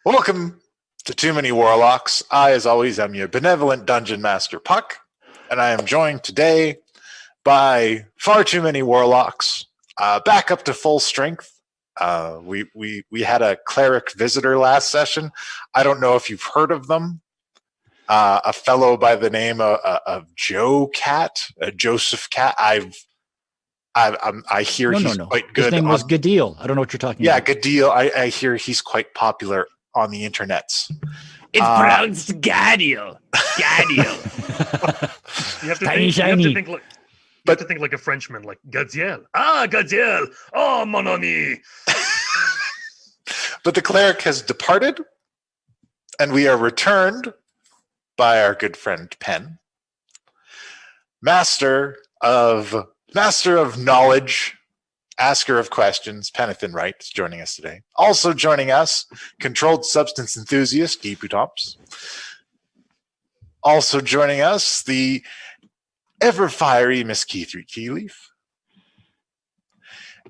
Welcome to Too Many Warlocks. I, as always, am your benevolent dungeon master, Puck, and I am joined today by far too many warlocks, back up to full strength. We had a cleric visitor last session. I don't know if you've heard of them. A fellow by the name of Joe Cat, Joseph Cat. I hear he's quite good. His name was Gadil. I don't know what you're talking about. Yeah, Gadil. I hear he's quite popular on the internets. It's pronounced Gadil. Gadil. You have to Tiny, think. You shiny. have to think like. You have to think like a Frenchman, like Gaziel. Ah, Gaziel. Oh, mon ami. But the cleric has departed, and we are returned by our good friend Penn, master of knowledge, asker of questions. Penathan Wright is joining us today. Also joining us, controlled substance enthusiast Deeputops. Also joining us, the ever fiery Miss Keyleaf.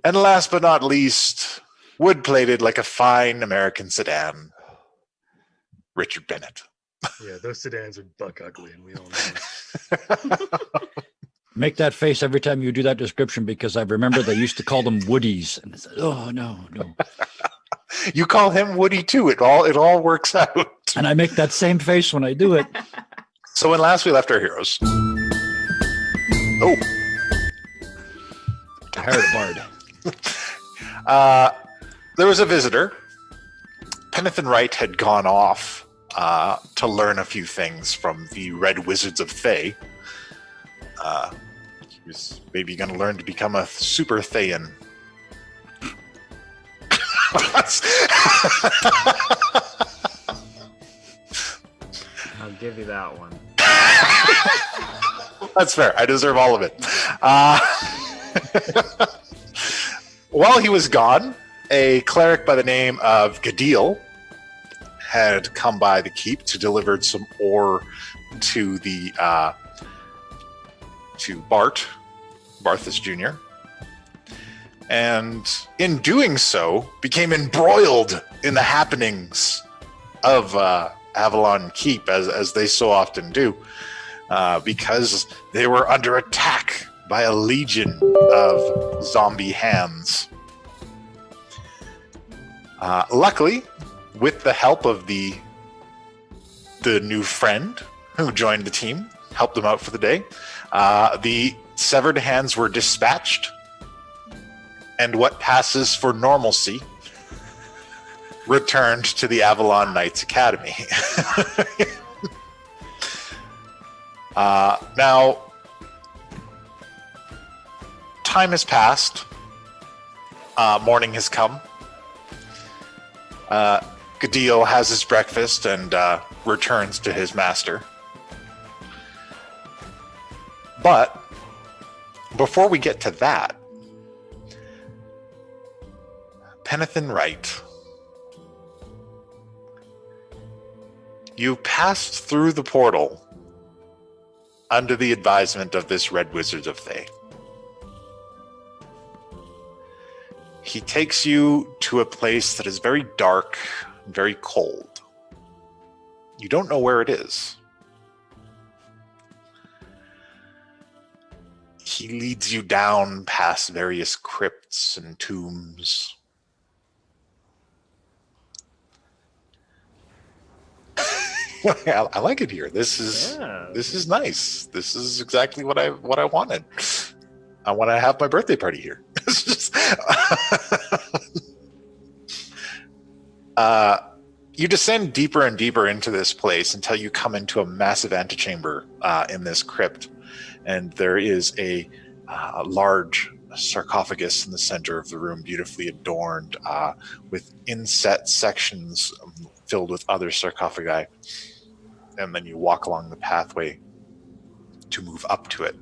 And last but not least, wood-plated like a fine American sedan, Richard Bennett. Yeah, those sedans are buck ugly, and we all know it. Make that face every time you do that description, because I remember they used to call them Woodies. And it's, oh, no. You call him Woody too. It all works out. And I make that same face when I do it. So when last we left our heroes. Oh. Tired bard. There was a visitor. Penathan Wright had gone off to learn a few things from the Red Wizards of Thay. He was maybe going to learn to become a super Thayan. I'll give you that one. That's fair. I deserve all of it. While he was gone, a cleric by the name of Gadil had come by the keep to deliver some ore to the to Barthas Jr. And in doing so, became embroiled in the happenings of Avalon Keep, as they so often do, because they were under attack by a legion of zombie hands. Luckily, with the help of the new friend who joined the team, helped them out for the day, the severed hands were dispatched, and what passes for normalcy returned to the Avalon Knights Academy. Now, time has passed. Morning has come. Gadil has his breakfast and returns to his master. But before we get to that, Penathan Wright, you passed through the portal under the advisement of this Red Wizard of Thay. He takes you to a place that is very dark and very cold. You don't know where it is. He leads you down past various crypts and tombs. I like it here. This is nice. This is exactly what I wanted. I want to have my birthday party here. It's just, you descend deeper and deeper into this place until you come into a massive antechamber in this crypt, and there is a large sarcophagus in the center of the room, beautifully adorned with inset sections filled with other sarcophagi. And then you walk along the pathway to move up to it.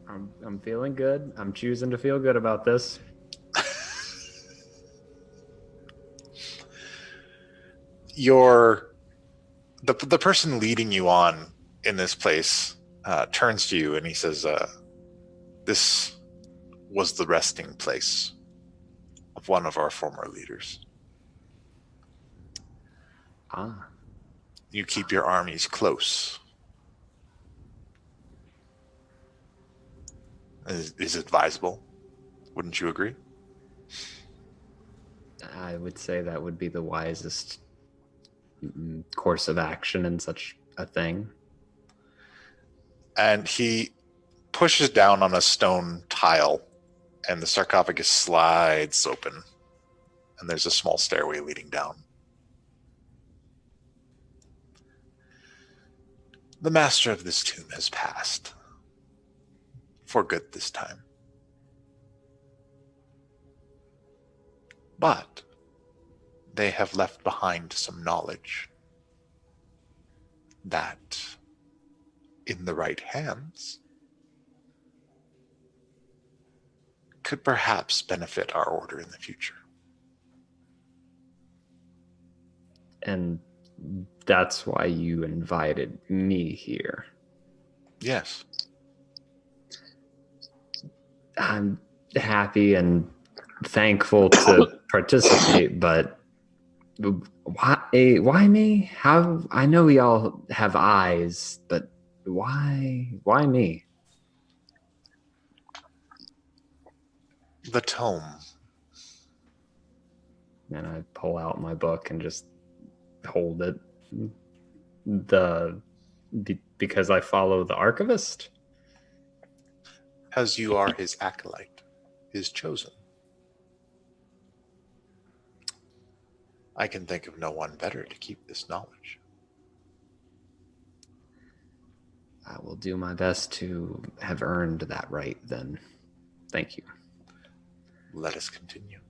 I'm feeling good. I'm choosing to feel good about this. The person leading you on in this place turns to you and he says, "This was the resting place. of one of our former leaders. Ah, You keep your armies close. Is advisable. Wouldn't you agree? I would say that would be the wisest course of action in such a thing. And he pushes down on a stone tile, and the sarcophagus slides open, and there's a small stairway leading down. The master of this tomb has passed. For good this time. But they have left behind some knowledge that, in the right hands, could perhaps benefit our order in the future. And that's why you invited me here. Yes. I'm happy and thankful to participate, but why me? How? I know we all have eyes, but why me? The tome. And I pull out my book and just hold it. Because I follow the archivist. As you are his acolyte, his chosen. I can think of no one better to keep this knowledge. I will do my best to have earned that right then. Thank you. Let us continue.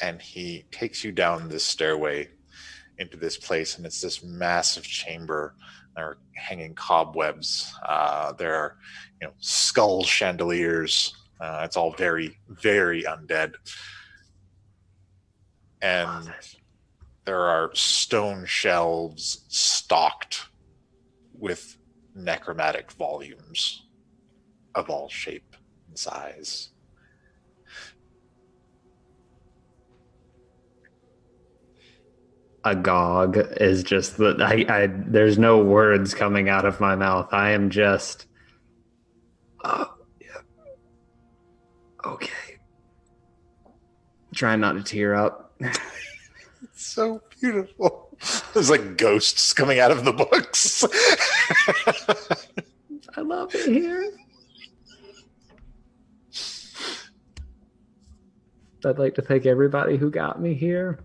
And he takes you down this stairway into this place, and it's this massive chamber. There are hanging cobwebs. There are, skull chandeliers. It's all very, very undead. And there are stone shelves stocked with necromantic volumes of all shape and size. Agog is just there's no words coming out of my mouth. I am just yeah. Okay. Trying not to tear up. It's so beautiful. There's like ghosts coming out of the books. I love it here. I'd like to thank everybody who got me here.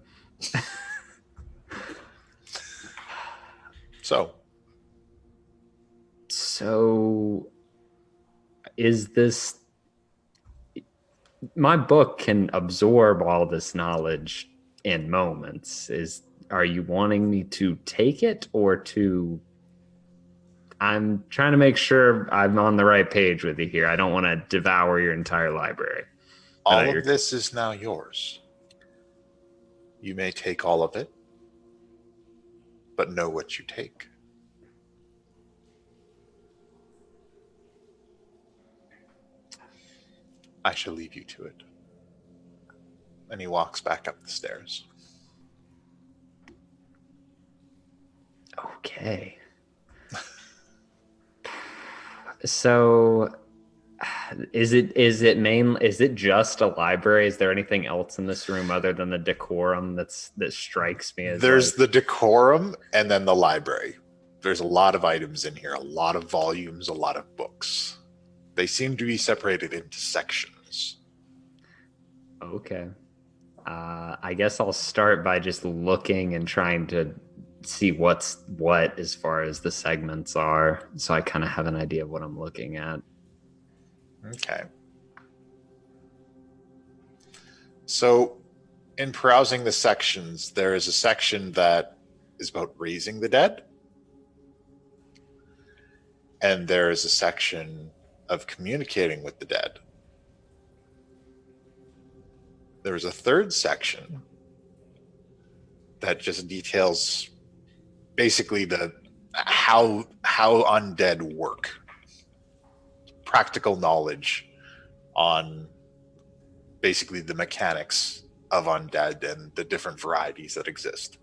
So is this... My book can absorb all this knowledge in moments. Are you wanting me to take it or to... I'm trying to make sure I'm on the right page with you here. I don't want to devour your entire library. All of this is now yours. You may take all of it, but know what you take. I shall leave you to it. And he walks back up the stairs. Okay. So is it just a library? Is there anything else in this room other than the decorum that strikes me as... There's the decorum and then the library. There's a lot of items in here, a lot of volumes, a lot of books. They seem to be separated into sections. Okay. I guess I'll start by just looking and trying to see what's what as far as the segments are, so I kind of have an idea of what I'm looking at. Okay. So, in browsing the sections, there is a section that is about raising the dead. And there is a section of communicating with the dead. There is a third section that just details basically how undead work. Practical knowledge on basically the mechanics of undead and the different varieties that exist.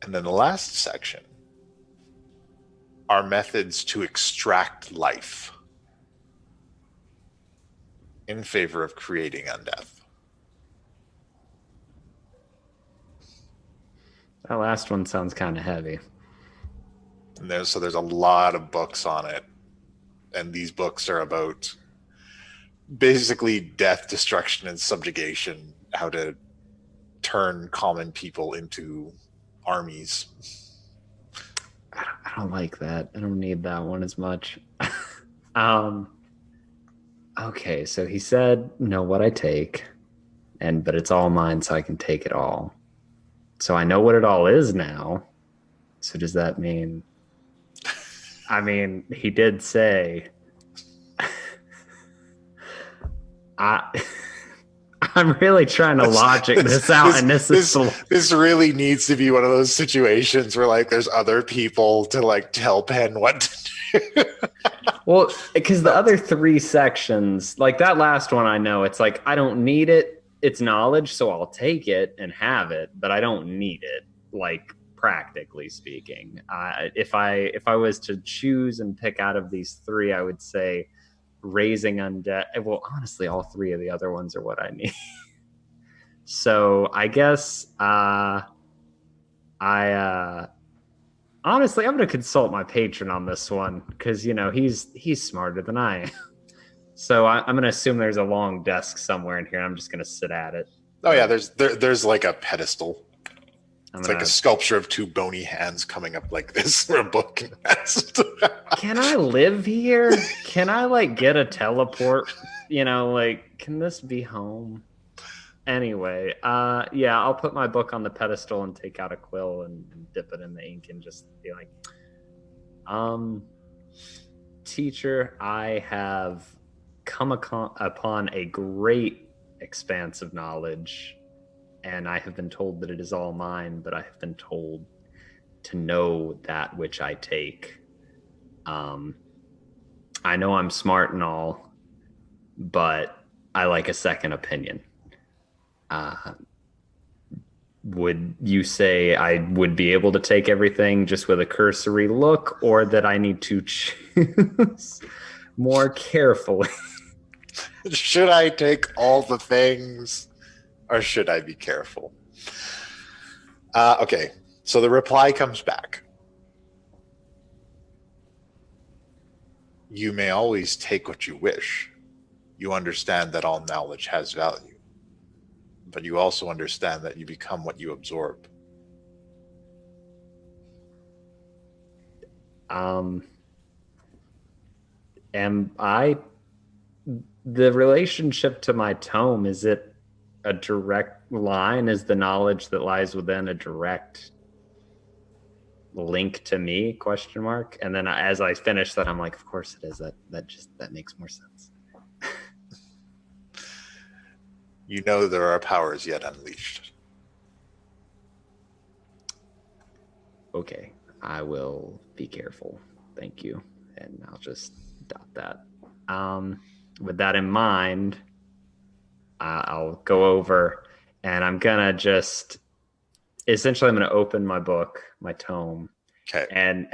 And then the last section are methods to extract life in favor of creating undeath. That last one sounds kind of heavy. And there's a lot of books on it. And these books are about basically death, destruction, and subjugation, how to turn common people into armies. I don't like that. I don't need that one as much. Okay, so he said, know what I take, but it's all mine, so I can take it all. So I know what it all is now. So does that mean... I mean, he did say... I'm really trying to logic this out, and this really needs to be one of those situations where like there's other people to like tell Penn what to do. Well, because the other 3 sections, like that last one, I know it's like I don't need it. It's knowledge, so I'll take it and have it, but I don't need it. Like practically speaking, if I was to choose and pick out of these 3, I would say raising undead. Well, honestly, all 3 of the other ones are what I need. So I guess honestly, I'm going to consult my patron on this one because he's smarter than I am. So I'm going to assume there's a long desk somewhere in here. I'm just going to sit at it. Oh yeah, there's like a pedestal. It's like a sculpture of 2 bony hands coming up like this for a book can rest. Can I live here? Can I like get a teleport? Can this be home? Anyway, yeah, I'll put my book on the pedestal and take out a quill and dip it in the ink and just be like, teacher, I have come upon a great expanse of knowledge, and I have been told that it is all mine, but I have been told to know that which I take. I know I'm smart and all, but I like a second opinion. Would you say I would be able to take everything just with a cursory look, or that I need to choose more carefully? Should I take all the things, or should I be careful? Okay, so the reply comes back. You may always take what you wish. You understand that all knowledge has value, but you also understand that you become what you absorb. Am I... The relationship to my tome, is it a direct line? Is the knowledge that lies within a direct link to me? ? And then as I finish that, I'm like, of course it is. That makes more sense. You know there are powers yet unleashed. Okay, I will be careful. Thank you. And I'll just dot that. With that in mind, I'll go over and I'm going to essentially I'm going to open my book, my tome. Okay. And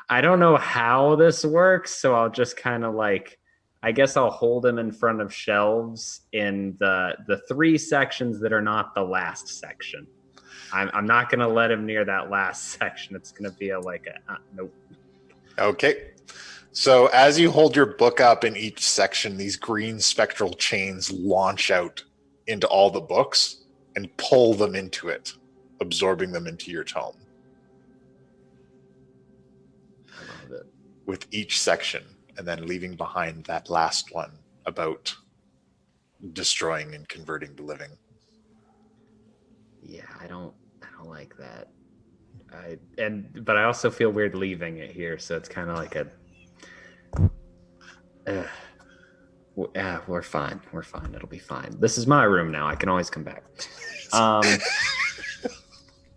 I don't know how this works, so I'll just kind of I guess I'll hold him in front of shelves in the 3 sections that are not the last section. I'm not going to let him near that last section. It's going to be nope. Okay. So as you hold your book up in each section, these green spectral chains launch out into all the books and pull them into it, absorbing them into your tome. I love it. With each section, and then leaving behind that last one about destroying and converting the living. Yeah, I don't like that. But I also feel weird leaving it here, so it's kind of like we're fine. We're fine. It'll be fine. This is my room now. I can always come back.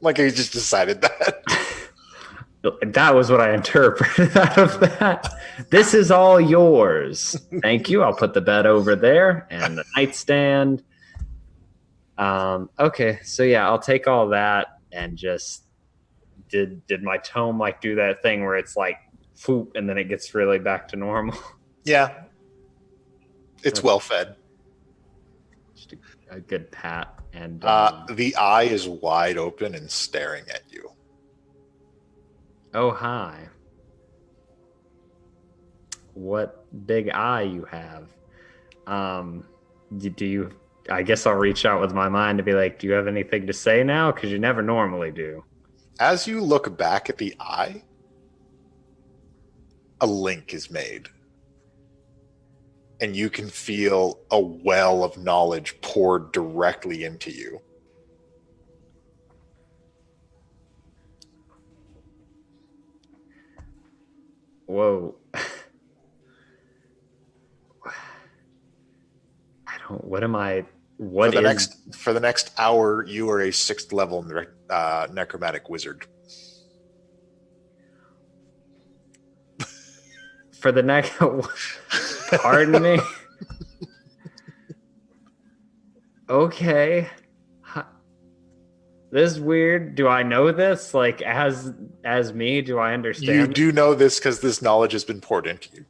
Like I just decided that. That was what I interpreted out of that. This is all yours. Thank you. I'll put the bed over there and the nightstand. Okay, so yeah, I'll take all that and just did my tome like do that thing where it's like foop and then it gets really back to normal? Yeah. It's Okay. well fed. Just a good pat and The eye is wide open and staring at you. oh hi. What big eye you have. Do you I guess I'll reach out with my mind to be like, do you have anything to say now? Because you never normally do. As you look back at the eye, a link is made. And you can feel a well of knowledge poured directly into you. Whoa. What am I? What For the next hour, you are a 6th level necromantic wizard. For the next? Pardon me. Okay. This is weird. Do I know this? Like as me, do I understand? You do know this because this knowledge has been poured into you.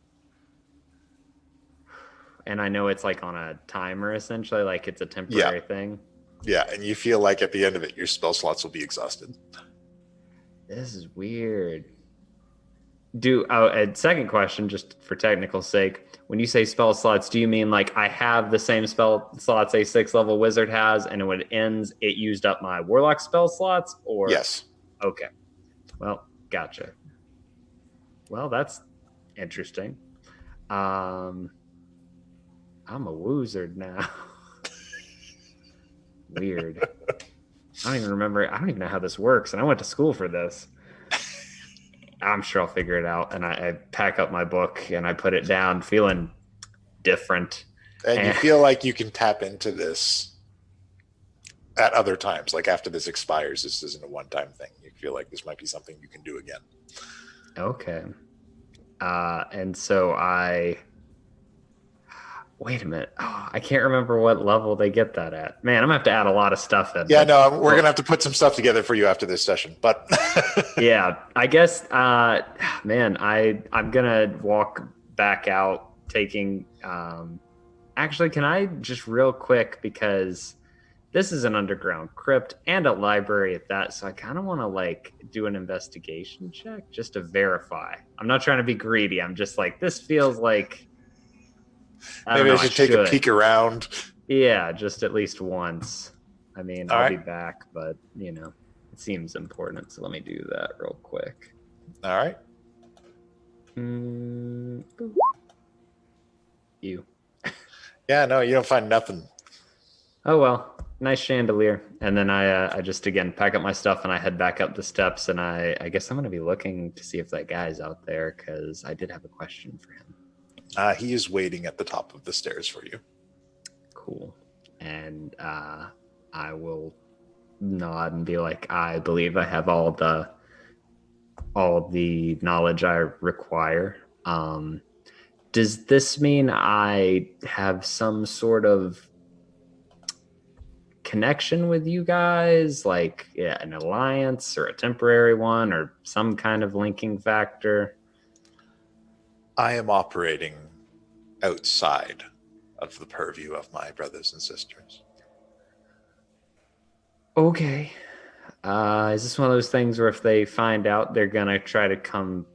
And I know it's like on a timer, essentially, like it's a temporary thing. Yeah, and you feel like at the end of it, your spell slots will be exhausted. This is weird. A second question, just for technical sake. When you say spell slots, do you mean like I have the same spell slots a 6th level wizard has, and when it ends, it used up my warlock spell slots? Or Yes. Okay. Well, gotcha. Well, that's interesting. I'm a wizard now. Weird. I don't even remember. I don't even know how this works, and I went to school for this. I'm sure I'll figure it out. And I pack up my book and I put it down, feeling different. And you feel like you can tap into this at other times. Like after this expires, this isn't a one-time thing. You feel like this might be something you can do again. Okay. And so wait a minute. Oh, I can't remember what level they get that at. Man, I'm gonna have to add a lot of stuff in. Yeah, no, we're gonna have to put some stuff together for you after this session. But yeah, I guess man, I'm gonna walk back out taking actually, can I just real quick, because this is an underground crypt and a library at that, so I kind of want to like do an investigation check just to verify. I'm not trying to be greedy. I'm just like, this feels like maybe I should take a peek around. Yeah, just at least once. I mean, All I'll right. be back, but you know, it seems important, so let me do that real quick. All right. You. Yeah, no, you don't find nothing. Oh well, nice chandelier. And then I just again pack up my stuff and I head back up the steps, and I guess I'm gonna be looking to see if that guy's out there, because I did have a question for him. He is waiting at the top of the stairs for you. Cool. And I will nod and be like, I believe I have all the knowledge I require. Does this mean I have some sort of connection with you guys, like an alliance or a temporary one or some kind of linking factor? I am operating outside of the purview of my brothers and sisters. Okay. Is this one of those things where if they find out, they're gonna try to come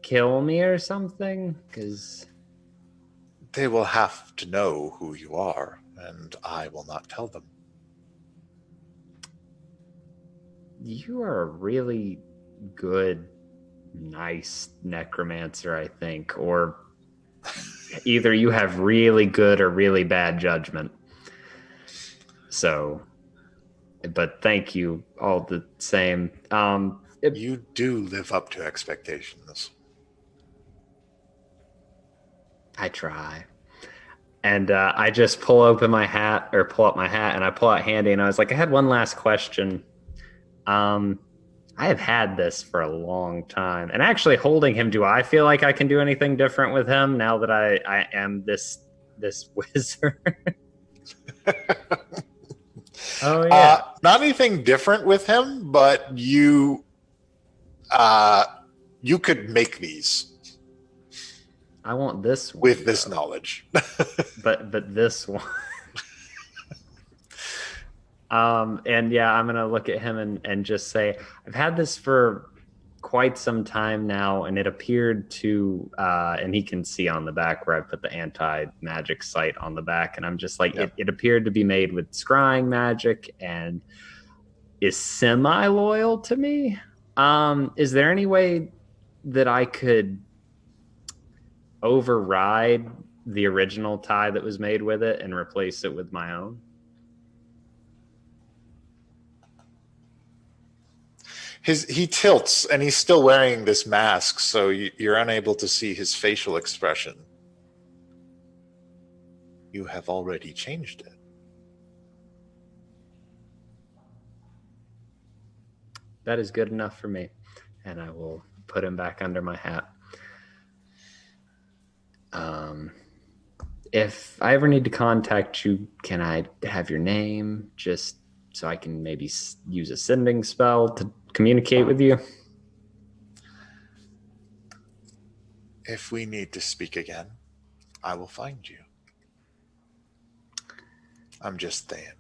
kill me or something? Because they will have to know who you are, and I will not tell them. You are a really good, nice necromancer, I think, or either you have really good or really bad judgment. So, but thank you all the same. You do live up to expectations. I try. And I just pull up my hat, and I pull out Handy, and I was like, I had one last question. I have had this for a long time. And actually holding him, do I feel like I can do anything different with him now that I am this wizard? Oh yeah. Not anything different with him, but you could make these I want this one, with this knowledge. but this one. And yeah, I'm gonna look at him and just say, I've had this for quite some time now, and it appeared to and he can see on the back where I put the anti-magic sight on the back, and I'm just like, Yep. it appeared to be made with scrying magic and is semi-loyal to me. Is there any way that I could override the original tie that was made with it and replace it with my own? He tilts, and he's still wearing this mask, so you're unable to see his facial expression. You have already changed it. That is good enough for me. And I will put him back under my hat. If I ever need to contact you, can I have your name just so I can maybe use a sending spell to communicate with you? If we need to speak again, I will find you. I'm just Thayan.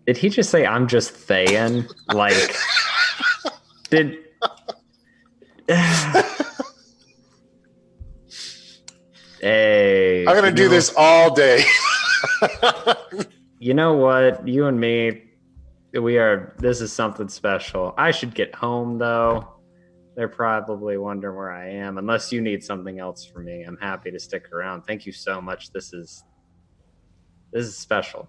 Did he just say I'm just Thayan? Like, did... Hey, I'm going to do this all day. You know what? You and me, this is something special. I should get home, though. They're probably wondering where I am. Unless you need something else from me, I'm happy to stick around. Thank you so much. This is special.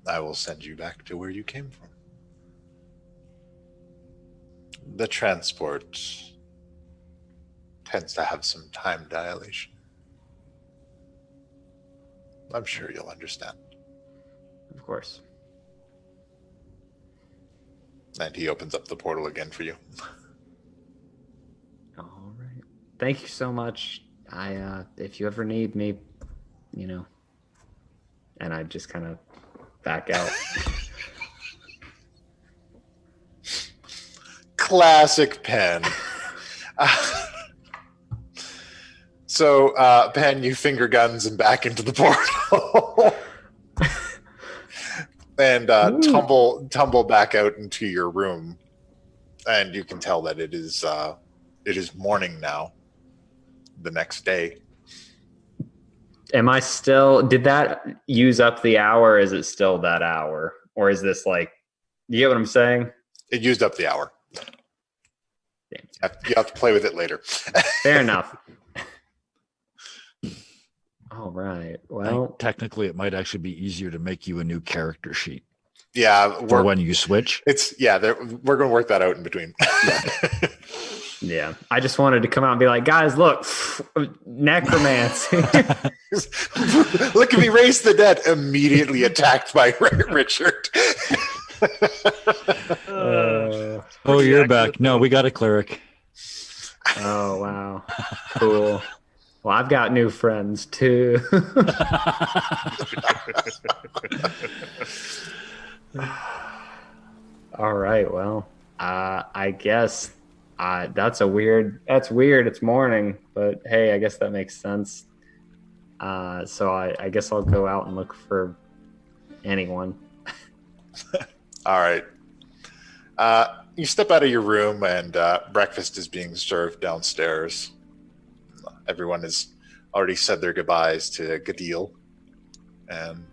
I will send you back to where you came from. The transport tends to have some time dilation. I'm sure you'll understand. Of course. And he opens up the portal again for you. All right. Thank you so much. If you ever need me, and I just kind of back out. Classic Penn. So, Penn, you finger guns and back into the portal. And tumble back out into your room. And you can tell that it is morning now. The next day. Am I still... Did that use up the hour? Or is it still that hour? Or is this like... You get what I'm saying? It used up the hour. Damn. You have to play with it later. Fair enough. All right. Well, technically, it might actually be easier to make you a new character sheet. Yeah, for when you switch. We're going to work that out in between. Yeah. I just wanted to come out and be like, guys, look, necromancy. Look at me, raise the dead. Immediately attacked by Richard. You're back. No, we got a cleric. Oh, wow. Cool. Well, I've got new friends, too. All right. Well, I guess that's weird. It's morning, but hey, I guess that makes sense. So I guess I'll go out and look for anyone. All right. You step out of your room and breakfast is being served downstairs. Everyone has already said their goodbyes to Gadil. And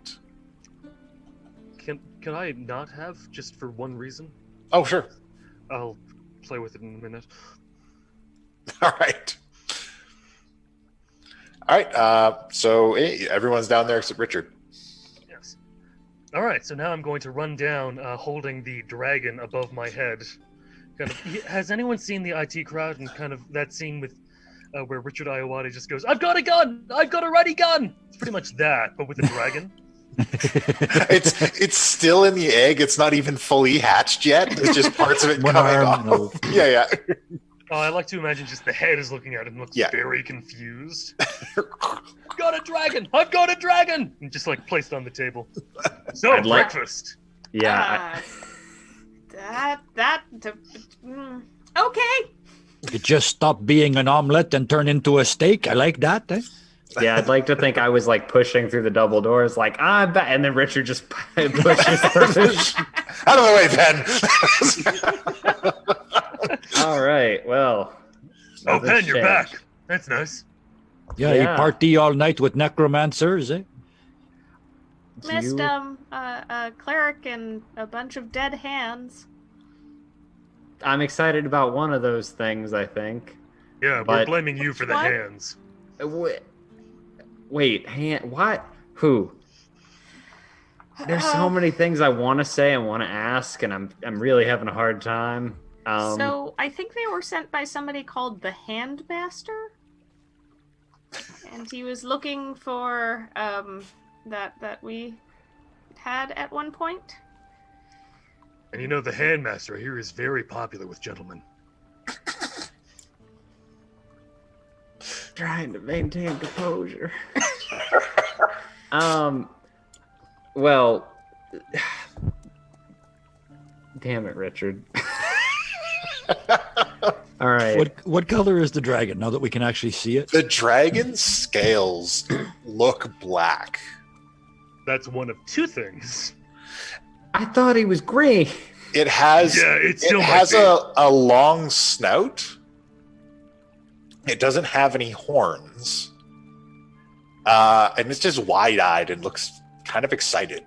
Can I not have, just for one reason? oh, sure. I'll play with it in a minute. All right. So everyone's down there except Richard. Yes. All right, so now I'm going to run down holding the dragon above my head. Has anyone seen the IT crowd and kind of that scene with where Richard Iowati just goes, "I've got a gun! I've got a ready gun!" It's pretty much that, but with a dragon. It's still in the egg. It's not even fully hatched yet. It's just parts of it One coming arm and off. Yeah. Oh, I like to imagine just the head is looking at it and looks Yeah. very confused. Got a dragon! I've got a dragon! And just like placed on the table. So, I'd like- breakfast. Yeah. Okay. It just stopped being an omelet and turned into a steak. I like that. Eh? Yeah, I'd like to think I was like pushing through the double doors, like I'm back, and then Richard just pushes through. Out of the way, Penn. All right, well. Oh, nothing's Penn, you're changed. back. That's nice. Yeah, Yeah. you party all night with necromancers, eh? Missed You- a cleric and a bunch of dead hands. I'm excited about one of those things, I think. Yeah, we're But- blaming you for the What? hands. Wait, what? Who? There's so many things I want to say and want to ask, and I'm really having a hard time. So I think they were sent by somebody called the Handmaster, and he was looking for that we had at one point. And you know, the handmaster here is very popular with gentlemen. Trying to maintain composure. Well, damn it, Richard. All right. What color is the dragon now that we can actually see it? The dragon's scales look black. That's one of two things. I thought he was green. It has Yeah, it still might has be. a long snout. It doesn't have any horns. And it's just wide-eyed and looks kind of excited.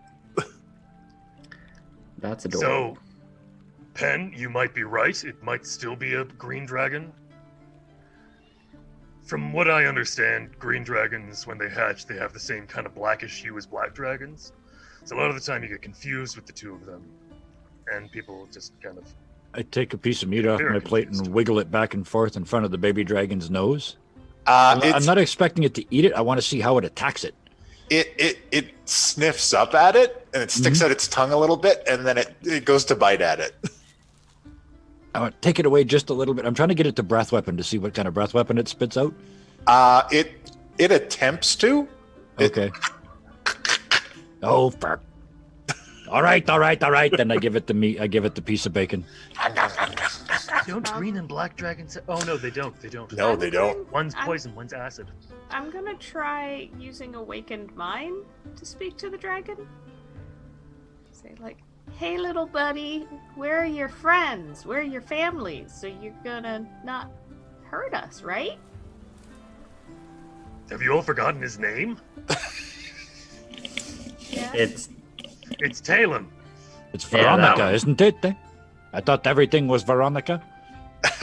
That's adorable. So, Penn, you might be right. It might still be a green dragon. From what I understand, green dragons, when they hatch, they have the same kind of blackish hue as black dragons. So a lot of the time you get confused with the two of them. And people just kind of... I take a piece of meat off Very my plate confused. and wiggle it back and forth in front of the baby dragon's nose. I'm I'm not expecting it to eat it. I want to see how it attacks it. It sniffs up at it and it sticks out its tongue a little bit and then it goes to bite at it. I want to take it away just a little bit. I'm trying to get it to breath weapon to see what kind of breath weapon it spits out. It attempts to. Okay. Oh, fuck. All right. Then I give it the meat. I give it the piece of bacon. Don't green and black dragons... Oh, no, they don't. They don't. No, they don't. One's poison, one's acid. I'm gonna try using Awakened Mind to speak to the dragon. Say like, "Hey, little buddy, where are your friends? Where are your families? So you're gonna not hurt us, right?" Have you all forgotten his name? Yeah. It's It's Talon. It's Yeah, that Veronica, one. isn't it? I thought everything was Veronica.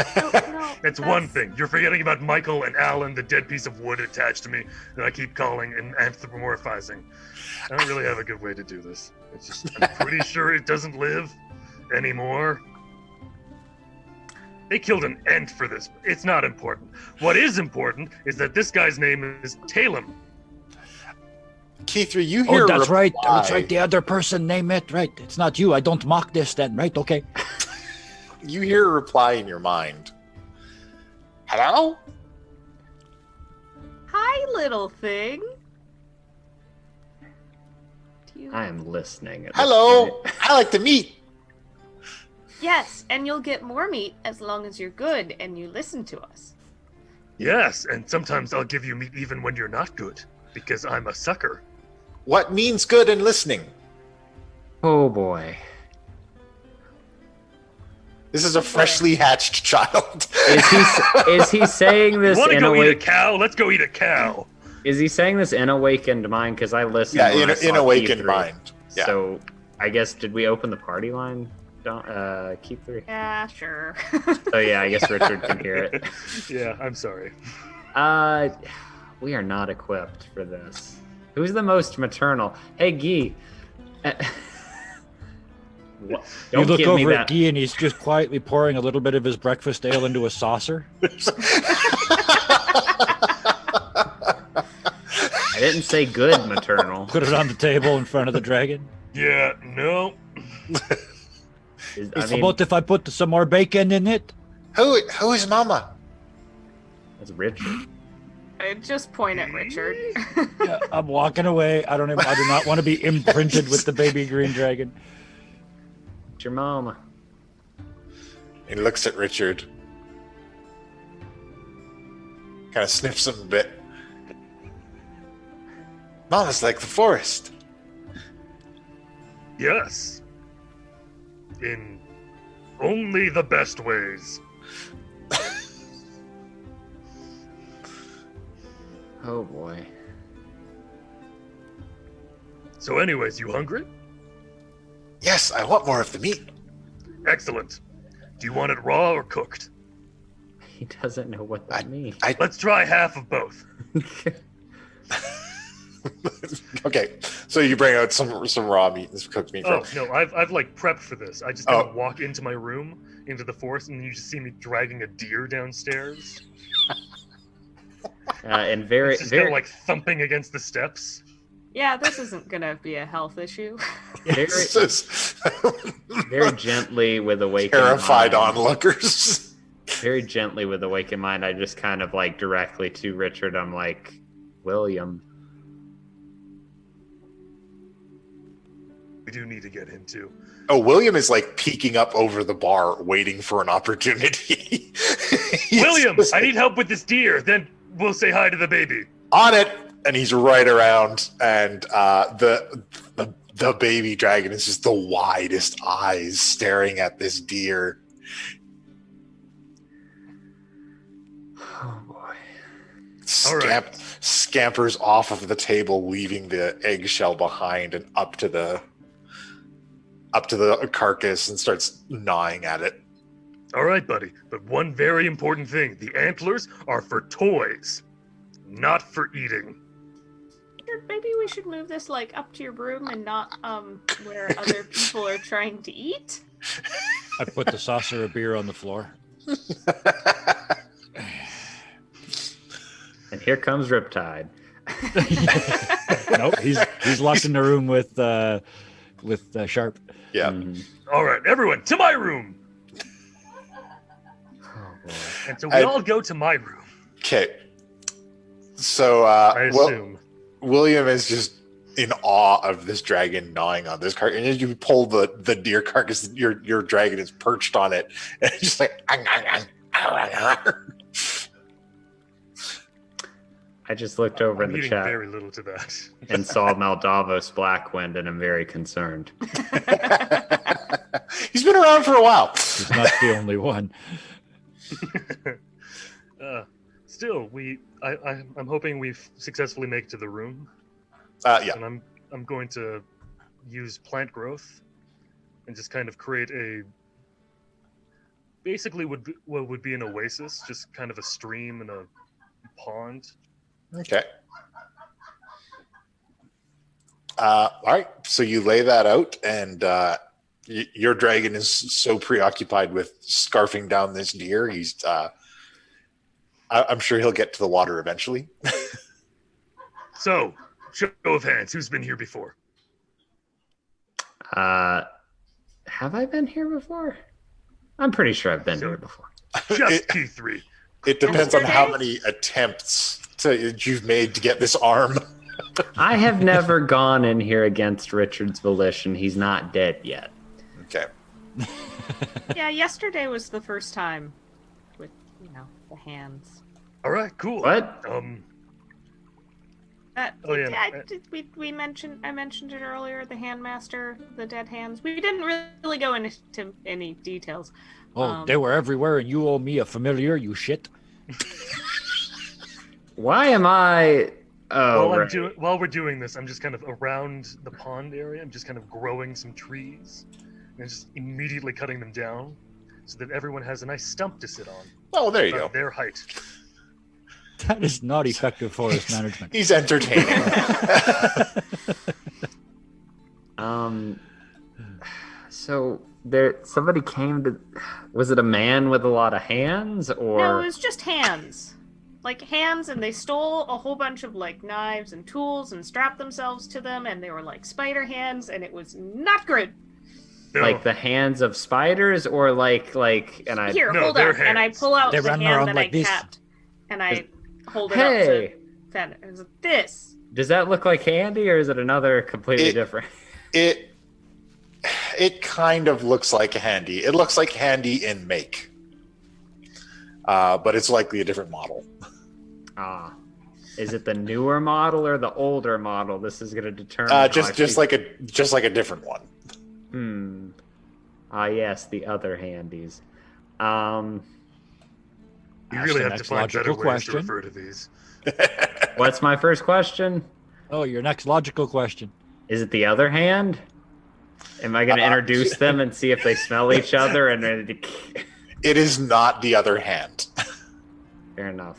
No, That's one thing. You're forgetting about Michael and Alan, the dead piece of wood attached to me that I keep calling and anthropomorphizing. I don't really have a good way to do this. It's just, I'm pretty sure it doesn't live anymore. They killed an ent for this. It's not important. What is important is that this guy's name is Talon. Keithra, you hear Oh, that's right. reply. That's right. The other person name it. Right. It's not you. I don't mock this then. Right. Okay. You hear a reply in your mind. Hello? Hi, little thing. Do you... I am listening. At this Hello? point. I like to meet. Yes, and you'll get more meat as long as you're good and you listen to us. Yes, and sometimes I'll give you meat even when you're not good, because I'm a sucker. What means good in listening? Oh boy. This is a freshly hatched child. Is he saying this Want to in go eat a awake? cow? Let's go eat a cow. Is he saying this in awakened mind? Because I listened. Yeah, when I in saw awakened Key3. mind. Yeah. So I guess did we open the party line? Keep 3. Yeah, sure. So yeah, I guess Richard can hear it. Yeah, I'm sorry. We are not equipped for this. Who's the most maternal? Hey, Guy. What? You look give me over that. at Guy and he's just quietly pouring a little bit of his breakfast ale into a saucer. I didn't say good maternal. Put it on the table in front of the dragon. Yeah, no. I How mean, about if I put some more bacon in it? Who is Mama? that's Richard. I just point at Richard. Yeah, I'm walking away. I do not want to be imprinted with the baby green dragon. It's your mama. He looks at Richard. Kind of sniffs him a bit. Mama's like the forest. Yes. In only the best ways. Oh boy. So anyways, you hungry? Yes, I want more of the meat. Excellent. Do you want it raw or cooked? He doesn't know what that means. Let's try half of both. Okay, so you bring out some raw meat and some cooked meat. Oh no, I've like prepped for this. I just kind of walk into my room, into the forest, and you just see me dragging a deer downstairs. And very, It's just kind of like thumping against the steps. Yeah, this isn't gonna be a health issue. very, It's just very gently with awakened terrified mind. onlookers. Very gently with awakened mind, I just kind of like directly to Richard. I'm like, William. We do need to get him too. Oh, William is like peeking up over the bar, waiting for an opportunity. He's William, just I need help with this deer. Then we'll say hi to the baby. on it, and he's right around, and the baby dragon is just the widest eyes staring at this deer. Oh boy. All right. Scampers off of the table, leaving the eggshell behind, and up to the carcass, and starts gnawing at it. All right, buddy. But one very important thing: the antlers are for toys, not for eating. Maybe we should move this like up to your room and not where other people are trying to eat. I put the saucer of beer on the floor. And here comes Riptide. Nope, he's locked in the room with Sharp. Yeah. Mhm. All right, everyone, to my room. Oh boy. And so we all go to my room. Okay. So I assume. William is just in awe of this dragon gnawing on this carcass. And as you pull the deer carcass, your dragon is perched on it, and it's just like. I just looked over in I'm the eating chat very little to that. and saw Maldavos Blackwind, and I'm very concerned. He's been around for a while. He's not the only one. Still, I'm hoping we successfully make it to the room, Yeah. and I'm going to use plant growth and just kind of create basically what would be an oasis, just kind of a stream and a pond. Okay. All right. So you lay that out, and your dragon is so preoccupied with scarfing down this deer. He's. I'm sure he'll get to the water eventually. So, show of hands, who's been here before? Have I been here before? I'm pretty sure I've been here before. Just T3. It depends on how Yesterday? many attempts you've made to get this arm. I have never gone in here against Richard's volition. He's not dead yet. Okay. Yeah, yesterday was the first time with, the hands. All right, cool. What? Oh yeah. I mentioned it earlier, the handmaster, the dead hands. We didn't really go into any details. Oh, they were everywhere, and you owe me a familiar, you shit. Why am I? Oh, right. While we're doing this, I'm just kind of around the pond area. I'm just kind of growing some trees and just immediately cutting them down so that everyone has a nice stump to sit on. Oh, there you About go. their height. That is not effective forest management. He's entertaining. So somebody came to. Was it a man with a lot of hands, or? No, it was just hands. like hands, and they stole a whole bunch of like knives and tools and strapped themselves to them, and they were like spider hands, and it was not good. No. Like the hands of spiders, or like, and I. Here, No, hold they're on, and I hands. pull out They the run hand around that like I this. capped, and I hold it Hey! up to Penn. It was like, this. Does that look like handy, or is it another completely It- different? It kind of looks like handy. It looks like handy in make, but it's likely a different model. Ah, is it the newer model or the older model? This is going to determine. how I Just like a different one. Ah, yes, the other handies. You Ask really the have to next find better logical ways question. to refer to these. What's my first question? Oh, your next logical question. Is it the other hand? Am I going to introduce them and see if they smell each other? And It is not the other hand. fair enough.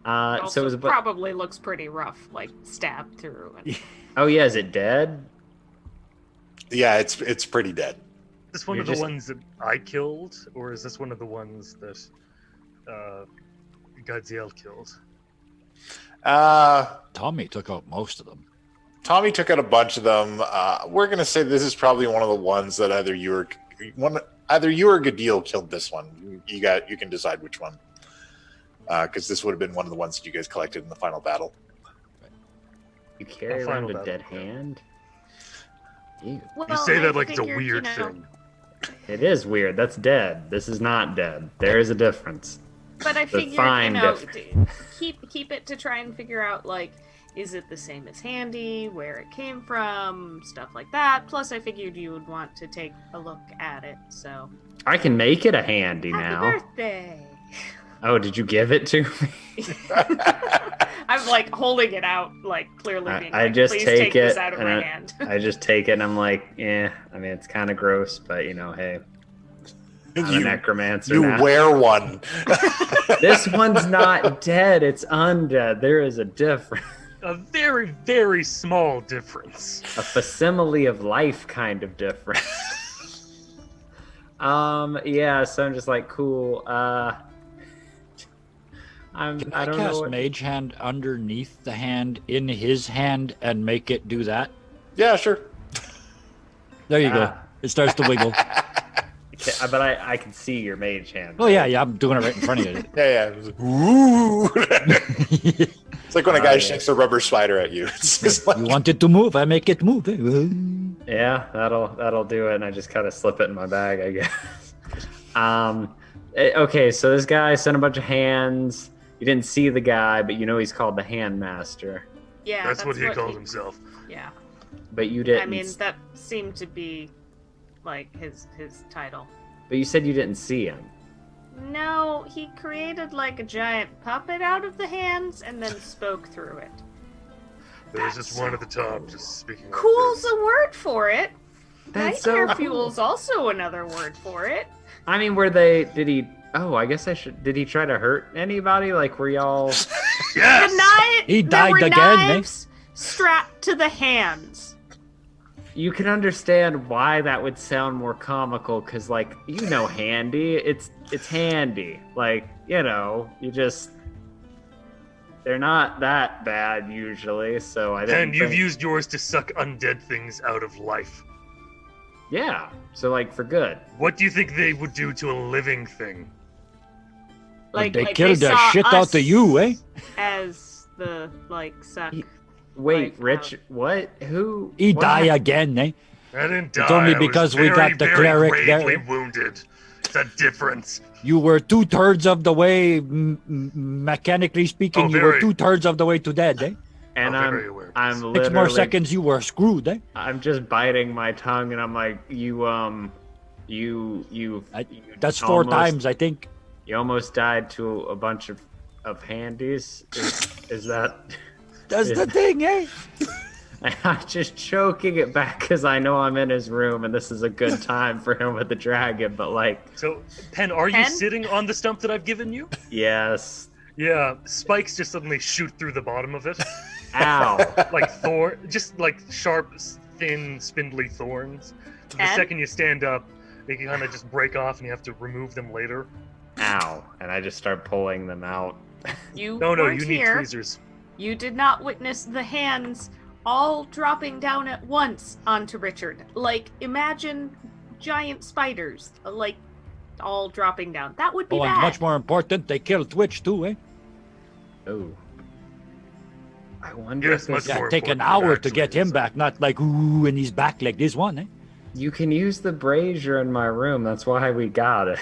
Also, So it was about. probably looks pretty rough, like stabbed through. And... Oh yeah, is it dead? Yeah, it's pretty dead. Is this one You're of the just- ones that I killed, or is this one of the ones that Gadziel killed? Tommy took out most of them. Tommy took out a bunch of them. We're gonna say this is probably one of the ones that either you or Gadil killed. This one, you can decide which one, because this would have been one of the ones that you guys collected in the final battle. You carry The around final a dead battle, yeah. hand? Ew. Well, You say I that like it's a figured, weird you know, thing. It is weird. That's dead. This is not dead. There is a difference. But I The figured, fine keep it to try and figure out, like, is it the same as Handy, where it came from, stuff like that. Plus, I figured you would want to take a look at it, so... I can make it a handy Happy now. birthday! Oh, did you give it to me? I'm, like, holding it out, like, clearly being I like, just please take this it out of and my hand. I just take it and I'm like, I mean, it's kind of gross, but you know, hey, I'm a You, necromancer you now. wear one. This one's not dead. It's undead. There is a difference. A very, very small difference. A facsimile of life kind of difference. Yeah, so I'm just like, cool. Can I I don't know cast what... Mage Hand underneath the hand in his hand and make it do that? Yeah, sure. There you go. Ah. It starts to wiggle. But I can see your mage hand. Oh yeah, I'm doing it right in front of you. Yeah. It was like, ooh. It's like when a guy yeah. shakes a rubber spider at you. It's just like, You want it to move, I make it move. Yeah, that'll do it, and I just kind of slip it in my bag, I guess. Okay, so this guy sent a bunch of hands. You didn't see the guy, but you know he's called the Hand Master. Yeah, That's what he called himself. Yeah. But you didn't. I mean, that seemed to be, like, his title. But you said you didn't see him. No, he created, like, a giant puppet out of the hands and then spoke through it. There's just one at the top, just speaking. like Cool's this. a word for it. That's so Nightmare cool. fuel's also another word for it. I mean, did he? Oh, I guess I should. Did he try to hurt anybody? Like, were y'all? Yes! He There died were again, eh? knives strapped to the hands. You can understand why that would sound more comical, because, like, you know, handy. It's handy. Like, you know, they're not that bad usually. So I didn't. And you've think- used yours to suck undead things out of life. Yeah. So like for good. What do you think they would do to a living thing? Like they like killed the saw shit us out of you, eh? As the like suck. Wait, Like, Rich, what? Who? He what die hap- again, eh? I didn't die. It's only I was because we very, got the very cleric gravely there. wounded. It's a difference. You were 2/3 of the way, mechanically speaking, Oh, you were very. 2/3 of the way to dead, eh? And I'm I'm very aware of I'm this. 6 literally more seconds, you were screwed, eh? I'm just biting my tongue and I'm like, you That's 4 almost- times, I think. You almost died to a bunch of handies. Is that? That's the thing, eh? I'm just choking it back because I know I'm in his room and this is a good time for him with the dragon. But like, So, Penn, are you Penn? sitting on the stump that I've given you? yes, Yeah, spikes just suddenly shoot through the bottom of it. ow. Like just like sharp, thin, spindly thorns. The Penn? second you stand up, they can kind of just break off and you have to remove them later. Ow. And I just start pulling them out. You No, weren't you need here. tweezers. You did not witness the hands all dropping down at once onto Richard. Like, imagine giant spiders, like, all dropping down. That would be Oh, bad. and much more important, they killed Twitch too, eh? Oh. I wonder Yes, if much this, more. Take an important, hour to actually, get him so- back, not like, ooh, and he's back like this one, eh? you can use the brazier in my room. That's why we got it.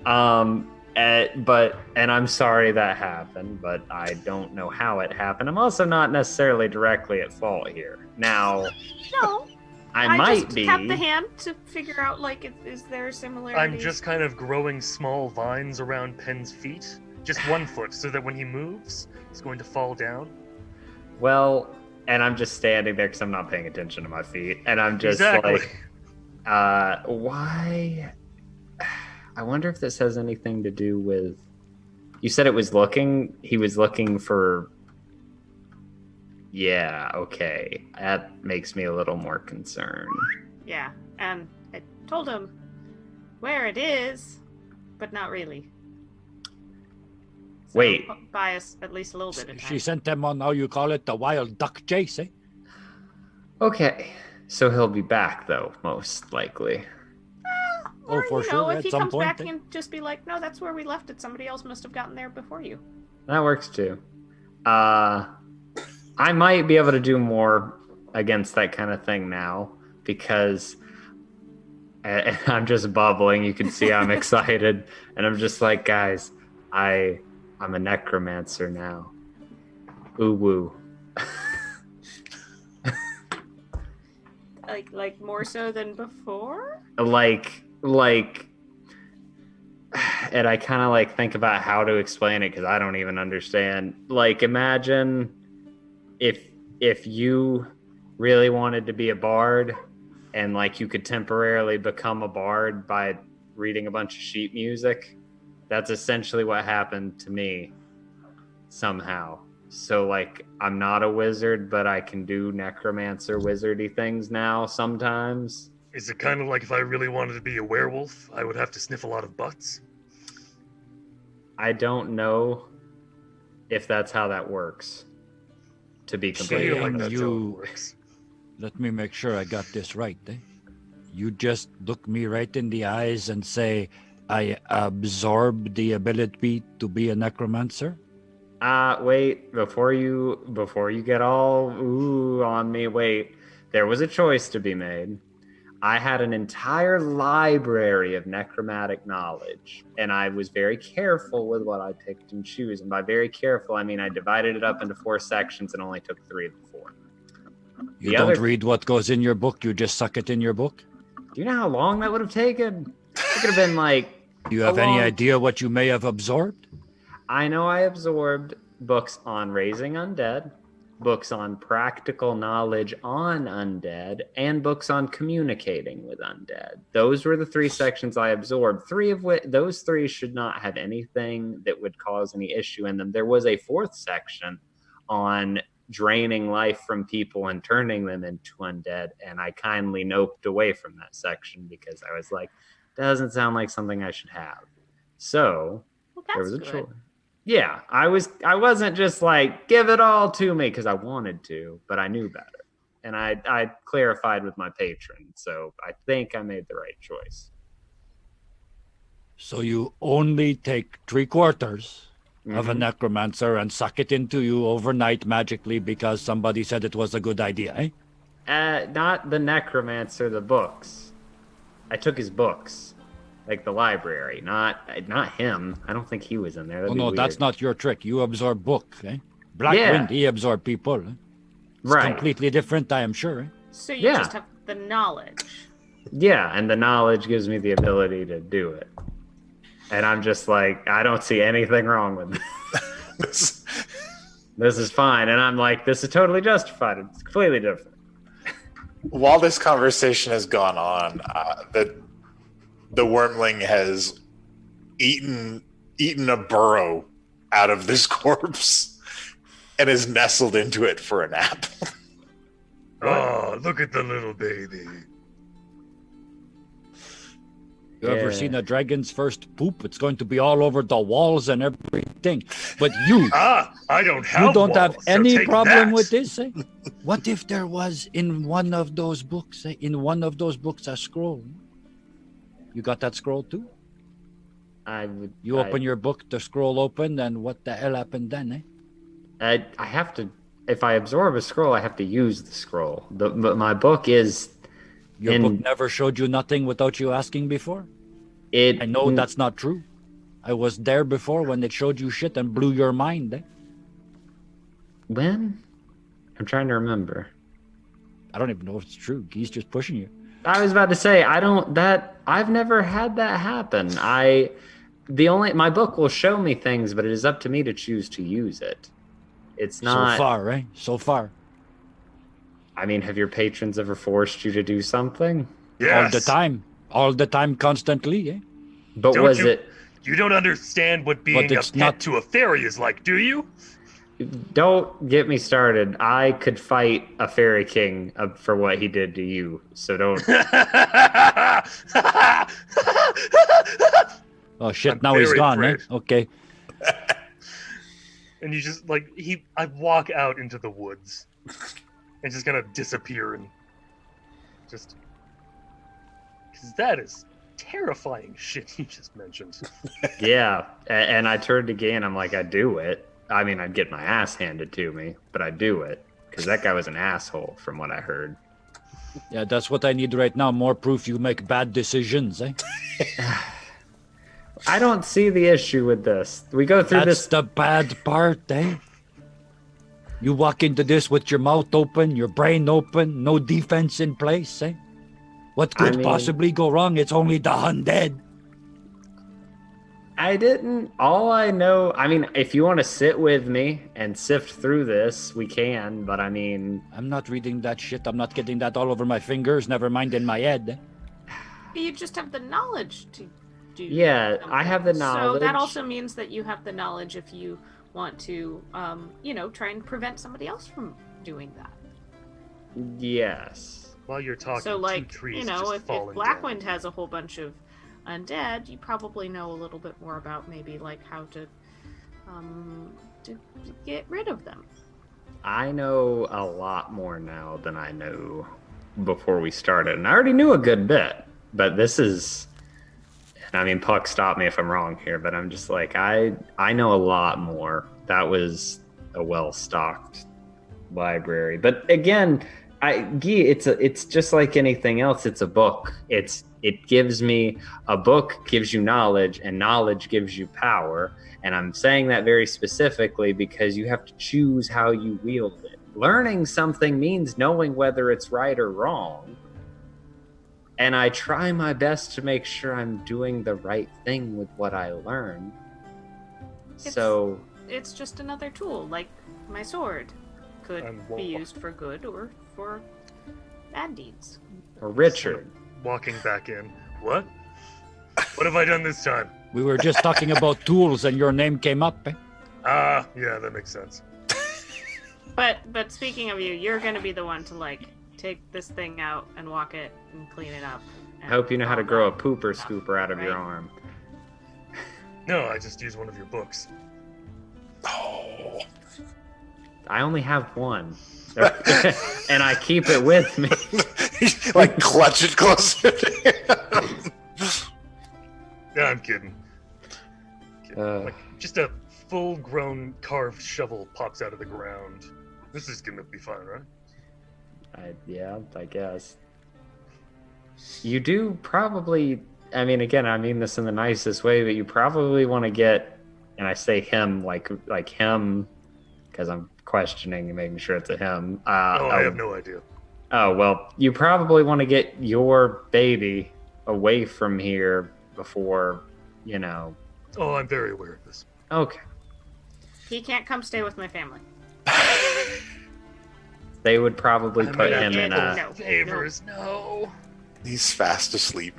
And I'm sorry that happened, but I don't know how it happened. I'm also not necessarily directly at fault here. Now, No, I might just be. tapped the hand to figure out, like, is there similarities? I'm just kind of growing small vines around Penn's feet, just 1 foot, so that when he moves, he's going to fall down. Well, and I'm just standing there because I'm not paying attention to my feet, and I'm just Exactly. like, why? I wonder if this has anything to do with. You said it was looking. He was looking for. Yeah. Okay. That makes me a little more concerned. Yeah, and I told him where it is, but not really. So Wait. buy us at least a little bit of time. She sent them on, how you call it, the wild duck chase, eh? Okay. So he'll be back, though, most likely. Or, for you know, sure, if at he some comes point, back eh? and just be like, no, that's where we left it. Somebody else must have gotten there before you. That works too. I might be able to do more against that kind of thing now because I'm just bubbling. You can see I'm excited, and I'm just like, guys, I'm a necromancer now. Ooh woo. Like more so than before? like, and I kind of like think about how to explain it because I don't even understand. Like, imagine if you really wanted to be a bard and like you could temporarily become a bard by reading a bunch of sheet music. That's essentially what happened to me somehow. So like I'm not a wizard, but I can do necromancer wizardy things now sometimes. Is it kind of like if I really wanted to be a werewolf, I would have to sniff a lot of butts? I don't know if that's how that works. To be I completely feel like honest. that's how it you- works. Let me make sure I got this right, eh? You just look me right in the eyes and say, I absorb the ability to be a necromancer? Wait, before you get all ooh on me, wait. There was a choice to be made. I had an entire library of necromantic knowledge, and I was very careful with what I picked and choose. And by very careful, I mean I divided it up into 4 sections and only took 3 of the 4. You The don't other- read what goes in your book, you just suck it in your book? Do you know how long that would have taken? It could have been like Do you have any long- idea what you may have absorbed? I know I absorbed books on raising undead, books on practical knowledge on undead, and books on communicating with undead. Those were the 3 sections I absorbed. 3 of which those 3 should not have anything that would cause any issue in them. There was a 4th section on draining life from people and turning them into undead, and I kindly noped away from that section because I was like, doesn't sound like something I should have. So Well, there that's was a good. choice. Yeah, I wasn't just like give it all to me because I wanted to, but I knew better, and I clarified with my patron, so I think I made the right choice. So you only take 3/4 of a Mhm. necromancer and suck it into you overnight magically because somebody said it was a good idea, eh? Not the necromancer, the books. I took his books, like the library, not him. I don't think he was in there. That'd Oh be no, that's weird. not your trick. You absorb book, eh? Black Yeah. Wind, he absorbed people. Eh? It's Right. completely different, I am sure. Eh? So you Yeah. just have the knowledge. Yeah, and the knowledge gives me the ability to do it. And I'm just like, I don't see anything wrong with this. This is fine. And I'm like, this is totally justified. It's completely different. While this conversation has gone on, the wormling has eaten a burrow out of this corpse and is nestled into it for a nap. Oh, look at the little baby. You ever seen a dragon's first poop? It's going to be all over the walls and everything. But you, I don't have you don't walls, have so any take problem that. with this, eh? What if there was in one of those books, a scroll? You got that scroll too? You open your book, the scroll opened, and what the hell happened then, eh? I have to. If I absorb a scroll, I have to use the scroll. But my book is. Your book never showed you nothing without you asking before? I know that's not true. I was there before when it showed you shit and blew your mind, eh? When? I'm trying to remember. I don't even know if it's true. He's just pushing you. I was about to say I've never had that happen. My book will show me things, but it is up to me to choose to use it. It's not So far, eh? So far. I mean, have your patrons ever forced you to do something? Yes. All the time, constantly, eh? But You don't understand what being a pet to a fairy is like, do you? Don't get me started. I could fight a fairy king for what he did to you. So don't. Oh shit! Now he's gone, eh? Okay. And you just I walk out into the woods and just kind of disappear and just because that is terrifying shit you just mentioned. Yeah, and I turned to Gay and I'm like, I do it. I mean, I'd get my ass handed to me, but I do it because that guy was an asshole, from what I heard. Yeah, that's what I need right now. More proof you make bad decisions, eh? I don't see the issue with this. We go through That's the bad part, eh? You walk into this with your mouth open, your brain open, no defense in place, eh? What could possibly go wrong? It's only the undead. I didn't. All I know, I mean, if you want to sit with me and sift through this, we can, but I mean... I'm not reading that shit. I'm not getting that all over my fingers, never mind in my head. You just have the knowledge to do Yeah, something. I have the knowledge. So that also means that you have the knowledge if you want to, try and prevent somebody else from doing that. Yes. While you're talking, So, two trees just if falling Blackwind down. has a whole bunch of undead, you probably know a little bit more about maybe like how to get rid of them. I know a lot more now than I knew before we started, and I already knew a good bit, but this is... I mean, Puck, stop me if I'm wrong here, but I'm just like, I know a lot more. That was a well-stocked library. But again, it's just like anything else. It's a book. It gives me a book gives you knowledge, and knowledge gives you power. And I'm saying that very specifically because you have to choose how you wield it. Learning something means knowing whether it's right or wrong. And I try my best to make sure I'm doing the right thing with what I learn. It's just another tool, like my sword could be used for good or for bad deeds. Or Richard. Walking back in. What? What have I done this time? We were just talking about tools and your name came up, eh? Yeah, that makes sense. But speaking of you, you're gonna be the one to take this thing out and walk it and clean it up. I hope you know how to grow a pooper scooper out of your arm. No, I just use one of your books. Oh. I only have one. And I keep it with me. Clutch it closer to him. Yeah, I'm kidding. Just a full-grown carved shovel pops out of the ground. This is gonna be fun, right? I guess. You do probably, I mean, again, I mean this in the nicest way, but you probably want to get, and I say him like him, because I'm questioning and making sure it's a him. I have no idea. Oh, well, you probably want to get your baby away from here before, Oh, I'm very aware of this. Okay. He can't come stay with my family. They would probably put him in a... Favors, no. He's fast asleep.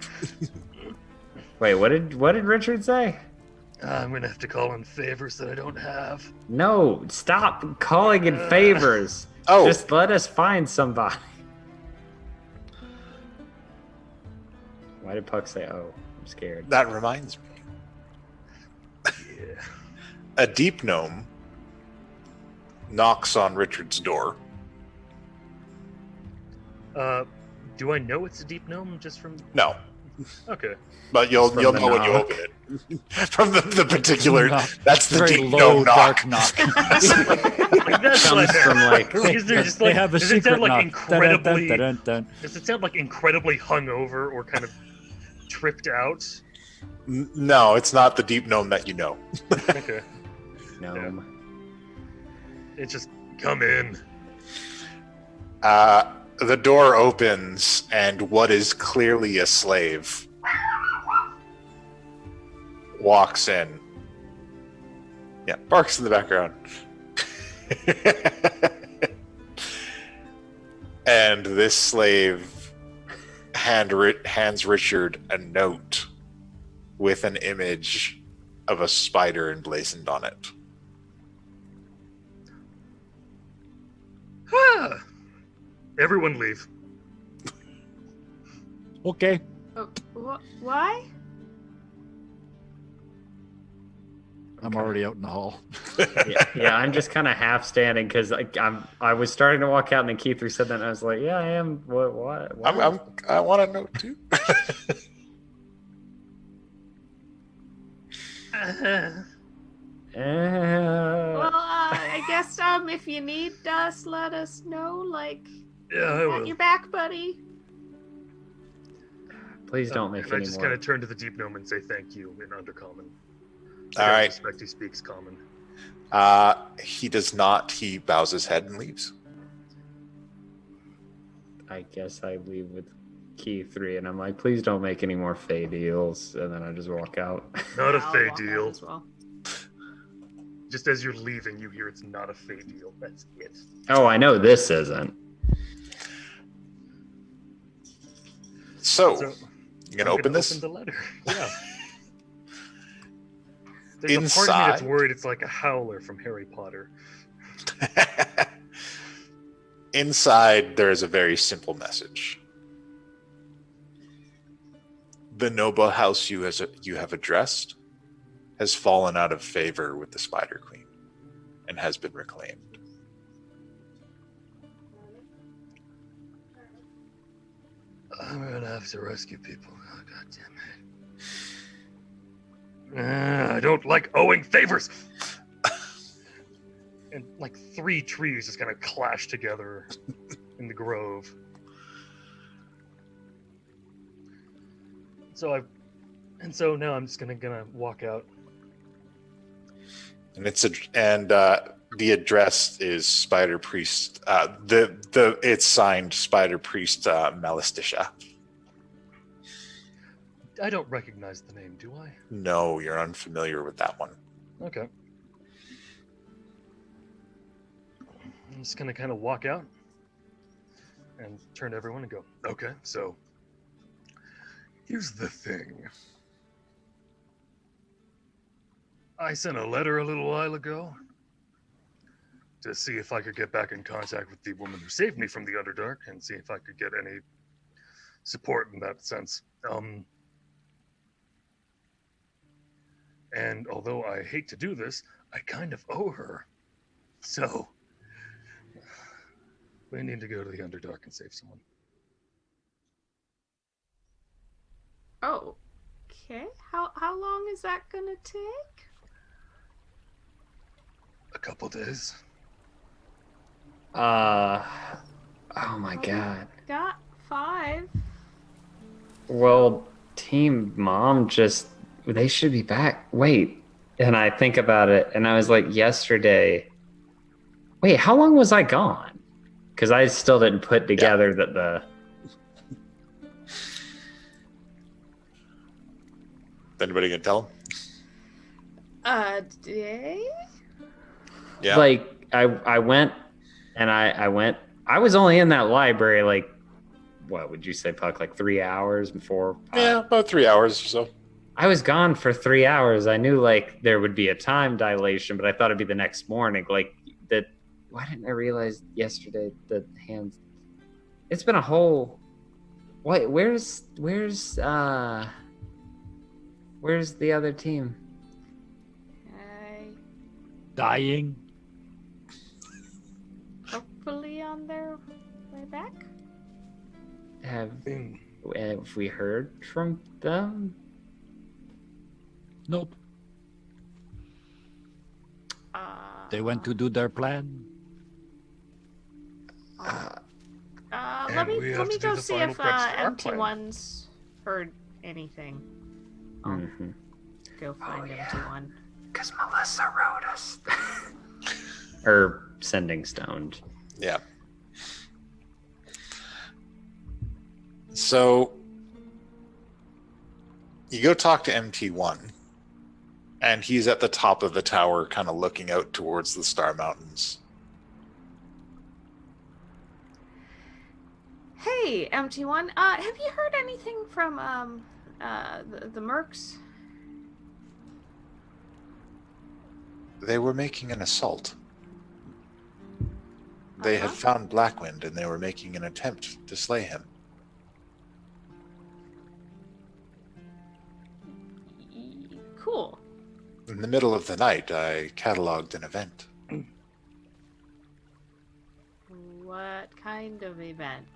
Wait, what did Richard say? I'm gonna have to call in favors that I don't have. No, stop calling in favors. Oh. Just let us find somebody. Why did Puck say, oh? I'm scared. That reminds me. Yeah. A deep gnome knocks on Richard's door. Do I know it's a deep gnome just from? No, Okay. but you'll From know the when you knock. open it. From the particular, Knock. that's the Very deep low, gnome knock. dark knock. Like, that's what Comes I from meant. like Is there just They like have a does it secret sound like knock. incredibly? Dun, dun, dun, dun. Does it sound like incredibly hungover or kind of tripped out? No, it's not the deep gnome that you know. Okay. gnome. It's just come in. The door opens, and what is clearly a slave walks in. Yeah, barks in the background. And this slave hands Richard a note with an image of a spider emblazoned on it. Everyone leave. Okay. Why? I'm already out in the hall. Yeah, I'm just kind of half standing because I was starting to walk out, and then Keith said that, and I was like, yeah, I am. What? I want to know too. Well, I guess if you need us, let us know. Like, Yeah, I got will. your back, buddy. Please don't make And I any just more. kind of turn to the deep gnome and say thank you in Undercommon. All I right. suspect he speaks common. He does not. He bows his head and leaves. I guess I leave with key 3, and I'm like, please don't make any more Fey deals, and then I just walk out. Not a I'll Fey walk out deal. as well. Just as you're leaving, you hear it's not a Fey deal. That's it. Oh, I know this isn't. So, So, you gonna I'm open this? Open the letter. Yeah. There's a part of me that's Inside. worried it's like a howler from Harry Potter. Inside, there is a very simple message. The noble house you have addressed has fallen out of favor with the Spider Queen and has been reclaimed. I'm gonna have to rescue people. Oh, God damn it. I don't like owing favors. And like 3 trees just kind of clash together in the grove. So now I'm just gonna walk out. And the address is Spider Priest. It's signed Spider Priest Malisticia. I don't recognize the name, do I? No, you're unfamiliar with that one. Okay. I'm just gonna kind of walk out and turn to everyone and go, okay, so here's the thing. I sent a letter a little while ago to see if I could get back in contact with the woman who saved me from the Underdark and see if I could get any support in that sense. And although I hate to do this, I kind of owe her. So we need to go to the Underdark and save someone. Oh, okay. How long is that gonna take? A couple days. Oh my god. Got 5. Well, Team Mom they should be back. Wait. And I think about it, and I was like, yesterday. Wait, how long was I gone? Because I still didn't put together that the. Anybody gonna tell him? A day? Yeah. Like, I went, and I went. I was only in that library, like, what would you say, Puck? Like 3 hours before? Yeah, about 3 hours or so. I was gone for 3 hours. I knew like there would be a time dilation, but I thought it'd be the next morning. Like that. Why didn't I realize yesterday the hands? It's been a whole. Wait, where's Where's the other team? Dying. Hopefully on their way back. Have we heard from them? Nope. They went to do their plan. Let me go see if MT1's heard anything. Mm-hmm. Go find MT1. Because Melissa wrote us. Or sending stoned. Yeah. So you go talk to MT1, and he's at the top of the tower, kind of looking out towards the Star Mountains. Hey, MT1. Have you heard anything from the mercs? They were making an assault. They had found Blackwind, and they were making an attempt to slay him. Cool. In the middle of the night, I cataloged an event. What kind of event?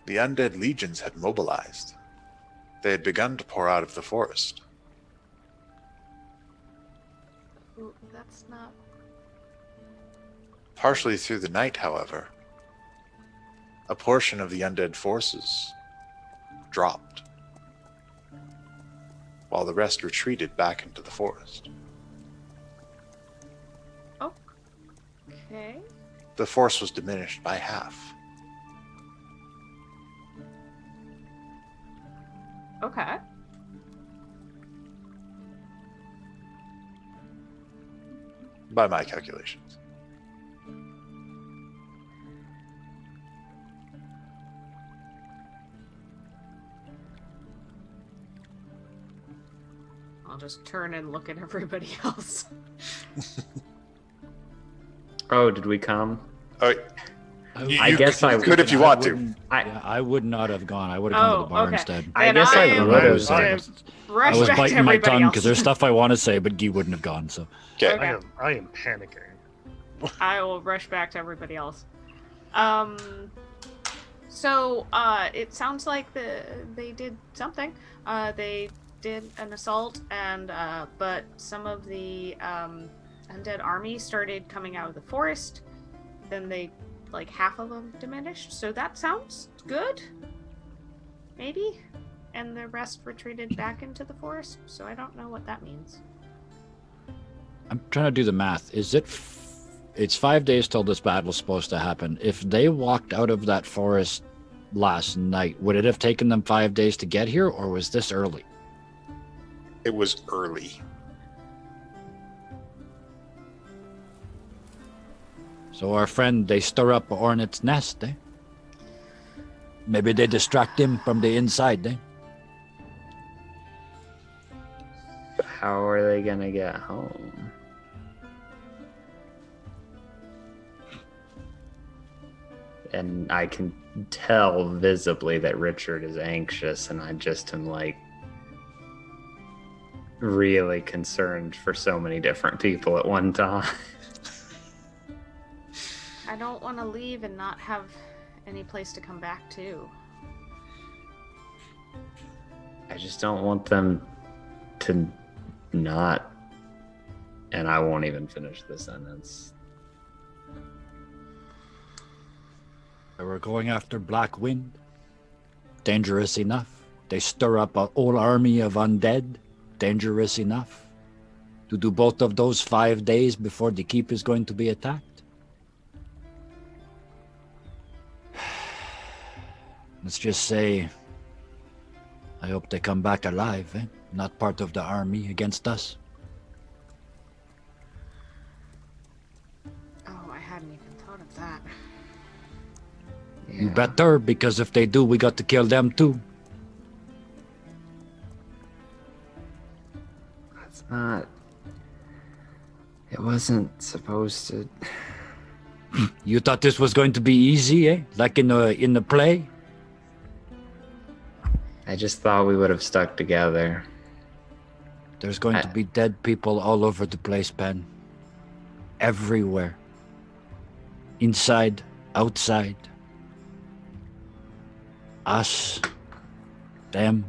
The undead legions had mobilized. They had begun to pour out of the forest. Ooh, that's not... Partially through the night, however, a portion of the undead forces dropped, while the rest retreated back into the forest. Okay. The force was diminished by half. Okay. By my calculations. I'll just turn and look at everybody else. Oh, did we come? Oh, I guess I could if you want to. I would not have gone. I would have gone to the bar okay. instead. I guess I am- would I have. was, I I am was, I Rush was back to biting my everybody tongue else. because there's stuff I want to say, but Guy wouldn't have gone. So Okay. Okay. I am panicking. I will rush back to everybody else. So it sounds like they did something. They did an assault, and but some of the undead army started coming out of the forest. Then they, like, half of them diminished. So that sounds good. Maybe. And the rest retreated back into the forest. So I don't know what that means. I'm trying to do the math. Is it? It's 5 days till this battle's supposed to happen. If they walked out of that forest last night, would it have taken them 5 days to get here, or was this early? It was early. So our friend, they stir up a hornet's nest, eh? Maybe they distract him from the inside, eh? How are they gonna get home? And I can tell visibly that Richard is anxious, and I just am like really concerned for so many different people at one time. I don't want to leave and not have any place to come back to. I just don't want them to not. And I won't even finish the sentence. They were going after Black Wind. Dangerous enough. They stir up a whole army of undead. Dangerous enough. To do both of those 5 days before the keep is going to be attacked. Let's just say, I hope they come back alive, eh? Not part of the army against us. Oh, I hadn't even thought of that. You better, because if they do, we got to kill them too. That's not. It wasn't supposed to. You thought this was going to be easy, eh? Like in the play? I just thought we would have stuck together. There's going to be dead people all over the place, Penn. Everywhere. Inside, outside. Us. Them.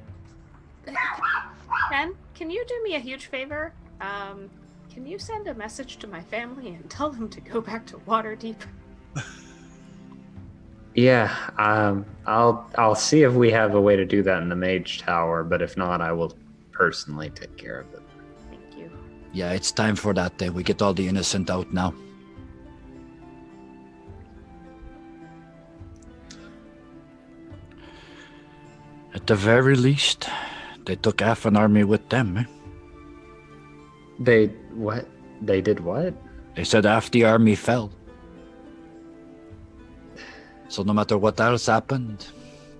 Penn, can you do me a huge favor? Can you send a message to my family and tell them to go back to Waterdeep? Yeah, I'll see if we have a way to do that in the Mage Tower, but if not, I will personally take care of it. Thank you. Yeah, it's time for that day. We get all the innocent out now. At the very least, they took half an army with them, eh? They what? They did what? They said half the army fell. So no matter what else happened,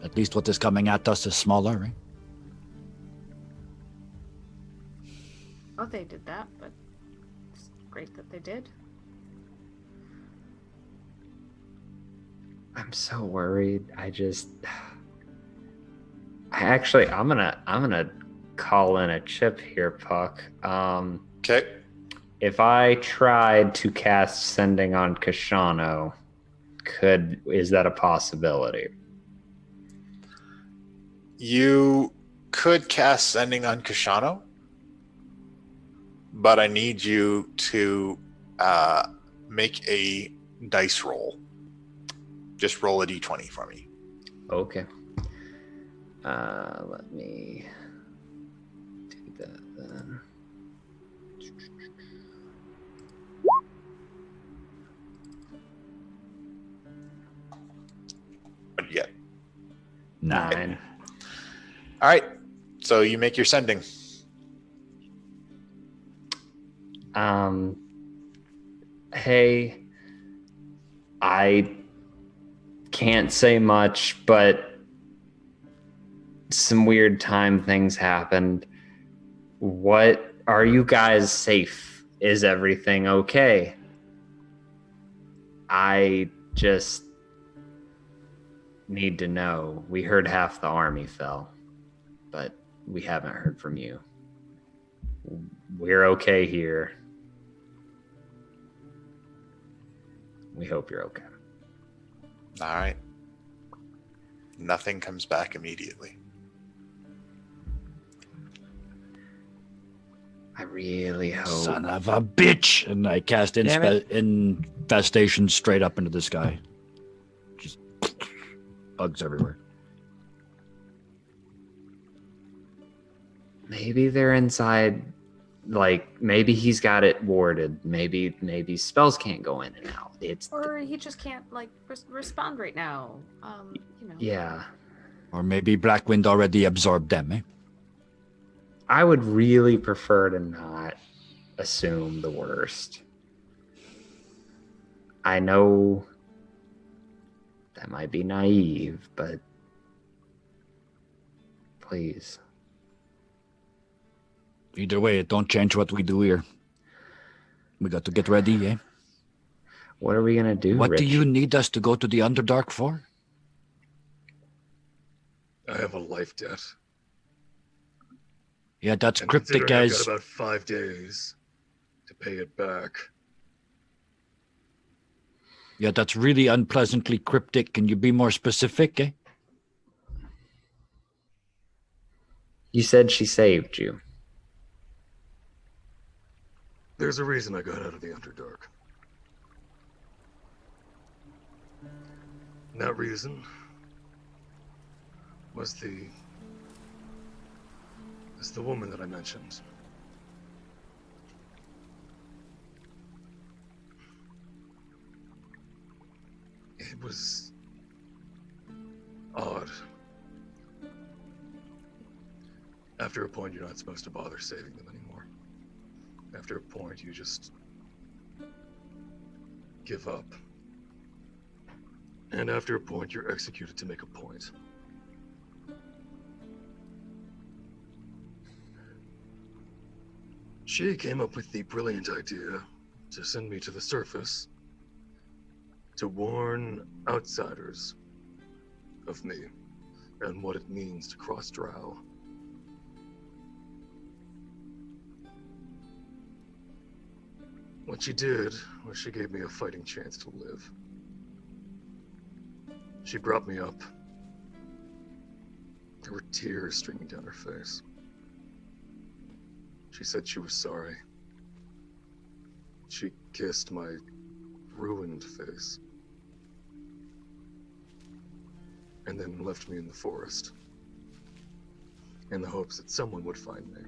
at least what is coming at us is smaller, eh? Oh, they did that, but it's great that they did. I'm so worried. I'm gonna call in a chip here, Puck. Okay. If I tried to cast Sending on Kashano, is that a possibility? You could cast Sending on Kashano, but I need you to make a dice roll. Just roll a d20 for me. Okay. Let me do that then. Not yet. 9. All right. So you make your sending. Hey, I can't say much, but some weird time things happened. What are you guys safe? Is everything okay? I just need to know. We heard half the army fell, but we haven't heard from you. We're okay here. We hope you're okay. All right. Nothing comes back immediately. I really hope. Son of a bitch! And I cast infestation straight up into the sky. Just bugs everywhere. Maybe they're inside. Like, maybe he's got it warded. Maybe spells can't go in and out. Or he just can't, like, respond right now. Yeah. Or maybe Blackwind already absorbed them, eh? I would really prefer to not assume the worst. I know that might be naive, but please. Either way, it don't change what we do here. We got to get ready, eh? What are we gonna do, What Rich? do you need us to go to the Underdark for? I have a life debt. Yeah, that's And cryptic considering I've as... got about 5 days to pay it back. Yeah, that's really unpleasantly cryptic. Can you be more specific, eh? You said she saved you. There's a reason I got out of the Underdark. And that reason was the woman that I mentioned. It was odd. After a point, you're not supposed to bother saving them anymore. After a point, you just give up. And after a point, you're executed to make a point. She came up with the brilliant idea to send me to the surface to warn outsiders of me and what it means to cross Drow. What she did was she gave me a fighting chance to live. She brought me up. There were tears streaming down her face. She said she was sorry. She kissed my ruined face. And then left me in the forest. In the hopes that someone would find me.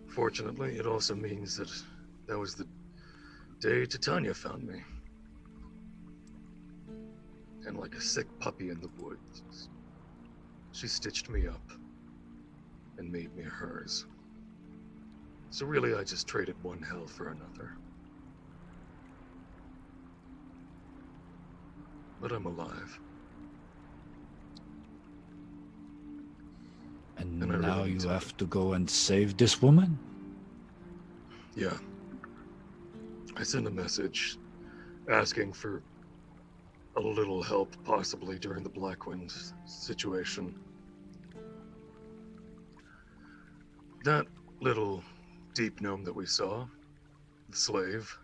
Fortunately, it also means that that was the day Titania found me. And like a sick puppy in the woods, she stitched me up and made me hers. So really, I just traded one hell for another. But I'm alive. And I now really need you to- have to go and save this woman? Yeah. I sent a message asking for a little help, possibly during the Blackwind situation. That little deep gnome that we saw, the slave,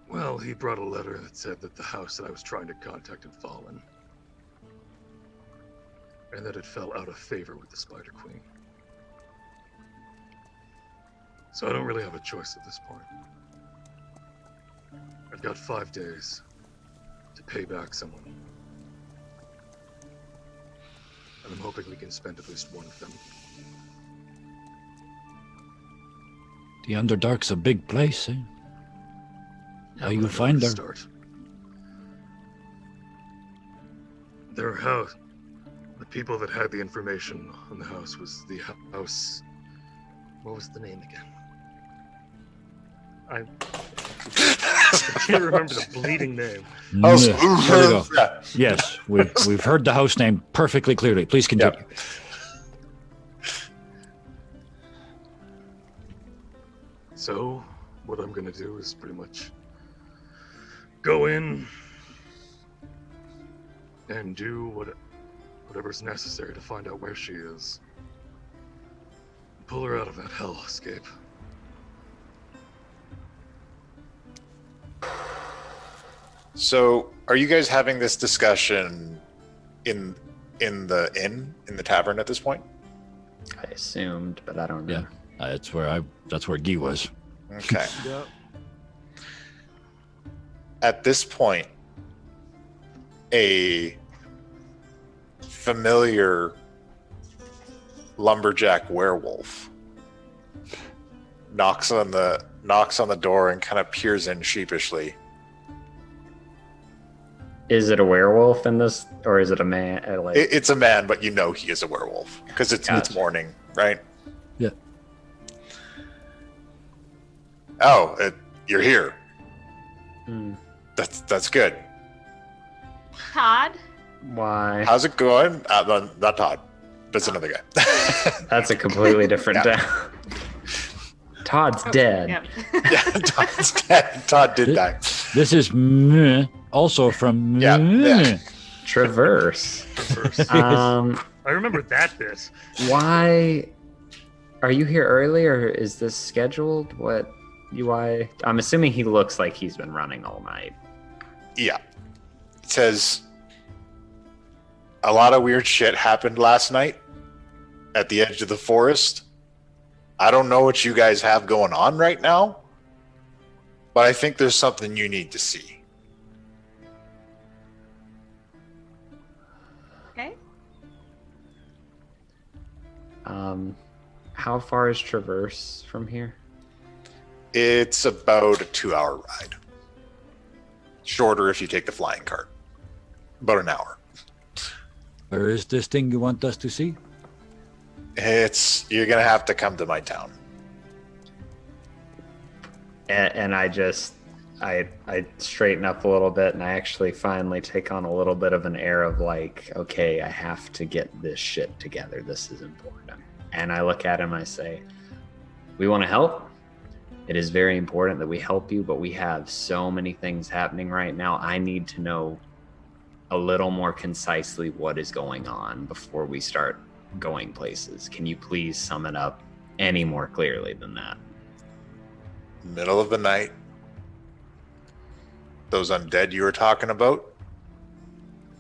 well, he brought a letter that said that the house that I was trying to contact had fallen. And that it fell out of favor with the Spider Queen. So I don't really have a choice at this point. I've got 5 days to pay back someone. And I'm hoping we can spend at least one of them. The Underdark's a big place, eh? How you How find her? Start. Their house. The people that had the information on the house was the house. What was the name again? I can't remember the bleeding name. Oh, There we go. yeah. Yes, we've heard the house name perfectly clearly. Please continue. So, what I'm gonna do is pretty much go in and do whatever's necessary to find out where she is. Pull her out of that hellscape. So, are you guys having this discussion in the tavern at this point? I assumed, but I don't know. Yeah. That's where Guy was. Okay. Yeah. At this point, a familiar lumberjack werewolf knocks on the door and kind of peers in sheepishly. Is it a werewolf in this, or is it a man? It's a man, but you know he is a werewolf because it's Gotcha. morning, right? Yeah. Oh, you're here. Hmm. That's good. Todd? Why? How's it going? Not Todd. That's another guy. That's a completely different. Todd's dead. Yep. Yeah, Todd's dead. Todd did die. This is also from Yeah. Traverse. First. Um, I remember that bit. why are you here early, or is this scheduled? Why? I'm assuming he looks like he's been running all night. Yeah. It says a lot of weird shit happened last night at the edge of the forest. I don't know what you guys have going on right now, but I think there's something you need to see. Okay. How far is Traverse from here? It's about a 2-hour ride. Shorter if you take the flying cart. About an hour. Where is this thing you want us to see? You're gonna have to come to my town. And I straighten up a little bit, and I actually finally take on a little bit of an air of like, okay, I have to get this shit together. This is important. And I look at him, I say, we want to help. It is very important that we help you, but we have so many things happening right now. I need to know a little more concisely what is going on before we start going places. Can you please sum it up any more clearly than that? Middle of the night. Those undead you were talking about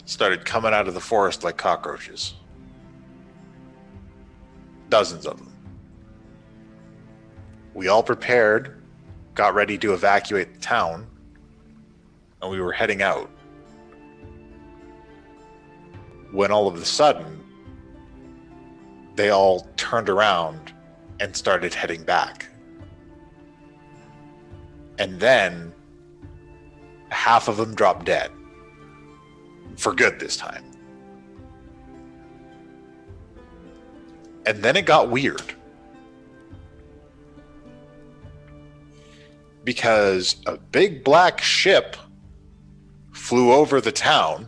started coming out of the forest like cockroaches. Dozens of them. We all prepared, got ready to evacuate the town, and we were heading out. When all of a sudden, they all turned around and started heading back. And then half of them dropped dead. For good this time. And then it got weird. Because a big black ship flew over the town,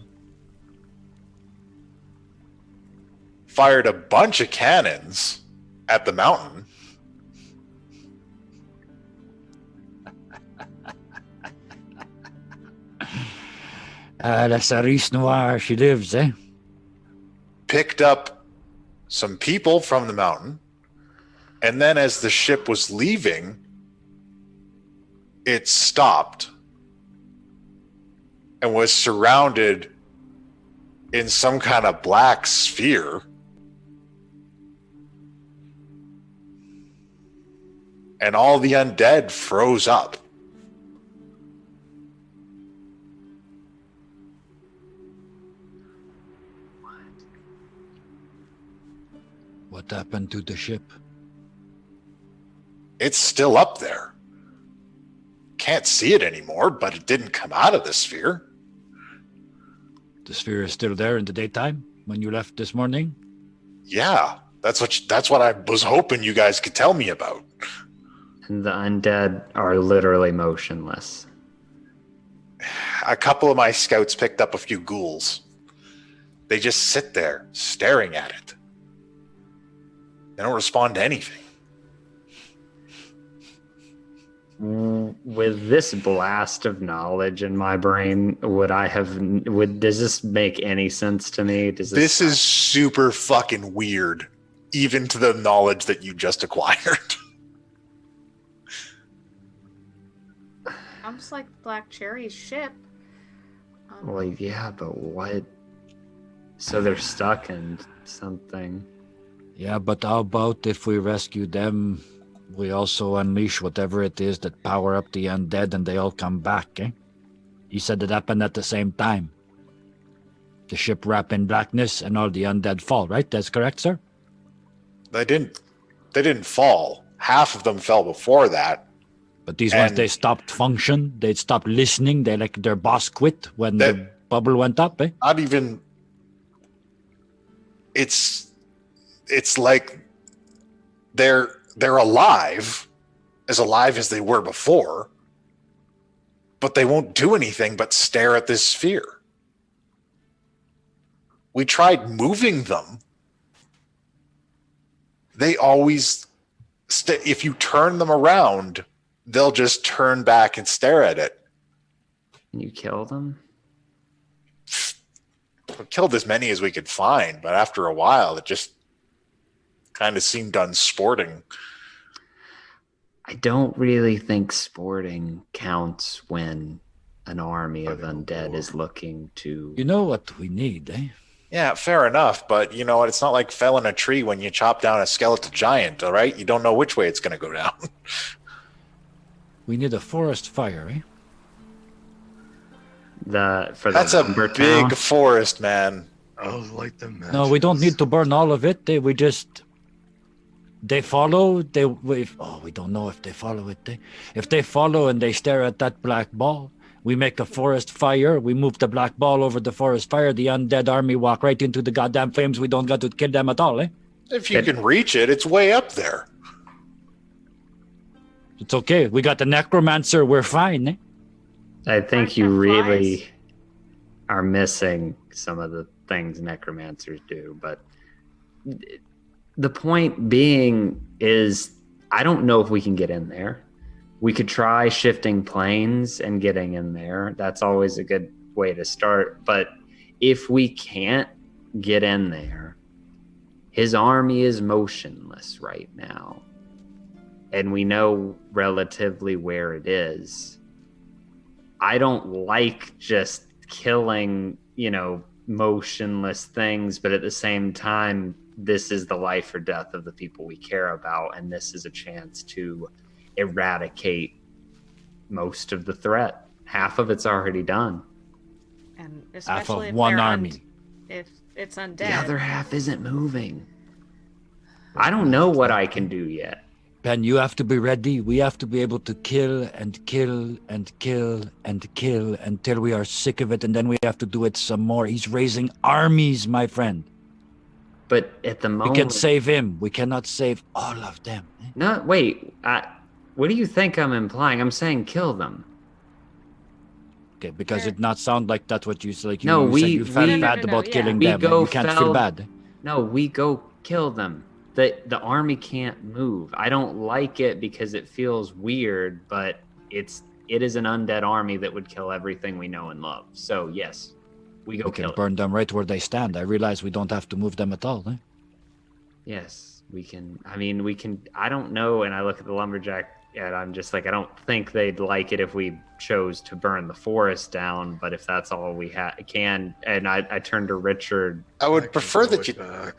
fired a bunch of cannons at the mountain, That's a reason why she lives, eh? picked up some people from the mountain, and then as the ship was leaving, it stopped and was surrounded in some kind of black sphere. And all the undead froze up. What happened to the ship? It's still up there. Can't see it anymore, but it didn't come out of the sphere. The sphere is still there in the daytime when you left this morning? Yeah, that's what I was hoping you guys could tell me about. And the undead are literally motionless. A couple of my scouts picked up a few ghouls. They just sit there staring at it. They don't respond to anything. With this blast of knowledge in my brain, does this make any sense to me? This is super fucking weird, even to the knowledge that you just acquired. Sounds like Black Cherry's ship. Well, yeah, but what? So they're stuck in something. Yeah, but how about if we rescue them, we also unleash whatever it is that power up the undead and they all come back, eh? You said it happened at the same time. The ship wrap in blackness and all the undead fall, right? That's correct, sir? They didn't fall. Half of them fell before that. But these ones, they stopped function, they stopped listening, their boss quit when the bubble went up, eh? Not even... It's like they're alive as they were before, but they won't do anything but stare at this sphere. We tried moving them. They always if you turn them around, they'll just turn back and stare at it. Can you kill them? We killed as many as we could find, but after a while, it just kind of seemed unsporting. I don't really think sporting counts when an army of undead is looking to... You know what we need, eh? Yeah, fair enough, but you know what? It's not like felling a tree when you chop down a skeletal giant, all right? You don't know which way it's going to go down. We need a forest fire, eh? That's a big forest, man. Oh, like the matches. No, we don't need to burn all of it. They follow. We don't know if they follow it. If they follow and they stare at that black ball, we make a forest fire. We move the black ball over the forest fire. The undead army walk right into the goddamn flames. We don't got to kill them at all, eh? If you can reach it, it's way up there. It's okay. We got the necromancer. We're fine, eh? I think you really are missing some of the things necromancers do, but the point being is I don't know if we can get in there. We could try shifting planes and getting in there. That's always a good way to start, but if we can't get in there, his army is motionless right now. And we know relatively where it is. I don't like just killing, motionless things, but at the same time, this is the life or death of the people we care about, and this is a chance to eradicate most of the threat. Half of it's already done. And Half especially of if one they're army. if it's undead. The other half isn't moving. I don't know what I can do yet. Ben, you have to be ready. We have to be able to kill and kill and kill and kill until we are sick of it, and then we have to do it some more. He's raising armies, my friend. But at the moment... We can save him. We cannot save all of them. No, wait. What do you think I'm implying? I'm saying kill them. Okay, because it not sound like that's what you said. Like No, you said you felt we- bad about yeah. killing We them. go You can't fell- feel bad. No, we go kill them. The army can't move. I don't like it because it feels weird, but it is an undead army that would kill everything we know and love. So yes, we go We kill can it. burn them right where they stand. I realize we don't have to move them at all. Yes, we can. I mean, we can. I don't know. And I look at the lumberjack and I'm just like, I don't think they'd like it if we chose to burn the forest down. But if that's all we can, and I turn to Richard. I would prefer that you. Back.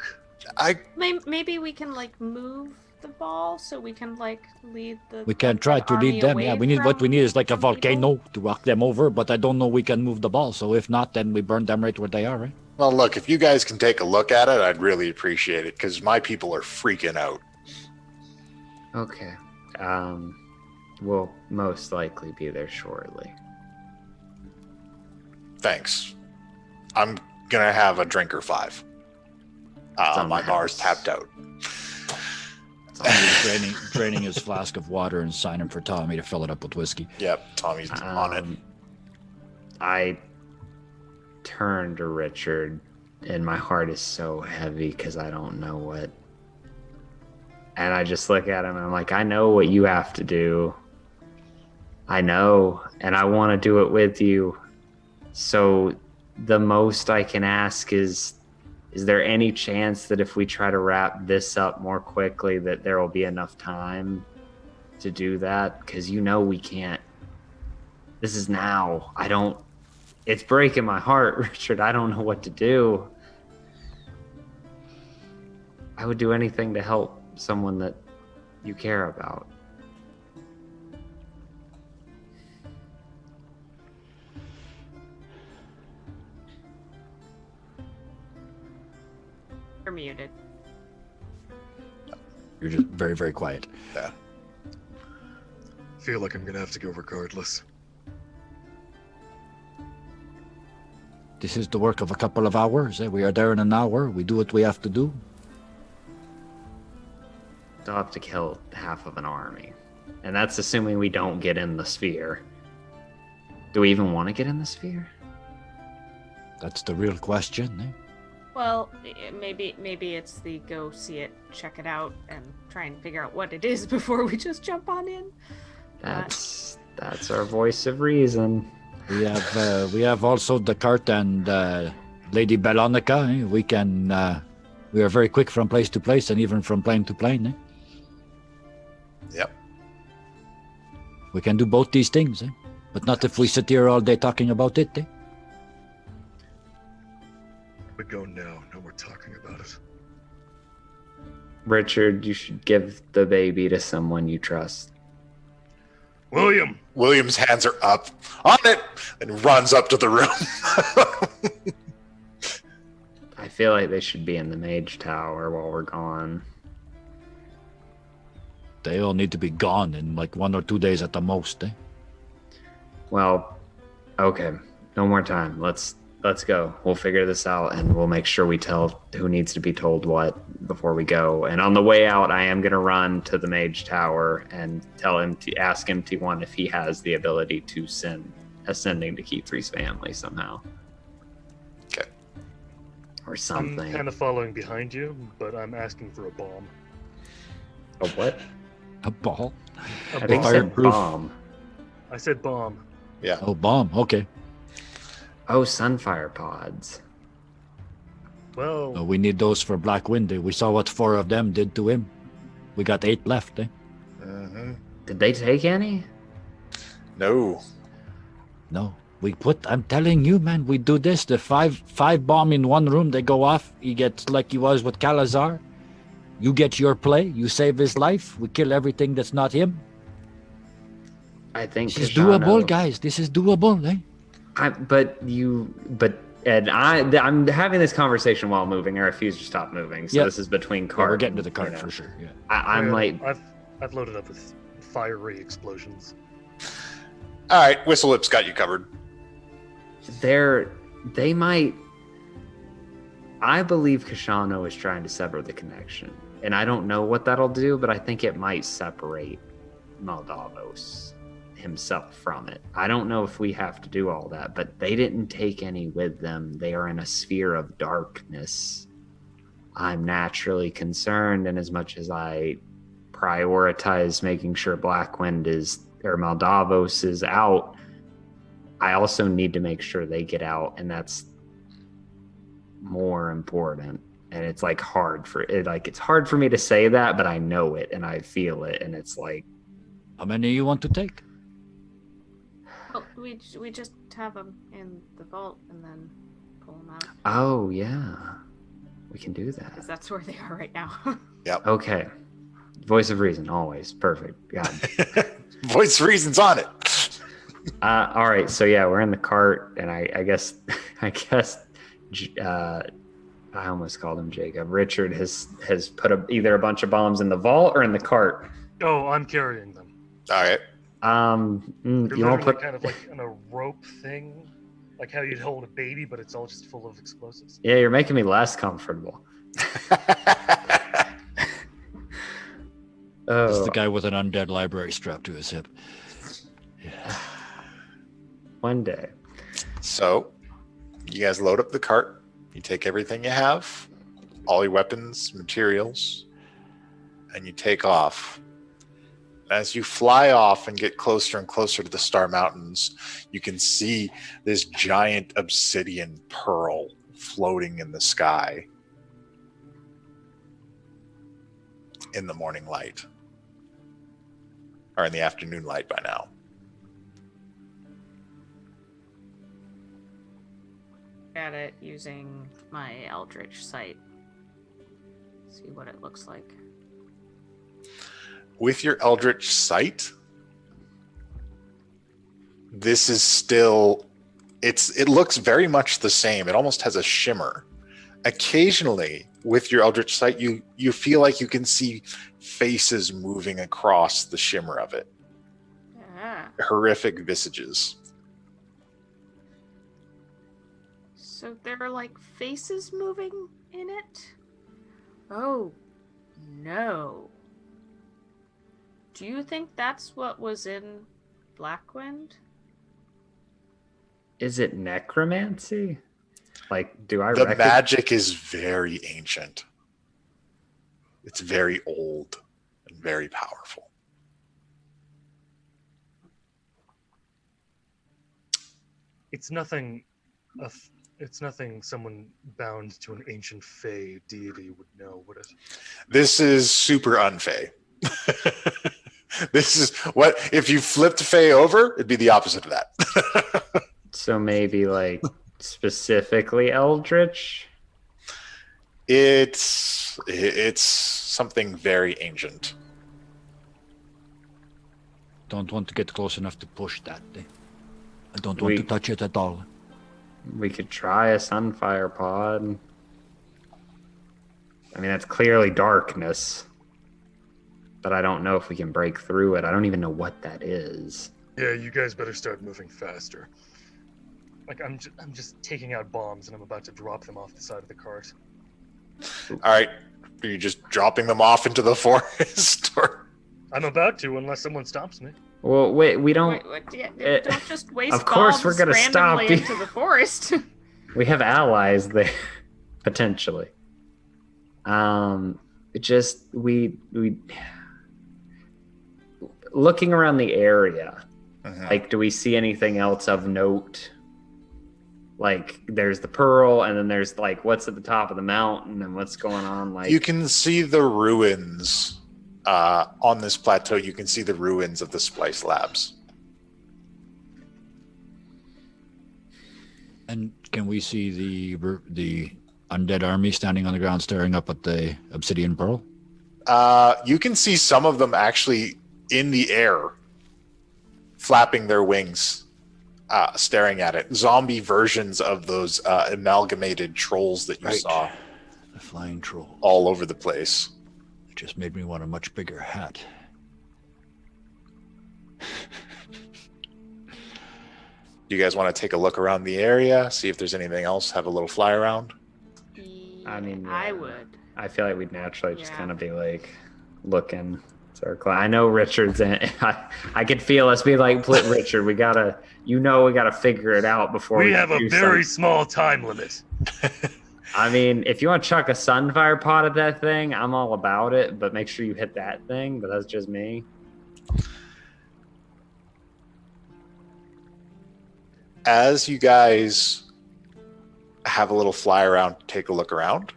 Maybe we can move the ball so we can lead the. We can try to army lead them. away Yeah, what we need is like a from people. volcano to rock them over. But I don't know we can move the ball. So if not, then we burn them right where they are. Right? Well, look, if you guys can take a look at it, I'd really appreciate it because my people are freaking out. Okay. We'll most likely be there shortly. Thanks. I'm gonna have a drink or 5. on My the bar's house. tapped out. draining his flask of water and signing for Tommy to fill it up with whiskey. Yep, Tommy's on it. I turn to Richard, and my heart is so heavy because I don't know what. And I just look at him, and I'm like, I know what you have to do. I know, and I want to do it with you. So the most I can ask is there any chance that if we try to wrap this up more quickly that there will be enough time to do that? Because we can't. This is now. It's breaking my heart, Richard. I don't know what to do. I would do anything to help someone that you care about. You're muted. You're just very, very quiet. Yeah. Feel like I'm gonna have to go regardless. This is the work of a couple of hours. We are there in an hour. We do what we have to do. Still have to kill half of an army. And that's assuming we don't get in the sphere. Do we even want to get in the sphere? That's the real question. Well, maybe it's the go see it, check it out, and try and figure out what it is before we just jump on in. That's our voice of reason. We have also the cart and Lady Bellonica. We can we are very quick from place to place and even from plane to plane. Yep. We can do both these things, but not if we sit here all day talking about it. We go now. No more talking about it. Richard, you should give the baby to someone you trust. William! William's hands are up on it and runs up to the room. I feel like they should be in the mage tower while we're gone. They all need to be gone in 1 or 2 days at the most. Well, okay. No more time. Let's go. We'll figure this out, and we'll make sure we tell who needs to be told what before we go. And on the way out, I am going to run to the mage tower and ask him T1 if he has the ability to send ascending to Keythree's family somehow. Okay. Or something. I'm kind of following behind you, but I'm asking for a bomb. A what? A ball? A I think bomb. you said bomb. I said bomb. Yeah. Oh, bomb. Okay. Oh, sunfire pods. 12. No, we need those for Black Wind. We saw what 4 of them did to him. We got 8 left. Mm-hmm. Did they take any? No. No, I'm telling you, man, we do this. The five bomb in one room, they go off. He gets like he was with Calazar. You get your play. You save his life. We kill everything that's not him. I think This is Kashano- doable, guys. This is doable, eh? I'm having this conversation while moving. I refuse to stop moving. So Yep. This is between Yeah, cart. we're getting to the cart you know. for sure. Yeah. I'm Yeah, like, I've loaded up with fiery explosions. All right, Whistle Lips got you covered. they might. I believe Kashano is trying to sever the connection, and I don't know what that'll do, but I think it might separate Moldavos himself from it. I don't know if we have to do all that, but they didn't take any with them. They are in a sphere of darkness. I'm naturally concerned, and as much as I prioritize making sure Blackwind or Moldavos is out, I also need to make sure they get out, and that's more important. And it's like it's hard for me to say that, but I know it and I feel it, and it's like, How many you want to take? Well, we just have them in the vault and then pull them out oh yeah, we can do because that. that's where they are right now. Okay, voice of reason always perfect. God. Voice reasons on it. All right, so yeah, we're in the cart, and I guess I almost called him Jacob. Richard has put either a bunch of bombs in the vault or in the cart. Oh, I'm carrying them. All right. They're You want to literally put? kind of like on a rope thing, like how you'd hold a baby, but it's all just full of explosives. Yeah, you're making me less comfortable. This is Oh, the guy with an undead library strapped to his hip. Yeah. one day. So, you guys load up the cart. You take everything you have, all your weapons, materials, and you take off. As you fly off and get closer and closer to the Star Mountains, you can see this giant obsidian pearl floating in the sky in the morning light. Or in the afternoon light by now. At it using my Eldritch sight. See what it looks like. With your Eldritch sight, this is still, it looks very much the same. It almost has a shimmer. Occasionally, with your Eldritch sight, you feel like you can see faces moving across the shimmer of it. Ah. Horrific visages. So there are like faces moving in it? Oh, no. Do you think that's what was in Blackwind? Is it necromancy? Like, do I The recognize? magic is very ancient. It's very old and very powerful. It's nothing. It's nothing someone bound to an ancient Fey deity would know, would it? This is super unfey. This is what if you flipped Fey over, it'd be the opposite of that. So maybe like specifically Eldritch. It's something very ancient. Don't want to get close enough to push that. I don't want to touch it at all. We could try a sunfire pod. I mean, that's clearly darkness, but I don't know if we can break through it. I don't even know what that is. Yeah, you guys better start moving faster. Like I'm just taking out bombs and I'm about to drop them off the side of the cart. All right, are you just dropping them off into the forest? Or... I'm about to, unless someone stops me. Well, wait, we don't. Wait, what? Yeah, don't just waste of course bombs we're gonna randomly stop you. into the forest. We have allies there, potentially. Just we looking around the area. Mhm. Like, do we see anything else of note? Like there's the pearl, and then there's like what's at the top of the mountain, and what's going on. Like You can see the ruins on this plateau. You can see the ruins of the Splice Labs. And can we see the undead army standing on the ground staring up at the obsidian pearl? You can see some of them actually in the air, flapping their wings, staring at it. Zombie versions of those amalgamated trolls that you saw. The flying troll. All over the place. It just made me want a much bigger hat. Do you guys want to take a look around the area, see if there's anything else, have a little fly around? I mean, I would. I feel like we'd naturally just kind of be like looking. I know Richard's in. I could feel us be like, Richard, we gotta figure it out before we have a very small time limit. I mean, if you want to chuck a sunfire pot at that thing, I'm all about it, but make sure you hit that thing. But that's just me. As you guys have a little fly around, take a look around,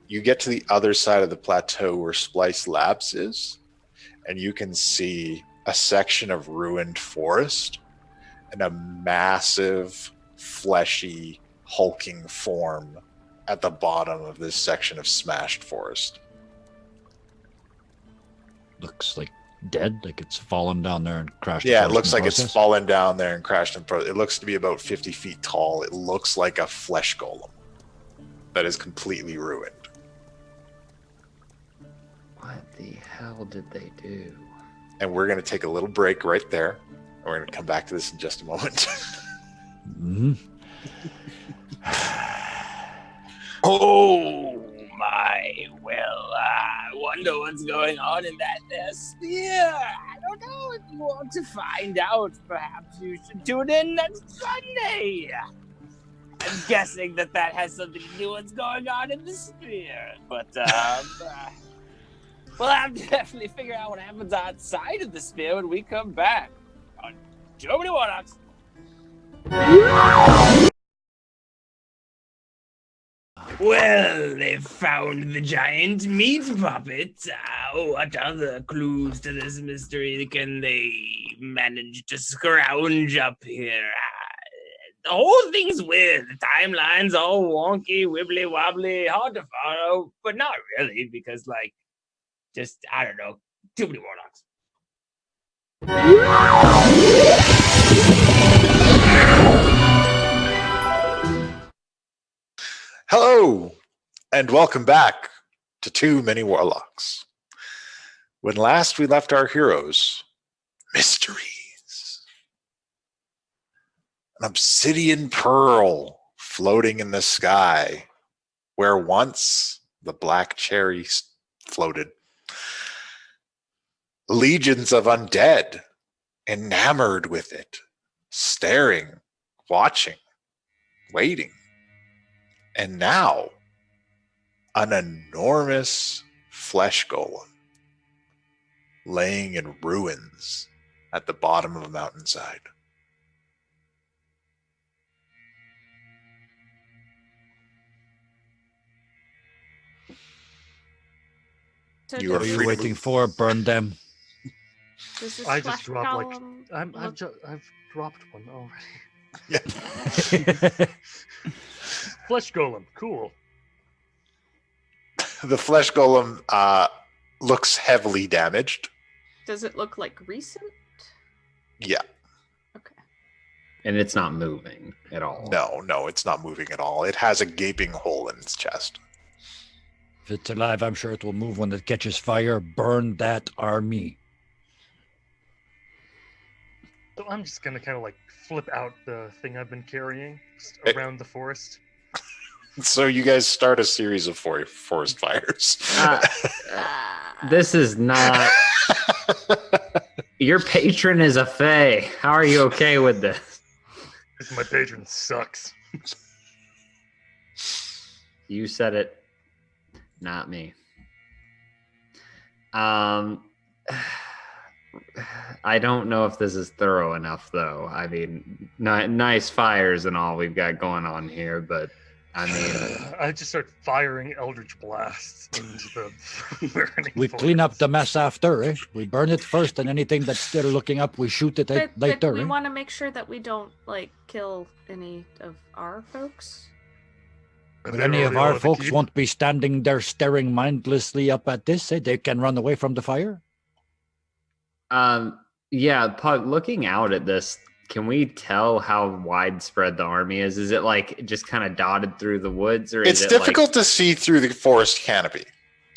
you get to the other side of the plateau where Splice Labs is, and you can see a section of ruined forest and a massive, fleshy, hulking form at the bottom of this section of smashed forest. Looks like dead, like it's fallen down there and crashed. Yeah, it looks like it's fallen down there and crashed in process. It looks to be about 50 feet tall. It looks like a flesh golem that is completely ruined. What the hell did they do? And we're going to take a little break right there. We're going to come back to this in just a moment. Mm-hmm. Oh my, well, I wonder what's going on in that there sphere. I don't know. If you want to find out, perhaps you should tune in next Sunday. I'm guessing that has something to do with what's going on in the sphere. But, we'll have to definitely figure out what happens outside of the sphere when we come back on Too Many Warlocks. Well, they found the giant meat puppet. What other clues to this mystery can they manage to scrounge up here? The whole thing's weird. The timeline's all wonky, wibbly wobbly, hard to follow, but not really because, I don't know, too many Warlocks. Hello, and welcome back to Too Many Warlocks. When last we left our heroes, mysteries. An obsidian pearl floating in the sky, where once the black cherry floated. Legions of undead, enamored with it, staring, watching, waiting. And now, an enormous flesh golem laying in ruins at the bottom of a mountainside. So You are What are free you to waiting move. for? Burn them. Does this I just flesh dropped golem I've look- dropped one already. Yeah. Flesh golem, cool. The flesh golem looks heavily damaged. Does it look like recent? Yeah. Okay. And it's not moving at all. No, it's not moving at all. It has a gaping hole in its chest. If it's alive, I'm sure it will move when it catches fire. Burn that army. So I'm just gonna kind of flip out the thing I've been carrying just around the forest. So you guys start a series of forest fires. This is not. Your patron is a fae. How are you okay with this? My patron sucks. You said it, not me. I don't know if this is thorough enough, though. I mean, nice fires and all we've got going on here, but I mean, I just start firing Eldritch blasts into the burning We clean up the mess after, eh? We burn it first, and anything that's still looking up, we shoot it But later. we Eh? want to make sure that we don't like kill any of our folks. Are But they any of really our all at the folks keep? won't be standing there staring mindlessly up at this. Eh? They can run away from the fire. yeah, Pug, looking out at this, can we tell how widespread the army is? Is it like just kind of dotted through the woods, or It's is it difficult to see through the forest canopy.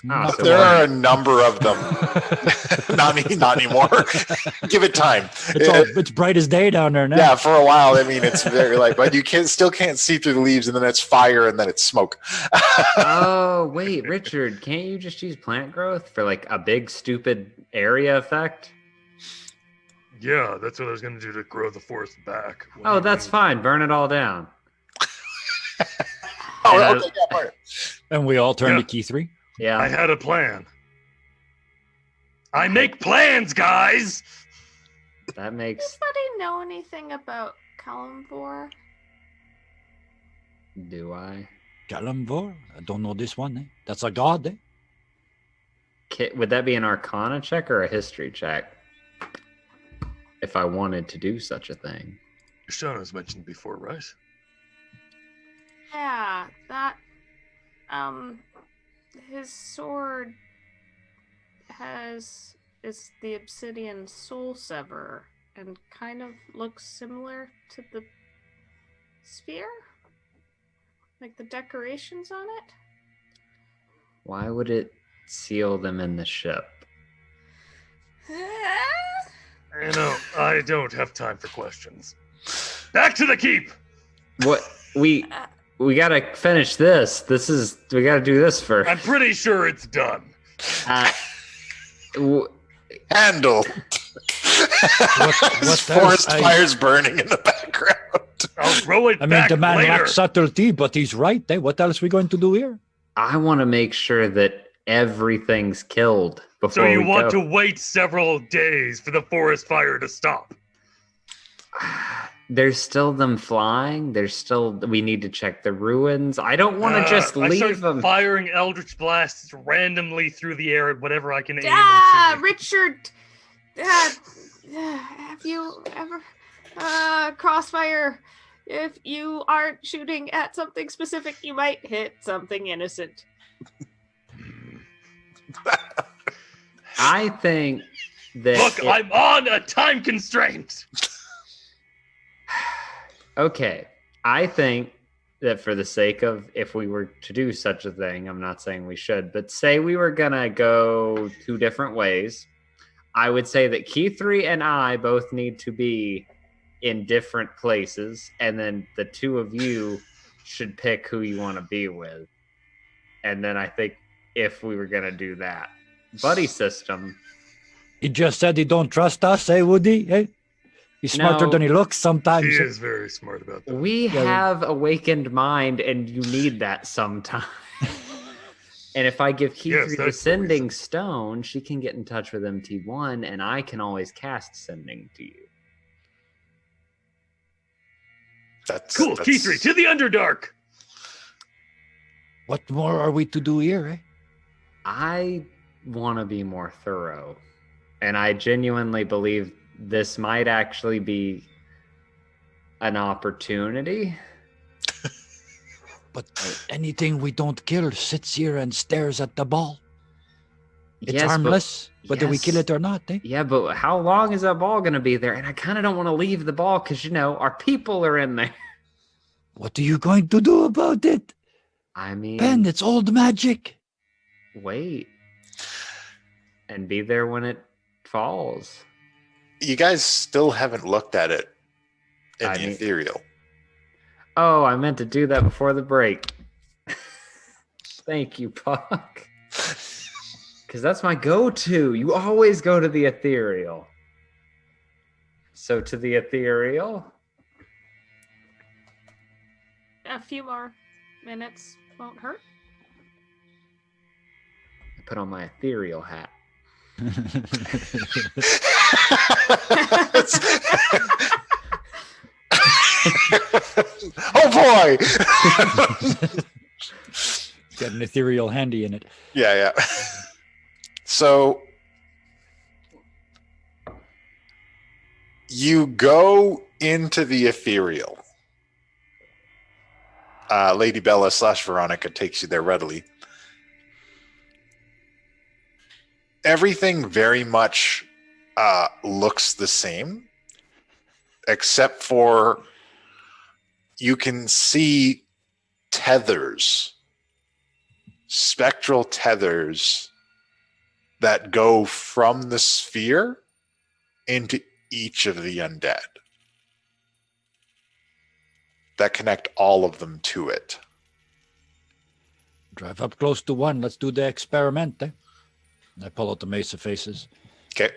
Oh, Not so There we're- are a number of them. not anymore. Give it time. it's bright as day down there now. Yeah, for a while. I mean, it's very like, but you still can't see through the leaves, and then it's fire, and then it's smoke. Oh, wait, Richard, can't you just use plant growth for like a big stupid area effect? Yeah, that's what I was going to do to grow the forest back. Oh, that's fine. Burn it all down. Oh, And okay, yeah, fire. And we all turn Yeah. to key 3. Yeah. I had a plan. I make plans, guys! That makes. Anybody know anything about Kalimvor? Do I? Kalimvor? I don't know this one. Eh? That's a god. Eh? Would that be an Arcana check or a History check? If I wanted to do such a thing. Sean was mentioned before, right? Yeah, that his sword is the obsidian soul sever and kind of looks similar to the sphere. Like the decorations on it. Why would it seal them in the ship? You know, I don't have time for questions. Back to the keep! What we gotta finish this. We gotta do this first. I'm pretty sure it's done. Handle. What Forest else? fires burning in the background. I'll throw it I mean, back the man later. lacks subtlety, but he's right. Eh? What else are we going to do here? I want to make sure that everything's killed before So you we want go. to wait several days for the forest fire to stop? There's still them flying. We need to check the ruins. I don't want to just I leave start them. firing eldritch blasts randomly through the air at whatever I can aim and see. Richard! Have you ever crossfire? If you aren't shooting at something specific, you might hit something innocent. I think that. Look, I'm on a time constraint! Okay. I think that for the sake of if we were to do such a thing, I'm not saying we should, but say we were going to go 2 different ways, I would say that Key 3 and I both need to be in different places, and then the 2 of you should pick who you want to be with. And then I think if we were going to do that buddy system, He just said he don't trust us, eh, Woody? Eh? He's smarter No. than he looks sometimes. He is very smart about that. we Yeah. have awakened mind, and you need that sometime. And if I give Key Yes, 3 the that's the reason. sending stone, she can get in touch with MT1, and I can always cast sending to you. That's Cool, Key 3, to the Underdark! What more are we to do here, eh? I want to be more thorough, and I genuinely believe this might actually be an opportunity. But anything we don't kill sits here and stares at the ball. It's Yes, but- harmless, whether we kill yes. it or not, eh? Yeah, but how long is that ball going to be there? And I kind of don't want to leave the ball because, our people are in there. What are you going to do about it? I mean, Penn, it's old magic. wait and be there when it falls. You guys still haven't looked at it in I the mean- ethereal. Oh, I meant to do that before the break. Thank you, Puck. Because that's my go-to. You always go to the ethereal. So to the ethereal. A few more minutes won't hurt. I put on my ethereal hat. Oh boy! Got an ethereal handy in it. Yeah. So you go into the ethereal. Lady Bella / Veronica takes you there readily. Everything very much looks the same, except for you can see tethers, spectral tethers that go from the sphere into each of the undead that connect all of them to it. Drive up close to one. Let's do the experiment. I pull out the Mesa Faces. Okay.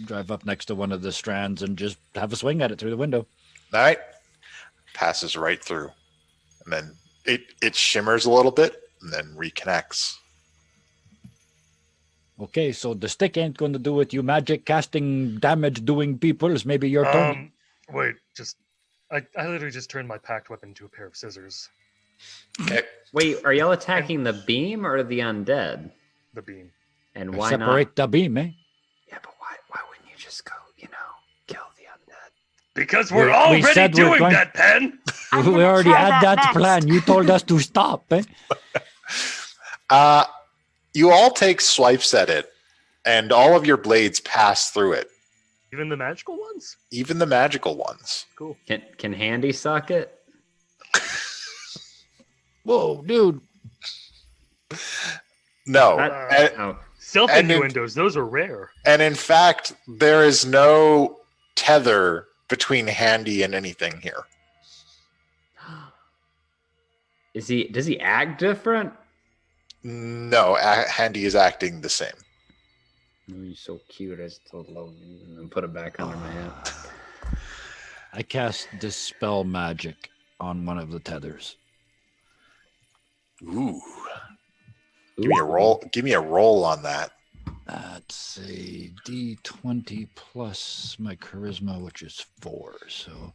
Drive up next to one of the strands and just have a swing at it through the window. All right. Passes right through. And then it shimmers a little bit and then reconnects. Okay, so the stick ain't going to do it. You magic casting damage doing people is maybe your turn. Wait, I literally just turned my pact weapon into a pair of scissors. Okay. Wait, are y'all attacking the beam or the undead? The beam. And why Separate not? the beam, eh? Yeah, but why wouldn't you just go, kill the undead? Because we're We already said we're doing going- that, Penn! I'm We gonna already try had that next. plan. You told us to stop, eh? You all take swipes at it, and all of your blades pass through it, Even the magical ones? even the magical ones. Cool. Can Handy suck it? Whoa, dude. No. That- And, Self And it- innuendos, those are rare. and in fact, there is no tether between Handy and anything here. Does he act different? No, Handy is acting the same. Oh, you're so cute. I just told Logan and then put it back under my hat. I cast Dispel Magic on one of the tethers. Ooh. Give me a roll. Give me a roll on that. That's a D20 plus my charisma, which is 4. So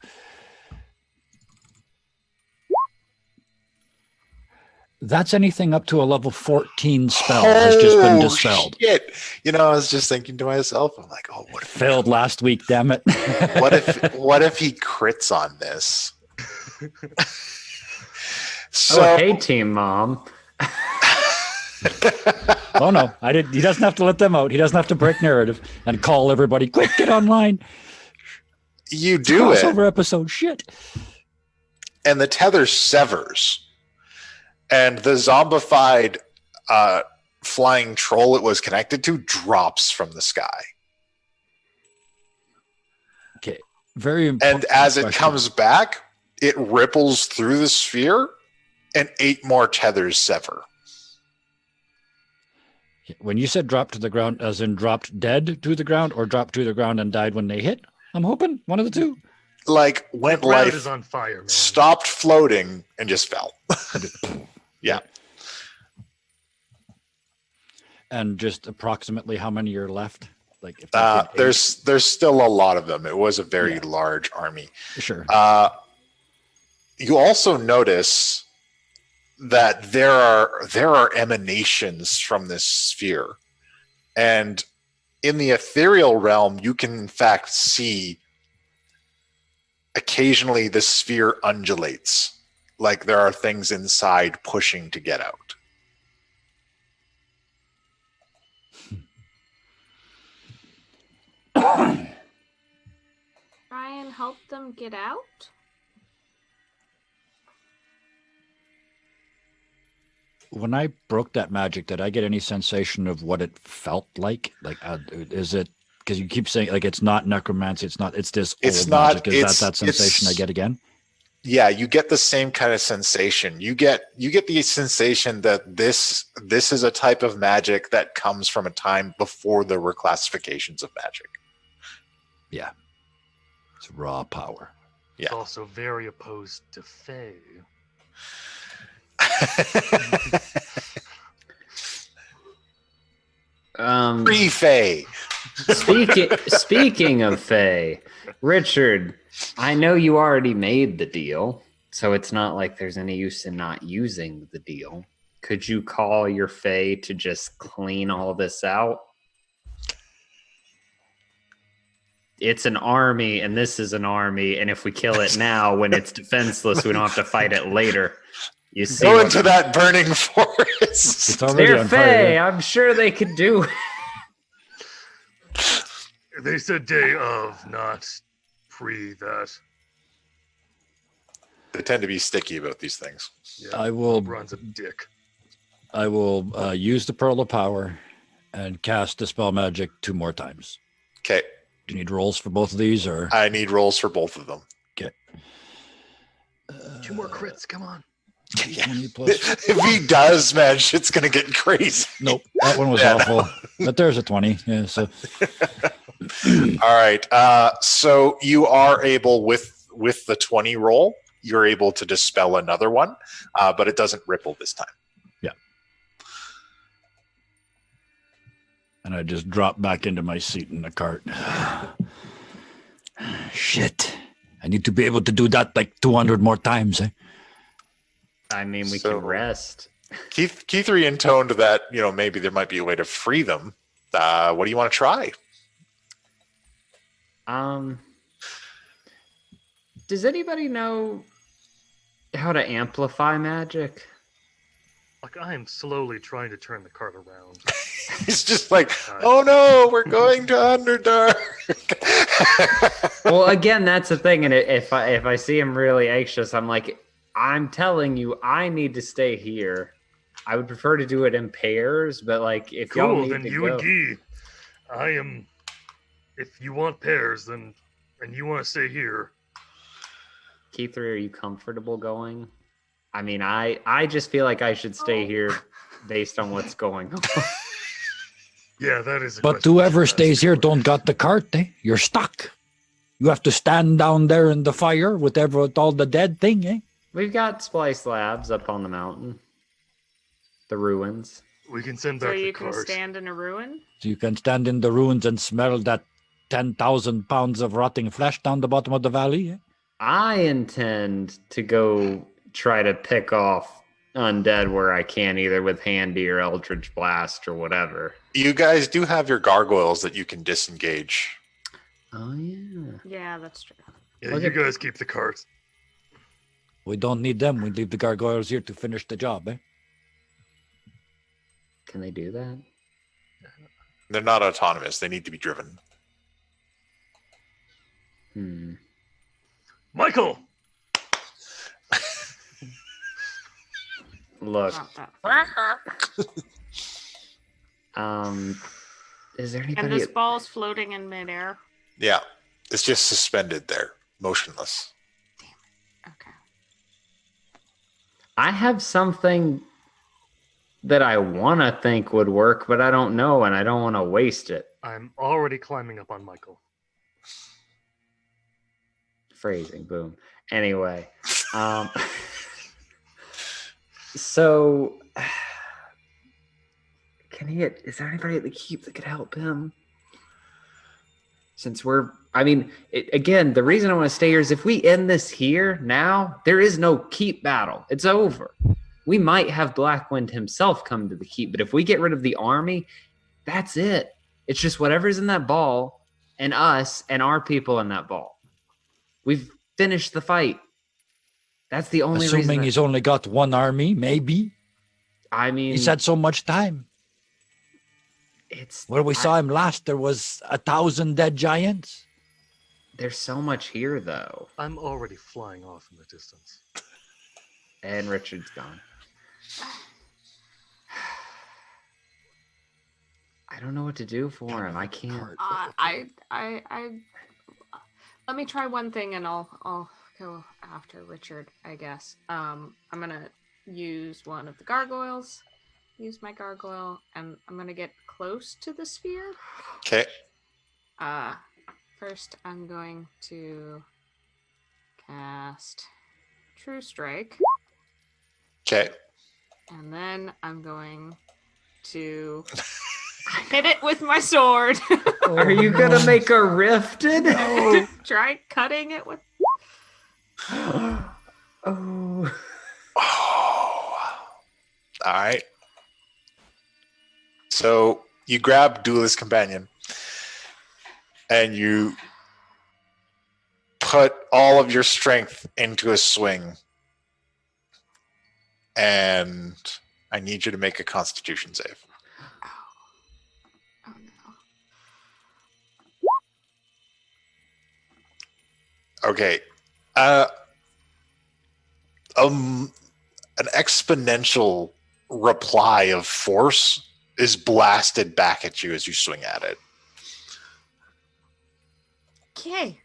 that's anything up to a level 14 spell has just been Oh, dispelled. Shit. I was just thinking to myself, I'm like, oh, what if Failed last week, damn it. what if he crits on this? So Oh, hey, Team Mom. Oh no, I did. He doesn't have to let them out. He doesn't have to break narrative and call everybody, quick, get online. you do it, Crossover episode, shit. and the tether severs, and the zombified flying troll it was connected to drops from the sky. Okay, very important. And as it question. comes back, it ripples through the sphere, and 8 more tethers sever. When you said drop to the ground, as in dropped dead to the ground, or dropped to the ground and died when they hit, I'm hoping one of the two. Like went The ground life, is on fire, man. stopped floating, and just fell. Yeah. And just approximately how many are left? Like if I did There's still a lot of them. It was a very Yeah. large army. 8, sure. You also notice that there are emanations from this sphere, and in the ethereal realm, you can in fact see occasionally the sphere undulates, like there are things inside pushing to get out. Try and help them get out? When I broke that magic, did I get any sensation of what it felt like? Like, is it because you keep saying like it's not necromancy, it's this It's old not- magic? Is it's- that sensation I it's- get again? Yeah, you get the same kind of sensation. You get the sensation that this is a type of magic that comes from a time before there were classifications of magic. Yeah, it's raw power. Yeah. It's also very opposed to Fae. Pre-Fae. Speaking of Fae, Richard, I know you already made the deal, so it's not like there's any use in not using the deal. Could you call your Fae to just clean all this out? It's an army, and this is an army, and if we kill it now when it's defenseless, we don't have to fight it later. You see, Go into that burning forest. It's already they're on Fae. fire. Yeah. I'm sure they could do it. They said day of, not pre that. They tend to be sticky about these things. Yeah, I will. Ron's a dick. I will use the Pearl of Power and cast Dispel Magic 2 more times. Okay. Do you need rolls for both of these, or I need rolls for both of them. okay? 2 more crits, come on. 20 plus. If he does, man, shit's gonna get crazy. Nope, that one was Yeah. awful. But there's a 20. Yeah, so All right. So you are able with the 20 roll, you're able to dispel another one, but it doesn't ripple this time. and I just drop back into my seat in the cart. Shit. I need to be able to do that like 200 more times, eh? I mean, we So- can rest. Keith intoned that, maybe there might be a way to free them. What do you want to try? Does anybody know how to amplify magic? Like, I am slowly trying to turn the cart around. He's just like, oh no, we're going to Underdark. Well, again, that's the thing. And if I see him really anxious, I'm like, I'm telling you, I need to stay here. I would prefer to do it in pairs, but like if y'all Cool, need then to you go, and Guy. I am. If you want pairs, then and you want to stay here. Keith, are you comfortable going? I mean, I just feel like I should stay here based on what's going on. Yeah, that is. But whoever stays here don't got the cart, eh? You're stuck. You have to stand down there in the fire with all the dead thing, eh? We've got splice labs up on the mountain. The ruins. We can send So back the you can cart. stand in a ruin? So you can stand in the ruins and smell that 10,000 pounds of rotting flesh down the bottom of the valley, eh? I intend to go try to pick off undead where I can, either with handy or Eldritch Blast or whatever. You guys do have your gargoyles that you can disengage. Oh, yeah. Yeah, that's true. Yeah, Look you at- guys keep the cart. We don't need them. We leave the gargoyles here to finish the job, eh? Can they do that? They're not autonomous. They need to be driven. Michael, Look, Not that. is there And anybody? this ball's floating in midair. Yeah. It's just suspended there, motionless. Okay. I have something that I want to think would work, but I don't know, and I don't want to waste it. I'm already climbing up on Michael. Phrasing, boom. Anyway, so is there anybody at the keep that could help him? Since again, the reason I want to stay here is if we end this here now, there is no keep battle. It's over. We might have Blackwind himself come to the keep, but if we get rid of the army, that's it. It's just whatever's in that ball and us and our people in that ball. We've finished the fight. That's the only reason. Assuming he's only got one army, maybe. I mean, He's had so much time. it's Where we saw him last, there was 1,000 dead giants. There's so much here, though. I'm already flying off in the distance. And Richard's gone. I don't know what to do for him. I can't. Let me try one thing, and I'll go after Richard, I guess. I'm gonna use one of the gargoyles. Use my gargoyle, and I'm gonna get close to the sphere. Okay. First, I'm going to cast True Strike, Okay. and then I'm going to. Hit it with my sword. Are you gonna make a rifted? Try cutting it with. Oh. Oh. All right. So you grab Duelist Companion and you put all of your strength into a swing. And I need you to make a Constitution save. Oh no. Okay. An exponential reply of force is blasted back at you as you swing at it. Okay.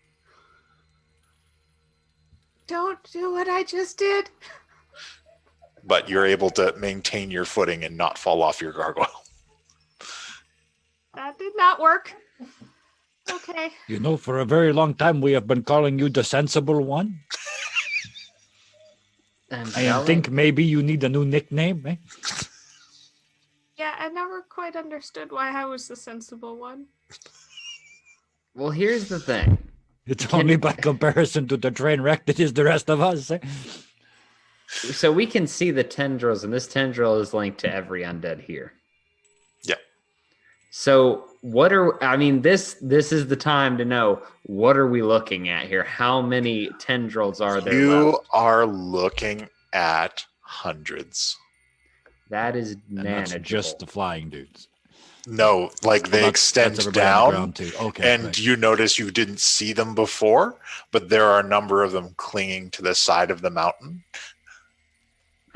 Don't do what I just did. But you're able to maintain your footing and not fall off your gargoyle. That did not work. Okay. You know, for a very long time, we have been calling you the sensible one. I think maybe you need a new nickname, eh? Yeah, I never quite understood why I was the sensible one. Well, here's the thing. It's only by comparison to the train wreck that is the rest of us. Eh? So we can see the tendrils, and this tendril is linked to every undead here. Yeah. So this is the time to know, what are we looking at here? How many tendrils are there You left? are looking at hundreds. That is And manageable. that's just the flying dudes. No, like they extend everybody on the down, ground too. Okay, and right. you notice you didn't see them before, but there are a number of them clinging to the side of the mountain,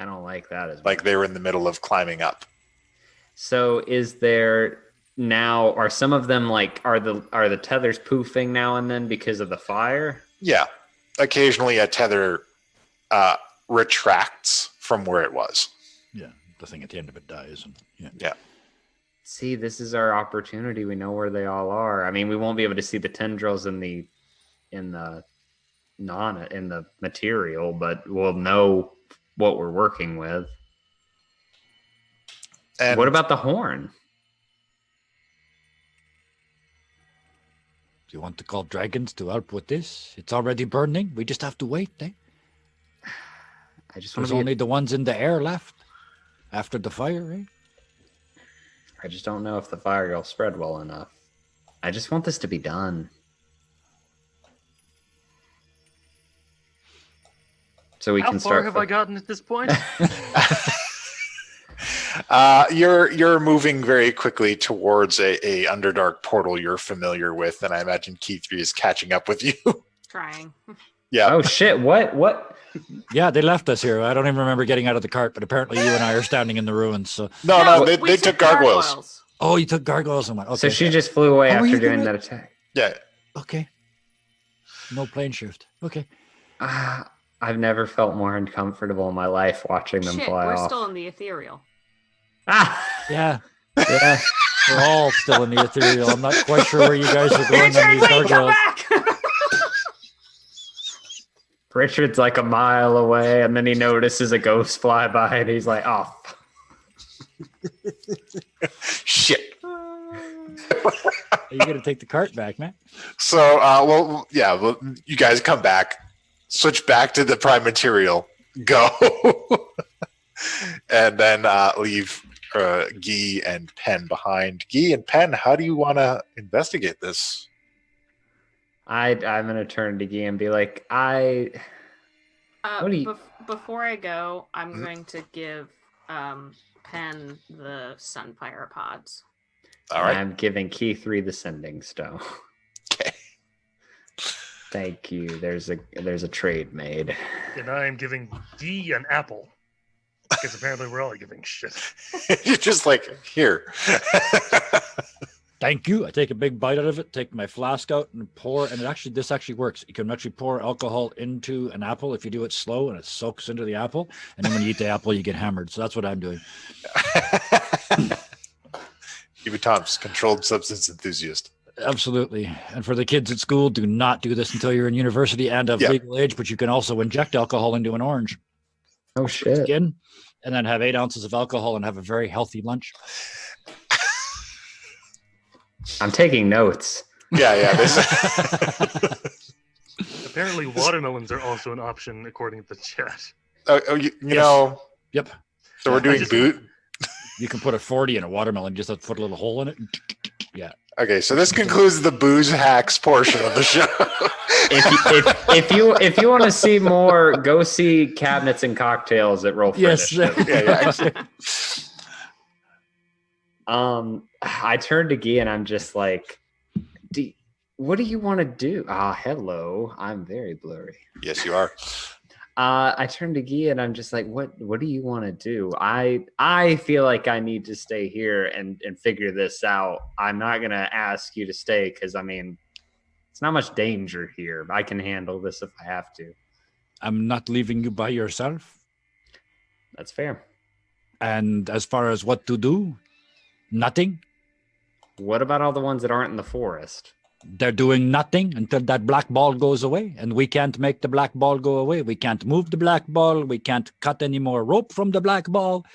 I don't like that as much. like they were in the middle of climbing up. So is there now, are some of them like, are the tethers poofing now and then because of the fire? Yeah, occasionally a tether retracts from where it was. Yeah, the thing at the end of it dies. And, yeah. Yeah. See, this is our opportunity. We know where they all are. I mean, we won't be able to see the tendrils in the material, but we'll know what we're working with. And What about the horn? Do you want to call dragons to help with this? It's already burning. We just have to wait, eh? I just want There's to only the ones in the air left after the fire, eh? I just don't know if the fire will spread well enough. I just want this to be done. So we How can far start. have I gotten at this point? You're moving very quickly towards a Underdark portal you're familiar with, and I imagine Key3 is catching up with you. Trying. Yeah. Oh shit! What? Yeah, they left us here. I don't even remember getting out of the cart, but apparently you and I are standing in the ruins. So, No, we they took gargoyles. oh, you took gargoyles and went. Okay. So she just flew away Oh, were after you doing gonna- that attack. Yeah. Okay. No plane shift. Okay. I've never felt more uncomfortable in my life watching them Shit, fly we're off. still in the ethereal. Yeah, Yeah. we're all still in the ethereal. I'm not quite sure where you guys are going on Richard, these wait, come gargoyles. back! Richard's like a mile away, and then he notices a ghost fly by, and he's like, "Oh, Shit. Are you gonna take the cart back, man? So, you guys come back, switch back to the prime material, go, and then leave Guy and Penn behind. Guy and Penn, how do you want to investigate this? I'm gonna turn to Guy and be like, What do you- Before I go, I'm going to give Penn the Sunfire pods. All right. I'm giving Key 3 the sending stone." Okay. Thank you. There's a trade made. And I am giving Guy an apple. Because apparently we're all giving shit. You're just like, here. Thank you. I take a big bite out of it, take my flask out and pour, and this actually works. You can actually pour alcohol into an apple if you do it slow, and it soaks into the apple. And then when you eat the apple, you get hammered. So that's what I'm doing. Eva Tom's controlled substance enthusiast. Absolutely. And for the kids at school, do not do this until you're in university and of Yeah. legal age, but you can also inject alcohol into an orange Oh shit! skin and then have 8 ounces of alcohol and have a very healthy lunch. I'm taking notes. Yeah. Apparently, watermelons are also an option according to the chat. You Yes. know. Yep. So we're doing boot. You can put a 40 in a watermelon, just have to put a little hole in it. Yeah. Okay, so this concludes the booze hacks portion of the show. If you want to see more, go see Cabinets and Cocktails at Roll for Yes. Initiative. Yeah. I turned to Guy and I'm just like, what do you want to do? Hello. I'm very blurry. Yes, you are. I turned to Guy and I'm just like, what do you want to do? I feel like I need to stay here and figure this out. I'm not going to ask you to stay because, I mean, it's not much danger here. I can handle this if I have to. I'm not leaving you by yourself. That's fair. And as far as what to do, nothing. What about all the ones that aren't in the forest? They're doing nothing until that black ball goes away, and we can't make the black ball go away. We can't move the black ball. We can't cut any more rope from the black ball.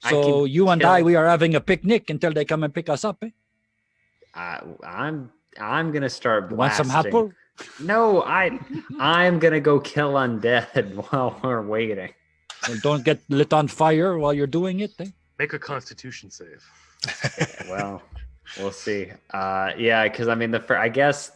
So you and I, we are having a picnic until they come and pick us up. I'm gonna start blasting. Want some apple? No, I'm gonna go kill undead while we're waiting. Well, don't get lit on fire while you're doing it. Make a Constitution save. Well, we'll see. Yeah, because I mean, I guess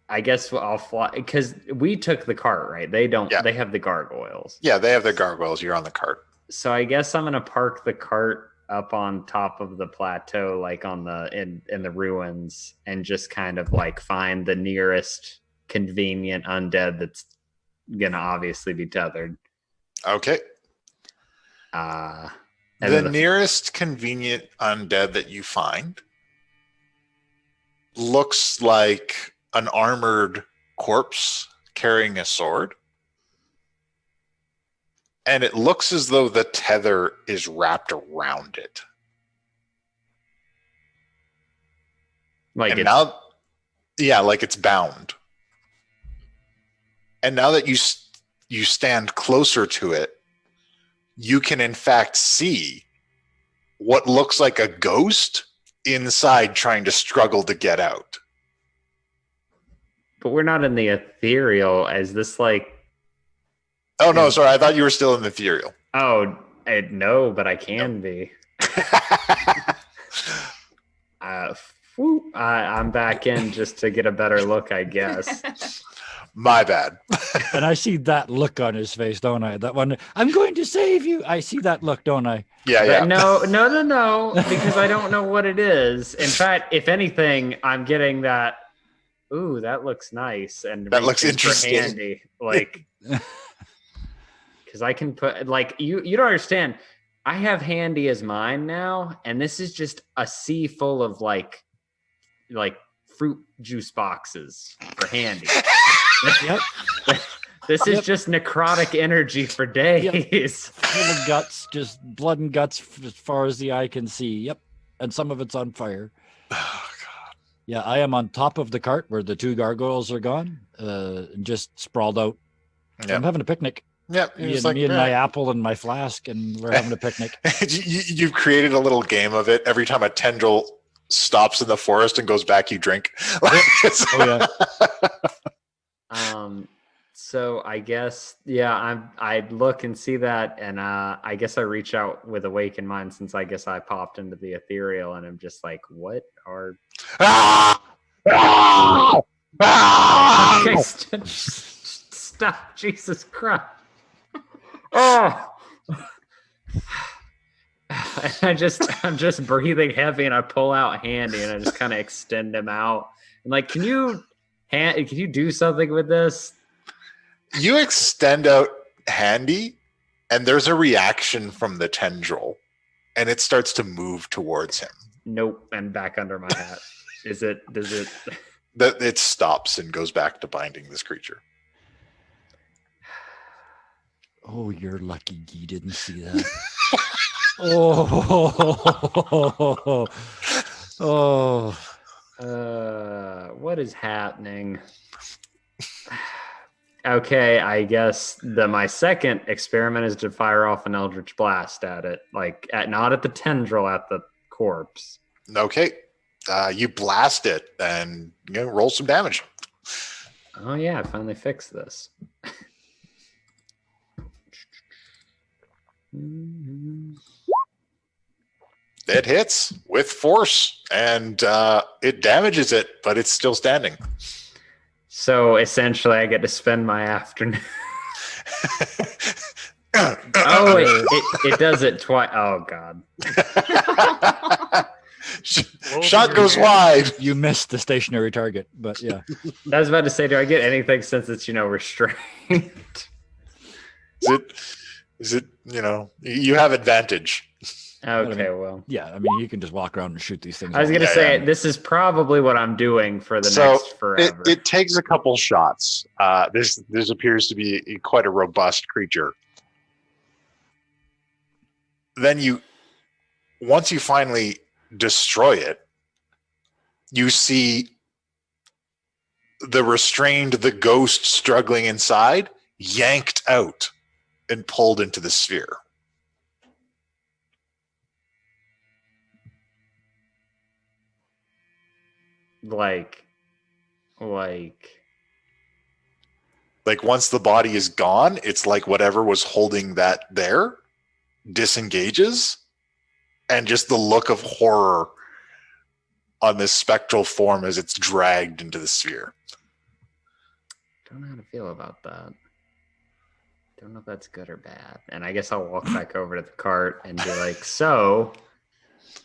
I'll fly because we took the cart, right? They don't. Yeah. They have the gargoyles. Yeah, they have the gargoyles. You're on the cart. So I guess I'm gonna park the cart up on top of the plateau, like on the in the ruins, and just kind of like find the nearest convenient undead that's gonna obviously be tethered. Okay. The nearest convenient undead that you find looks like an armored corpse carrying a sword. And it looks as though the tether is wrapped around it. Like like it's bound. And now that you stand closer to it, you can in fact see what looks like a ghost inside trying to struggle to get out. But we're not in the ethereal. Is this like... Oh, no, sorry. I thought you were still in the ethereal. Oh, no, but I can be. I'm back in just to get a better look, I guess. My bad. And I see that look on his face, don't I? That one, I'm going to save you. I see that look, don't I? Yeah. No, because I don't know what it is. In fact, if anything, I'm getting that, ooh, that looks nice. And that looks interesting. Handy. Like, because I can put, like, you don't understand. I have handy as mine now, and this is just a sea full of, like fruit juice boxes for handy. Yep. This is just necrotic energy for days. Full of guts, just blood and guts as far as the eye can see. Yep. And some of it's on fire. Oh, God. Yeah, I am on top of the cart where the two gargoyles are gone, just sprawled out. Yep. I'm having a picnic. Yep. Me and my apple and my flask, and we're having a picnic. You've created a little game of it. Every time a tendril stops in the forest and goes back, you drink. Oh, yeah. So I guess, I look and see that, and I guess I reach out with Awake in mind, since I guess I popped into the ethereal, and I'm just like, what are... Okay, stop, Jesus Christ. Oh! I'm just breathing heavy, and I pull out Handy, and I just kind of extend him out. I'm like, can you do something with this? You extend out Handy, and there's a reaction from the tendril, and it starts to move towards him. Nope, and back under my hat. Does it? That it stops and goes back to binding this creature. Oh, you're lucky Guy didn't see that. What is happening? Okay, I guess my second experiment is to fire off an Eldritch Blast at it, not at the tendril, at the corpse. Okay. You blast it and roll some damage. Oh yeah, I finally fixed this. It hits with force, and it damages it, but it's still standing. So essentially, I get to spend my afternoon. Oh, it does it twice. Oh god. Shot goes wide. You missed the stationary target, but yeah. I was about to say, do I get anything since it's restrained? Is it you have advantage. Okay, well. Yeah, I mean, you can just walk around and shoot these things. I was going to say, this is probably what I'm doing for the next forever. It takes a couple shots. This appears to be quite a robust creature. Then once you finally destroy it, you see the ghost struggling inside, yanked out and pulled into the sphere. Like once the body is gone, it's like whatever was holding that there disengages, and just the look of horror on this spectral form as it's dragged into the sphere. Don't know how to feel about that. Don't know if that's good or bad. And I guess I'll walk back over to the cart and be like, so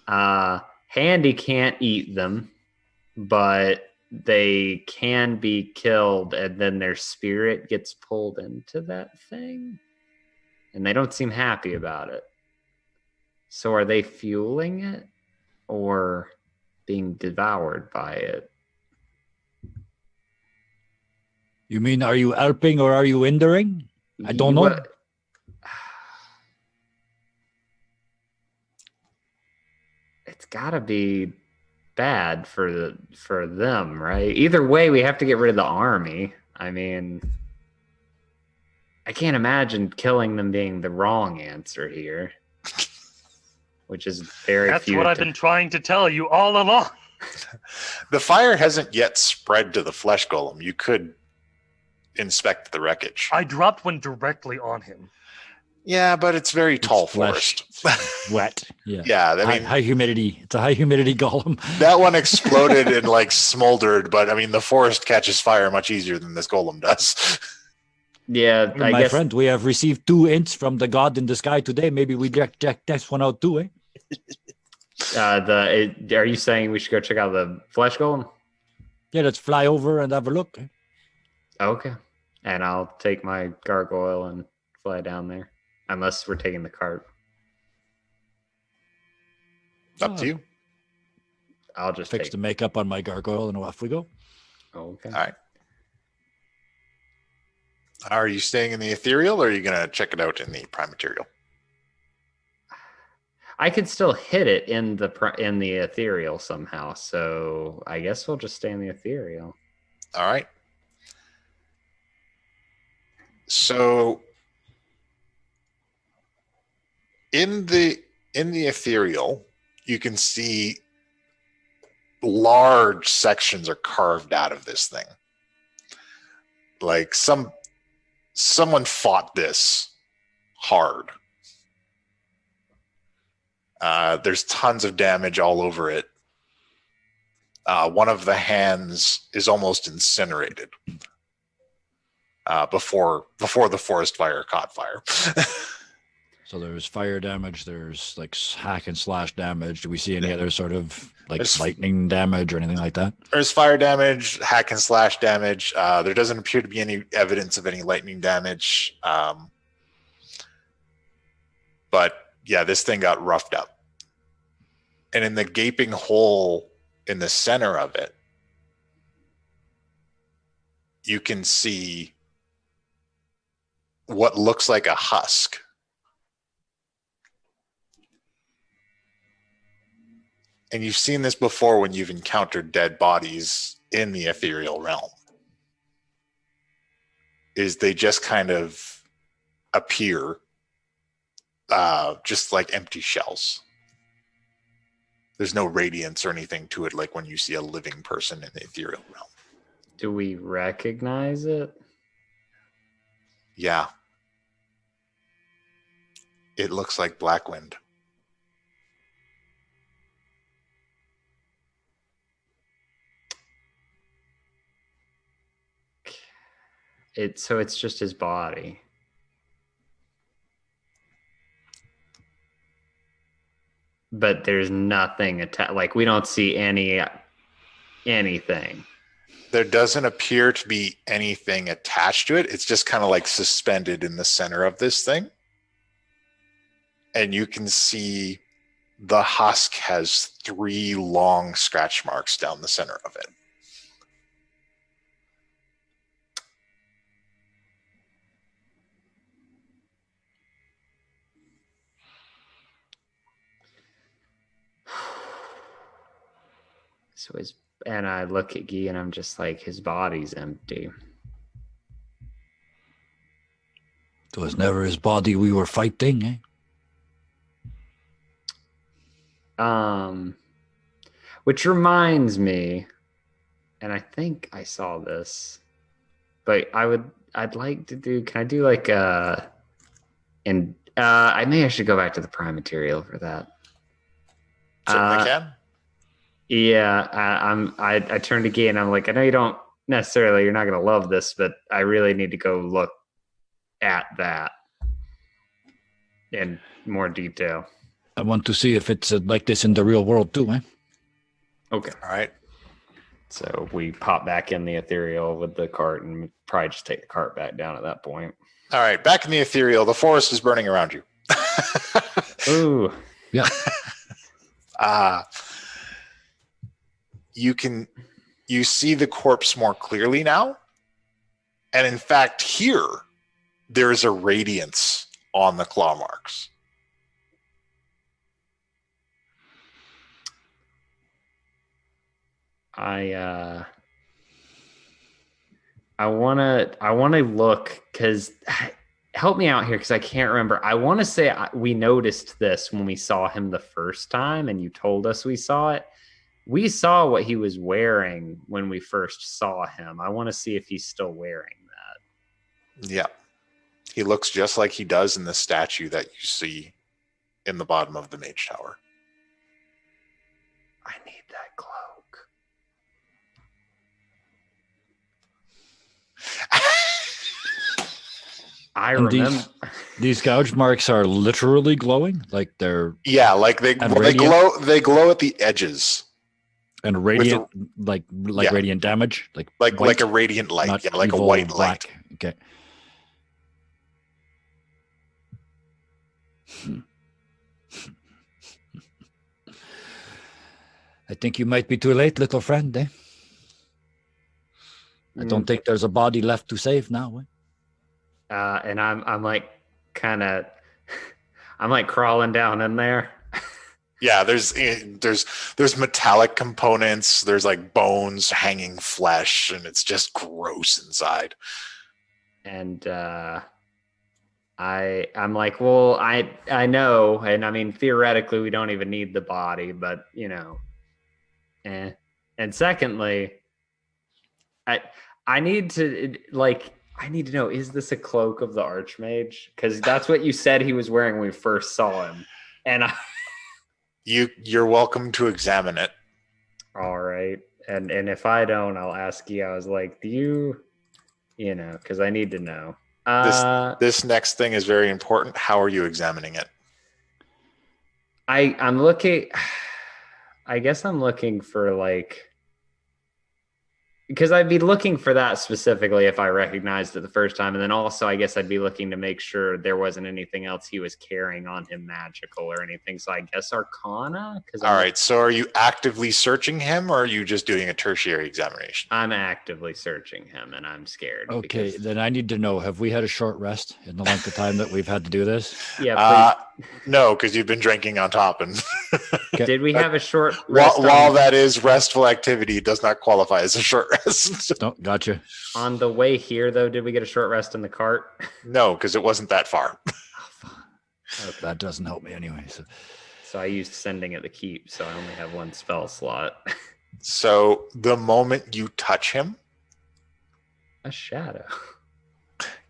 Handy can't eat them, but they can be killed, and then their spirit gets pulled into that thing, and they don't seem happy about it. So are they fueling it or being devoured by it? You mean, are you helping or are you hindering? I don't know. It's gotta be bad for them, right? Either way, we have to get rid of the army. I mean, I can't imagine killing them being the wrong answer here, which is very. That's what I've been trying to tell you all along. The fire hasn't yet spread to the flesh golem. You could inspect the wreckage. I dropped one directly on him. Yeah, but it's very tall forest. Wet. Yeah. Yeah, I mean, high humidity. It's a high humidity golem. That one exploded and smoldered, but I mean, the forest catches fire much easier than this golem does. Yeah, I guess, friend, we have received 2 hints from the god in the sky today. Maybe we check this one out too, eh? Are you saying we should go check out the flesh golem? Yeah, let's fly over and have a look. Eh? Okay. And I'll take my gargoyle and fly down there. Unless we're taking the cart. Up to you. I'll just fix the makeup on my gargoyle and off we go. Okay. All right. Are you staying in the ethereal, or are you going to check it out in the prime material? I could still hit it in the ethereal somehow, so I guess we'll just stay in the ethereal. All right. So in the ethereal, you can see large sections are carved out of this thing. Like someone fought this hard. There's tons of damage all over it. One of the hands is almost incinerated before the forest fire caught fire. So there's fire damage, there's hack and slash damage. Do we see any other sort of lightning damage or anything like that? There's fire damage, hack and slash damage. There doesn't appear to be any evidence of any lightning damage. But yeah, this thing got roughed up. And in the gaping hole in the center of it, you can see what looks like a husk. And you've seen this before when you've encountered dead bodies in the ethereal realm. Is they just kind of appear just like empty shells. There's no radiance or anything to it like when you see a living person in the ethereal realm. Do we recognize it? Yeah. It looks like Blackwind. So it's just his body. But there's nothing attached. Like we don't see anything. There doesn't appear to be anything attached to it. It's just kind of like suspended in the center of this thing. And you can see the husk has 3 long scratch marks down the center of it. And I look at Guy and I'm just like, his body's empty. It was never his body we were fighting, eh? Which reminds me, and I think I saw this, but I'd like to do, can I do like I should go back to the prime material for that. Certainly can. Yeah, I turned to Guy and I'm like, I know you don't necessarily, you're not going to love this, but I really need to go look at that in more detail. I want to see if it's like this in the real world too, eh? Okay. All right. So we pop back in the ethereal with the cart and probably just take the cart back down at that point. All right. Back in the ethereal, the forest is burning around you. Ooh. Yeah. You see the corpse more clearly now. And in fact, here, there is a radiance on the claw marks. I wanna look, because help me out here, because I can't remember. I want to say we noticed this when we saw him the first time and you told us we saw it. We saw what he was wearing when we first saw him. I want to see if he's still wearing that. Yeah. He looks just like he does in the statue that you see in the bottom of the mage tower. I need that cloak. I And remember these gouge marks are literally glowing, like they're like they glow at the edges. And radiant, like radiant damage, like white, a radiant light, like a evil white black. light. Okay. I think you might be too late, little friend. Eh? I don't think there's a body left to save now. Eh? And I'm like kind of, I'm like crawling down in there. Yeah, there's metallic components. There's like bones, hanging flesh, and it's just gross inside. And I'm like, well, I know, and I mean theoretically we don't even need the body, but you know, and secondly, I need to know, is this a cloak of the Archmage? Because that's what you said he was wearing when we first saw him, and You're welcome to examine it. All right. And if I don't, I'll ask you. I was like, do you know, because I need to know. This next thing is very important. How are you examining it? I'm looking, I guess I'm looking for like, because I'd be looking for that specifically if I recognized it the first time. And then also, I guess I'd be looking to make sure there wasn't anything else he was carrying on him magical or anything. So I guess Arcana. All right. So are you actively searching him or are you just doing a tertiary examination? I'm actively searching him and I'm scared. Okay, then I need to know, have we had a short rest in the length of time that we've had to do this? Yeah, please. No, because you've been drinking on top. And Okay. Did we have a short rest? While that is restful activity, it does not qualify as a short rest. No, gotcha. On the way here, though, did we get a short rest in the cart? No, because it wasn't that far. That doesn't help me anyway. So I used sending at the keep, so I only have one spell slot. So the moment you touch him, A shadow.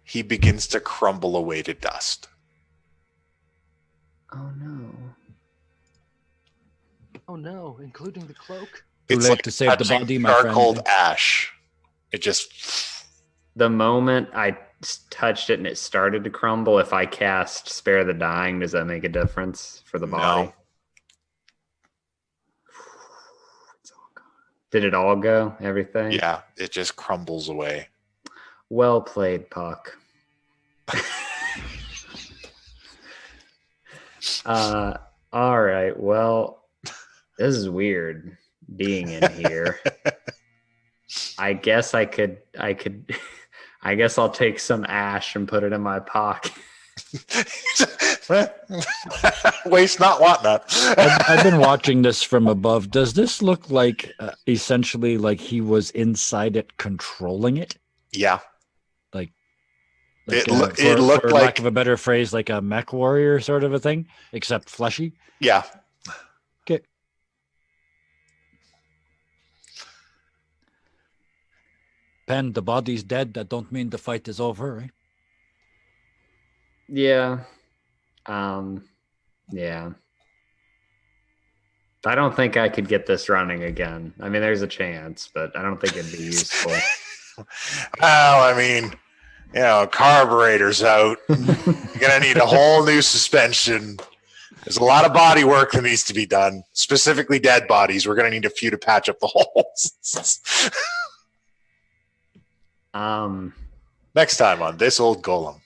he begins to crumble away to dust. Oh no. Oh no, including the cloak. Too It's late like to save the touching body, my friend. charcoaled ash. It just... The moment I touched it and it started to crumble, if I cast Spare the Dying, does that make a difference for the No. body? It's all gone. Did it all go? Everything? Yeah, it just crumbles away. Well played, Puck. All right. Well, this is weird being in here. I guess I could I guess I'll take some ash and put it in my pocket. Waste not, want not. I've been watching this from above. Does this look like essentially like he was inside it controlling it? Yeah. Like, It looked for like... lack of a better phrase, like a mech warrior sort of a thing, except fleshy. Yeah. Okay. Penn, the body's dead. That don't mean the fight is over, right? Yeah. Yeah. I don't think I could get this running again. I mean, there's a chance, but I don't think it'd be useful. Well, I mean, carburetor's out. You're going to need a whole new suspension. There's a lot of body work that needs to be done, specifically dead bodies. We're going to need a few to patch up the holes. Next time on This Old Golem.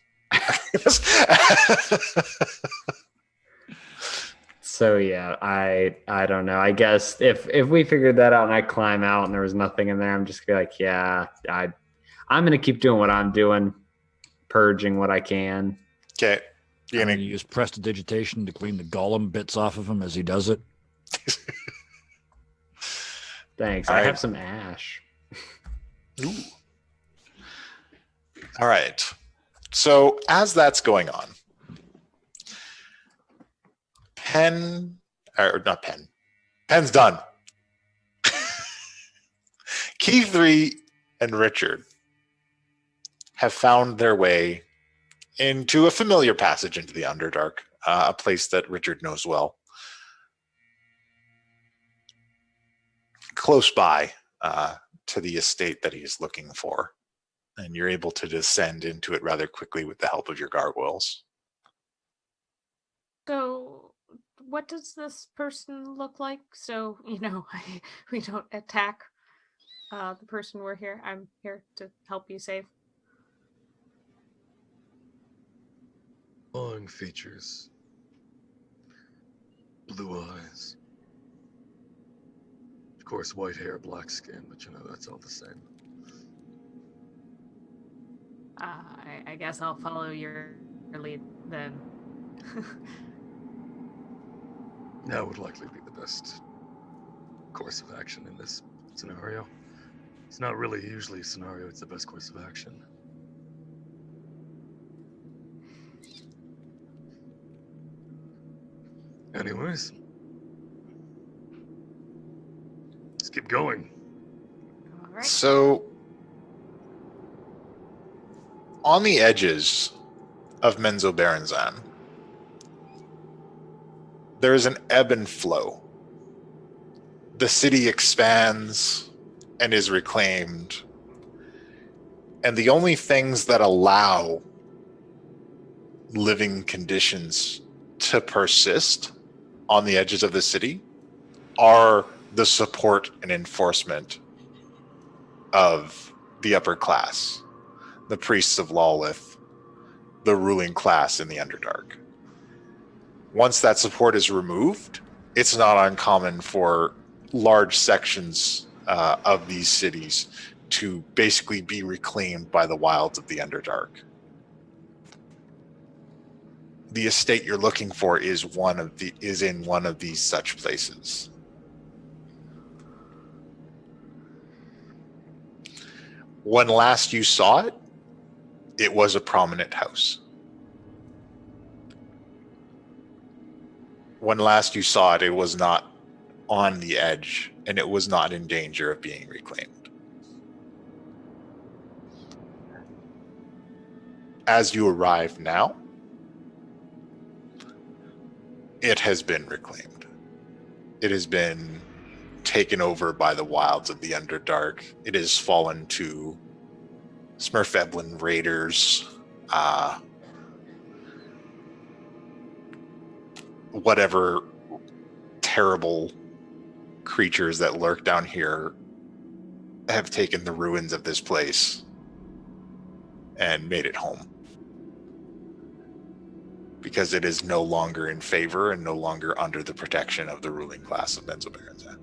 So yeah, I don't know. I guess if we figured that out and I climb out and there was nothing in there, I'm just gonna be like, yeah, I'm gonna keep doing what I'm doing, purging what I can. Okay. You're going to use prestidigitation to clean the golem bits off of him as he does it. Thanks. I have some ash. Ooh. All right. So as that's going on, Penn's done. Key3 and Richard have found their way into a familiar passage into the Underdark, a place that Richard knows well. Close by to the estate that he's looking for. And you're able to descend into it rather quickly with the help of your gargoyles. So, what does this person look like? So, we don't attack the person we're here. I'm here to help you save. Long features. Blue eyes. Of course, white hair, black skin, but that's all the same. I guess I'll follow your lead then. That would likely be the best course of action in this scenario. It's not really usually a scenario, it's the best course of action. Anyways, let's keep going. All right. So, on the edges of Menzoberranzan, there is an ebb and flow. The city expands and is reclaimed. And the only things that allow living conditions to persist on the edges of the city are the support and enforcement of the upper class, the priests of Lawlith, the ruling class in the Underdark. Once that support is removed, it's not uncommon for large sections of these cities to basically be reclaimed by the wilds of the Underdark. The estate you're looking for is in one of these such places. When last you saw it, it was a prominent house. when last you saw it, it was not on the edge, and it was not in danger of being reclaimed. As you arrive now, it has been reclaimed. It has been taken over by the wilds of the Underdark. It has fallen to Smurfeblin raiders, whatever terrible creatures that lurk down here have taken the ruins of this place and made it home. Because it is no longer in favor and no longer under the protection of the ruling class of Benzobaranza.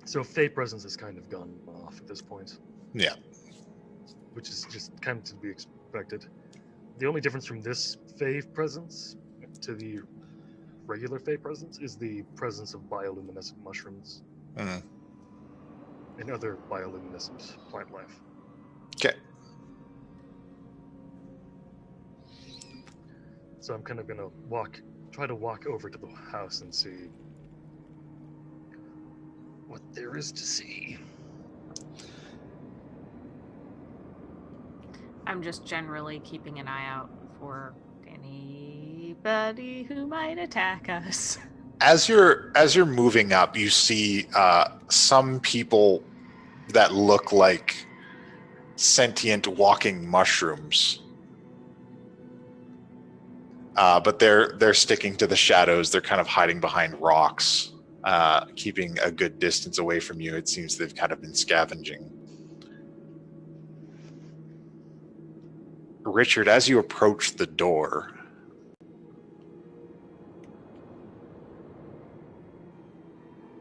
So Fey presence has kind of gone off at this point. Yeah. Which is just kind of to be expected. The only difference from this Fey presence to the regular Fey presence is the presence of bioluminescent mushrooms and other bioluminescent plant life. Okay. So I'm kind of gonna try to walk over to the house and see what there is to see. I'm just generally keeping an eye out for anybody who might attack us. As you're moving up, you see some people that look like sentient walking mushrooms. But they're sticking to the shadows. They're kind of hiding behind rocks, keeping a good distance away from you. It seems they've kind of been scavenging. Richard, as you approach the door,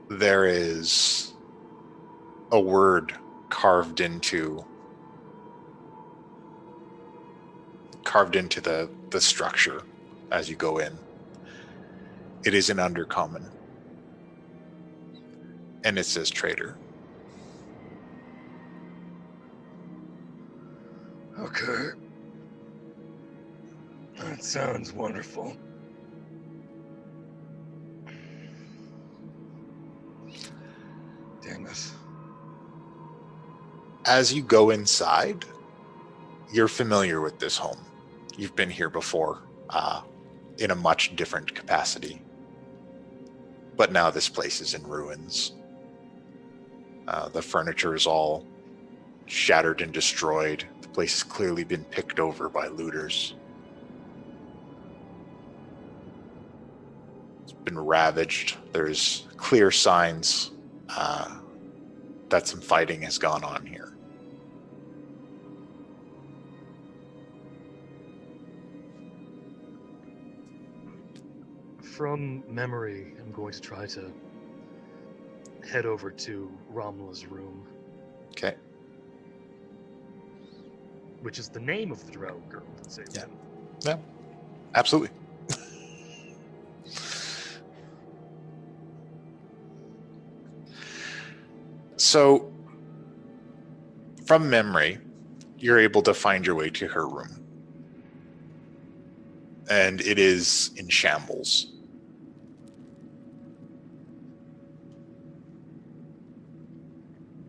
there is a word carved into the structure as you go in. It is an undercommon, and it says traitor. Okay. That sounds wonderful. Damn it. As you go inside, you're familiar with this home. You've been here before, in a much different capacity. But now this place is in ruins. The furniture is all shattered and destroyed. The place has clearly been picked over by looters. It's been ravaged. There's clear signs that some fighting has gone on here. From memory, I'm going to try to head over to Ramla's room. Okay. Which is the name of the drow girl that saved him. Yeah, absolutely. So, from memory, you're able to find your way to her room. And it is in shambles.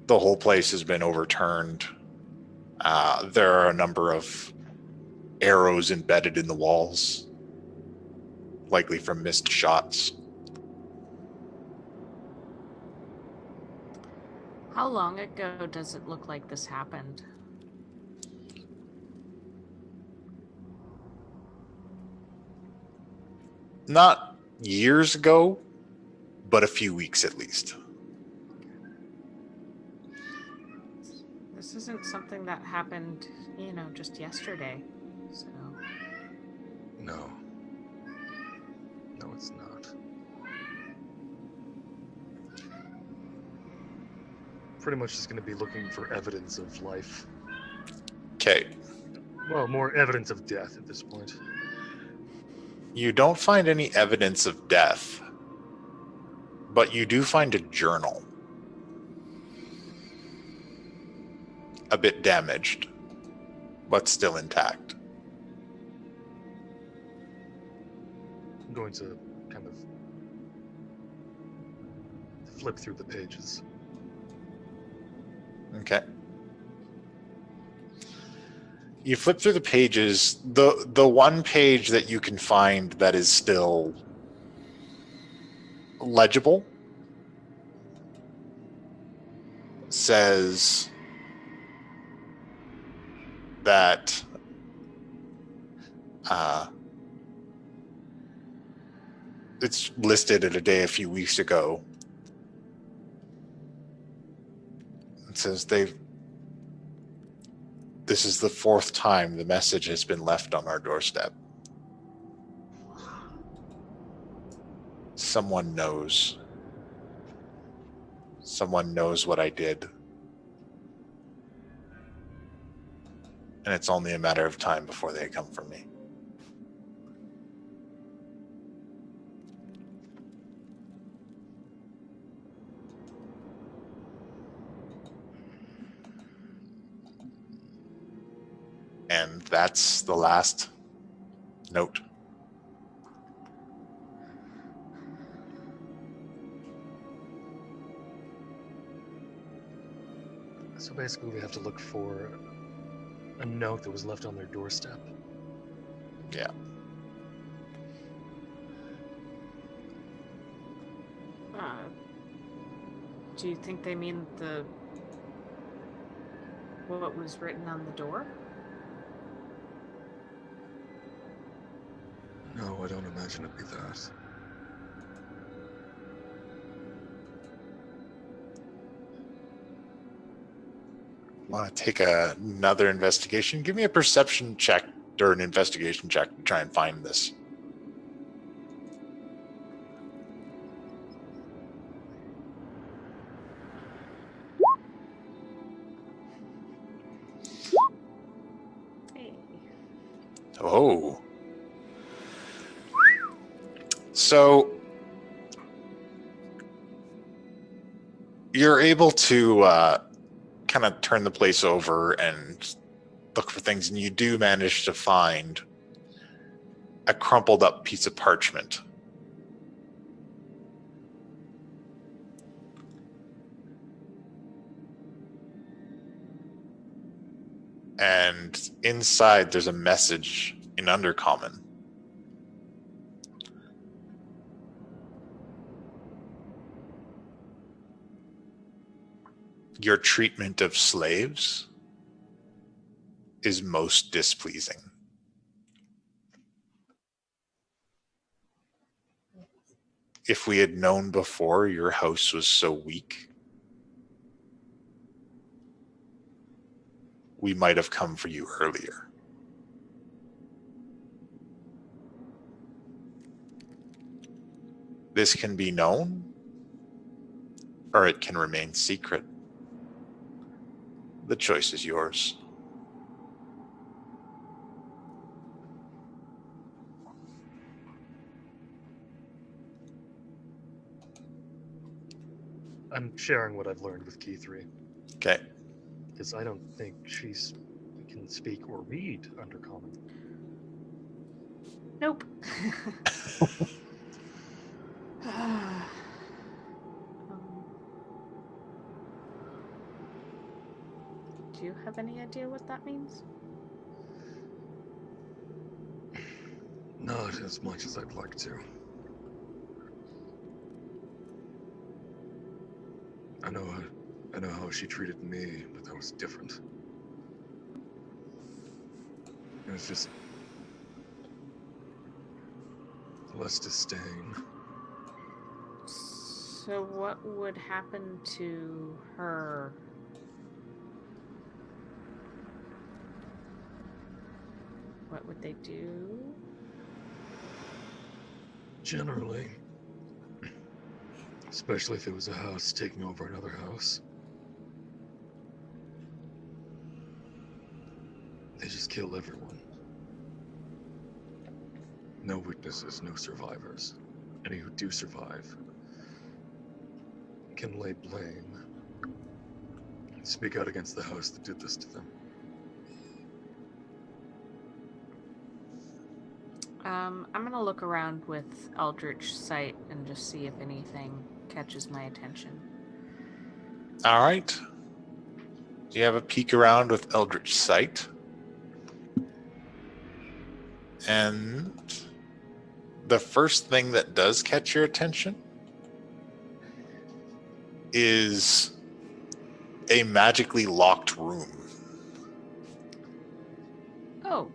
The whole place has been overturned. There are a number of arrows embedded in the walls, likely from missed shots. How long ago does it look like this happened? Not years ago, but a few weeks at least. This isn't something that happened, just yesterday. So. No. No, it's not. Pretty much just going to be looking for evidence of life. Okay. Well, more evidence of death at this point. You don't find any evidence of death, but you do find a journal. a bit damaged, but still intact. I'm going to kind of flip through the pages. Okay. You flip through the pages. The one page that you can find that is still legible says that it's listed at a day a few weeks ago. It says this is the 4th time the message has been left on our doorstep. Someone knows. Someone knows what I did. And it's only a matter of time before they come for me. And that's the last note. So basically, we have to look for a note that was left on their doorstep. Yeah. Do you think they mean what was written on the door? No, I don't imagine it'd be that. Want to take another investigation? Give me a perception check or an investigation check to try and find this. Hey. Oh. So you're able to kind of turn the place over and look for things, and you do manage to find a crumpled up piece of parchment. And inside there's a message in Undercommon. Your treatment of slaves is most displeasing. If we had known before your house was so weak, we might have come for you earlier. This can be known, or it can remain secret. The choice is yours. I'm sharing what I've learned with Key 3. Okay. Because I don't think she can speak or read Undercommon. Nope. Do you have any idea what that means? Not as much as I'd like to. I know how she treated me, but that was different. It was just less disdain. So what would happen to her? What would they do? Generally. Especially if it was a house taking over another house. They just kill everyone. No witnesses, no survivors. Any who do survive can lay blame speak out against the house that did this to them. I'm gonna look around with Eldritch sight and just see if anything catches my attention. All right. You have a peek around with Eldritch sight. And the first thing that does catch your attention is a magically locked room. Oh.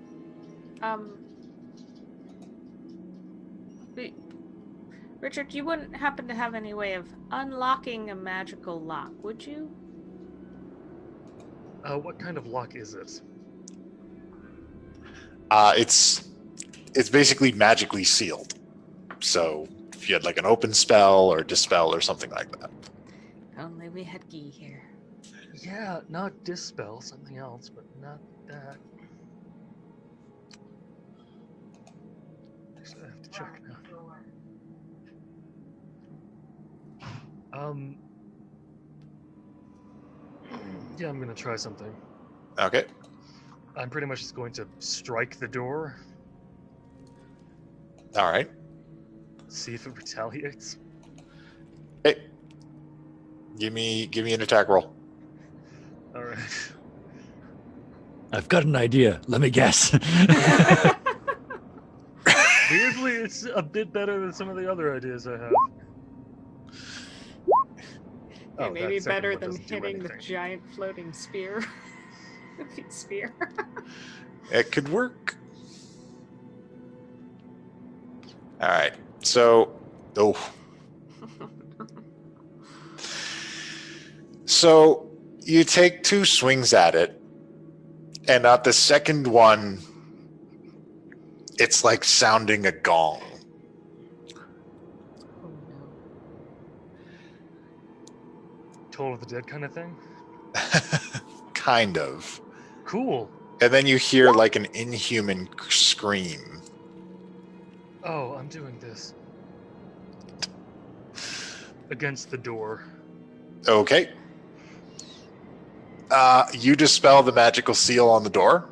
Richard, you wouldn't happen to have any way of unlocking a magical lock, would you? What kind of lock is it? It's basically magically sealed. So if you had like an open spell or dispel or something like that. Only we had Guy here. Yeah, not dispel, something else, but not that. Actually, I have to check now. Yeah, I'm gonna try something. Okay. I'm pretty much just going to strike the door, All right. see if it retaliates. Hey. Give me an attack roll. All right. I've got an idea. Let me guess. Weirdly, it's a bit better than some of the other ideas I have. It may be that second better one than doesn't do hitting the anything. giant floating spear. Spear. It could work. All right. So, So you take 2 swings at it, and at the second one, it's like sounding a gong. Oh no. Toll of the Dead kind of thing? Kind of. Cool. And then you hear like an inhuman scream. Oh, I'm doing this. Against the door. Okay. You dispel the magical seal on the door.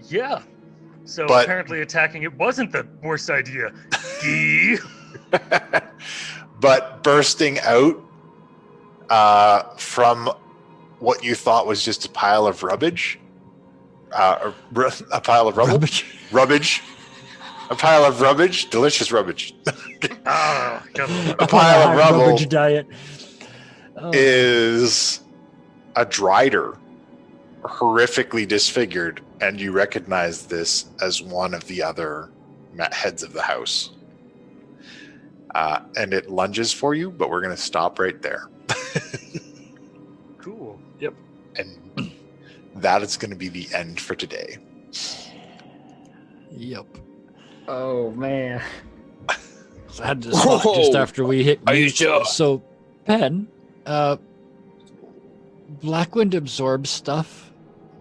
Yeah. So But- apparently attacking it wasn't the worst idea. Gee. But bursting out from what you thought was just a pile of rubbish, a pile of rubble, Rubbish. a pile of rubbish, delicious rubbish, Ah, got a pile of rubble Rubbish diet. Oh. is a drider, horrifically disfigured, and you recognize this as one of the other heads of the house. And it lunges for you, but we're going to stop right there. Cool. And that is going to be the end for today. Yep. Oh man. So I had to spot just after we hit. Are you mute. sure? So, Penn, Blackwind absorbs stuff.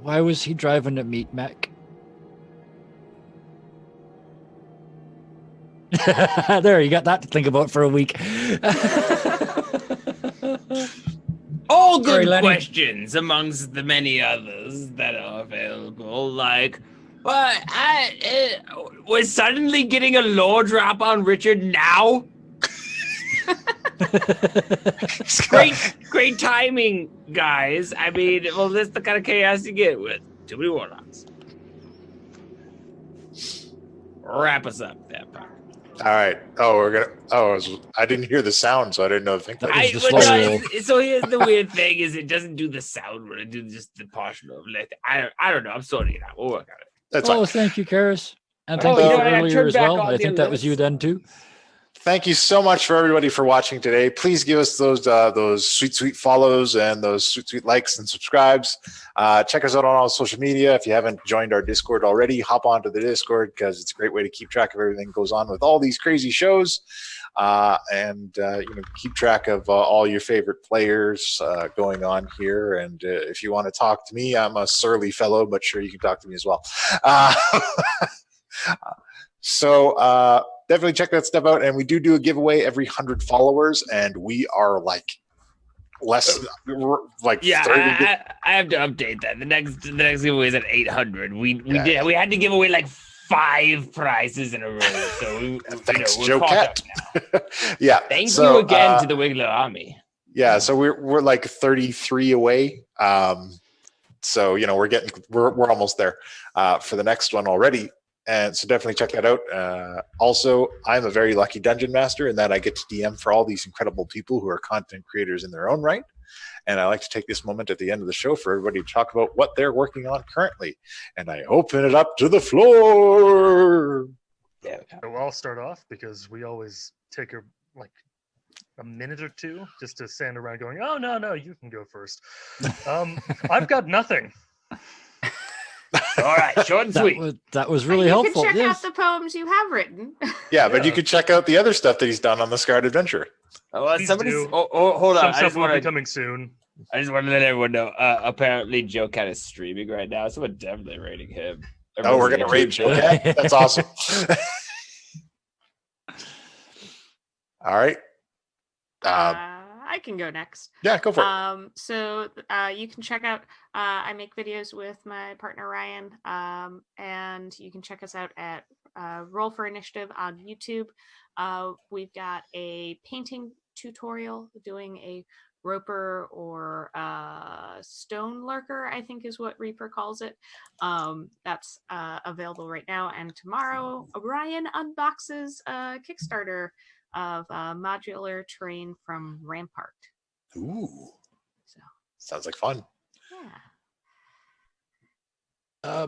Why was he driving a meat mech? There, you got that to think about for a week. All Sorry, good Lenny. questions amongst the many others that are available. Like, well, we're suddenly getting a lore drop on Richard now. Great timing, guys. I mean, well, this is the kind of chaos you get with too many warlocks. Wrap us up, there, Pop. All right. Oh, we're gonna. Oh, I didn't hear the sound, so I didn't know the thing. That was the well, slow no, roll. so here's the weird thing: is it doesn't do the sound when it do just the partial of like I don't know. I'm sorting it out. We'll work on it. That's Oh, fine. thank you, Karis. And Oh, thank you you know for what, I earlier turned as back well. on I the think that was you alerts. then too. Thank you so much for everybody for watching today. Please give us those sweet follows and those sweet likes and subscribes. Check us out on all social media. If you haven't joined our Discord already, hop onto the Discord because it's a great way to keep track of everything that goes on with all these crazy shows. And keep track of all your favorite players going on here. And if you want to talk to me, I'm a surly fellow, but sure, you can talk to me as well. So definitely check that stuff out. And we do a giveaway every 100 followers, and we are like less like Yeah, 30. I have to update that. The next giveaway is at 800. We had to give away like 5 prizes in a row. So Thanks, we're Joe caught Cat. up now. Yeah. Thank you again to the Wiggler Army. Yeah, so we're like 33 away. So we're almost there for the next one already. And so definitely check that out. Also, I'm a very lucky dungeon master in that I get to DM for all these incredible people who are content creators in their own right. And I like to take this moment at the end of the show for everybody to talk about what they're working on currently. And I open it up to the floor. Yeah. So I'll start off because we always take a minute or two just to stand around going, oh, no, you can go first. I've got nothing. All right, short and sweet. That was really you helpful. can check out the poems you have written. Yeah, but you could check out the other stuff that he's done on the Scarred Adventure. Please do. Hold on. Some stuff will be coming soon. I just want to let everyone know. Apparently, Joe Cat is streaming right now, so we're definitely rating him. Oh, we're gonna rate Joe Cat? That's awesome. All right. I can go next. Yeah, go for it. So you can check out, I make videos with my partner Ryan, and you can check us out at Roll for Initiative on YouTube. We've got a painting tutorial doing a roper or stone lurker, I think is what Reaper calls it. That's available right now. And tomorrow, Ryan unboxes a Kickstarter of modular terrain from Rampart. Ooh. So sounds like fun. Yeah.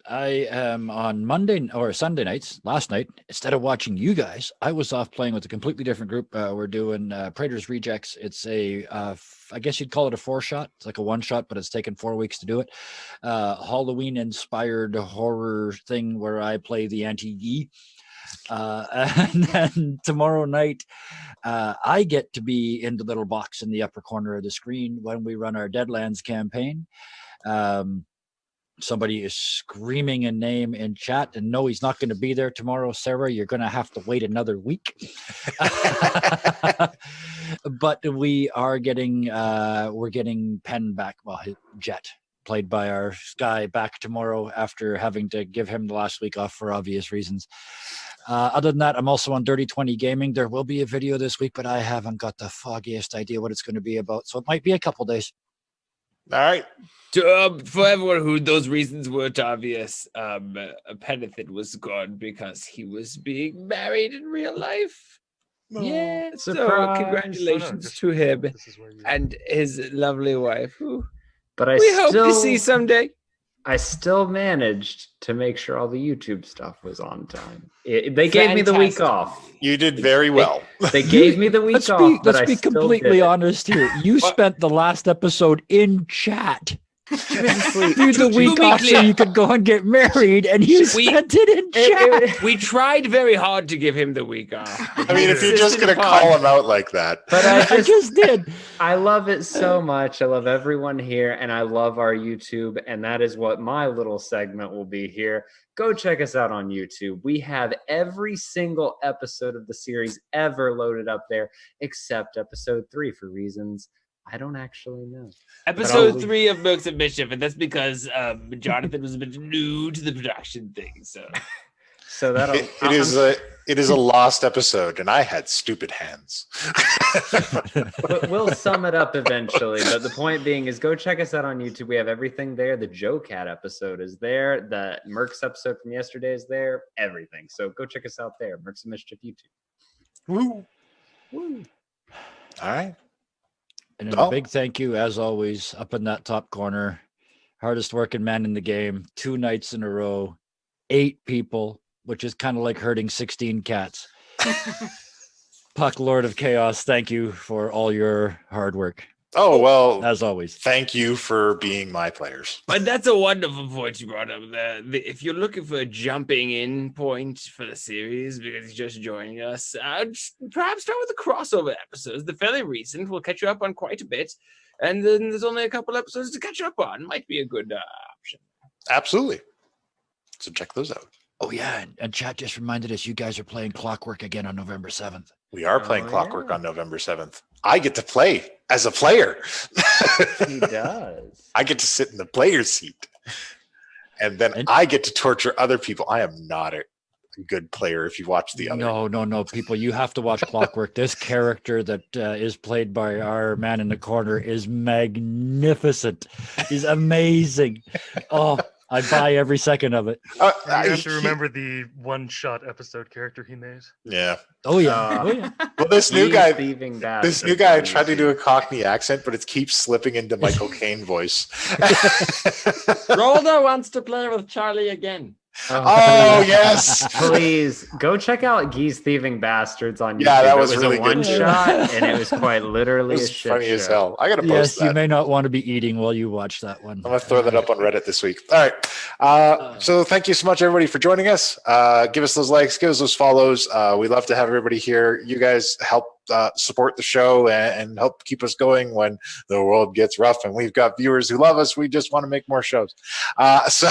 I am on Monday or Sunday nights. Last night, instead of watching you guys, I was off playing with a completely different group. We're doing Praetor's Rejects. It's a, I guess you'd call it a 4-shot. It's like a 1-shot, but it's taken 4 weeks to do it. Halloween-inspired horror thing where I play the anti-Yi. And then tomorrow night, I get to be in the little box in the upper corner of the screen when we run our Deadlands campaign. Somebody is screaming a name in chat, and no, he's not going to be there tomorrow. Sarah, you're going to have to wait another week. But we are we're getting Penn back. Well, Jet, played by our Sky, back tomorrow after having to give him the last week off for obvious reasons. Other than that, I'm also on Dirty 20 Gaming. There will be a video this week, but I haven't got the foggiest idea what it's going to be about. So it might be a couple days. All right. For everyone who those reasons weren't obvious, Pennethid was gone because he was being married in real life. Yeah, so congratulations to him and his lovely wife, who we hope to see someday. I still managed to make sure all the YouTube stuff was on time. They gave me the week off. You did very well. They gave me the week off. Let's be completely honest here. You spent the last episode in chat. Through the week off so you could go and get married, and you spent it in chat. We tried very hard to give him the week off. I mean, if you're just going to call him out like that. But I just did. I love it so much. I love everyone here, and I love our YouTube, and that is what my little segment will be here. Go check us out on YouTube. We have every single episode of the series ever loaded up there, except episode 3 for reasons I don't actually know. Episode 3 of Mercs of Mischief, and that's because Jonathan was a bit new to the production thing. So that'll it is a lost episode, and I had stupid hands. But we'll sum it up eventually. But the point being is, go check us out on YouTube. We have everything there. The Joe Cat episode is there. The Mercs episode from yesterday is there. Everything. So go check us out there. Mercs of Mischief YouTube. Woo! Woo! All right. And a big thank you, as always, up in that top corner. Hardest working man in the game. 2 nights in a row. 8 people, which is kind of like herding 16 cats. Puck, Lord of Chaos, thank you for all your hard work. Oh, well. As always. Thank you for being my players. But that's a wonderful point you brought up. If you're looking for a jumping in point for the series because you're just joining us, perhaps start with the crossover episodes. They're fairly recent. We'll catch you up on quite a bit. And then there's only a couple episodes to catch up on. Might be a good option. Absolutely. So check those out. Oh yeah, and chat just reminded us you guys are playing Clockwork again on November 7th. We are playing Clockwork yeah. on November 7th. I get to play as a player. He does. I get to sit in the player's seat. And then I get to torture other people. I am not a good player if you watch the other. No, people, you have to watch Clockwork. This character that is played by our man in the corner is magnificent. He's amazing. Oh, I buy every second of it. You have to remember the one-shot episode character he made. Yeah. Oh yeah. Well, this new guy Thieving tried to do a Cockney accent, but it keeps slipping into Michael Caine voice. Rhoda wants to play with Charlie again. Oh yes, please go check out Gee's Thieving Bastards on YouTube. Yeah, that was a really one good. shot, and it was quite literally it was a shit funny show. as hell. I gotta post Yes, that. you may not want to be eating while you watch that one. I'm gonna throw that up on Reddit this week. All right. So thank you so much, everybody, for joining us. Give us those likes, give us those follows. We love to have everybody here. You guys help support the show and help keep us going when the world gets rough and we've got viewers who love us. We just want to make more shows. So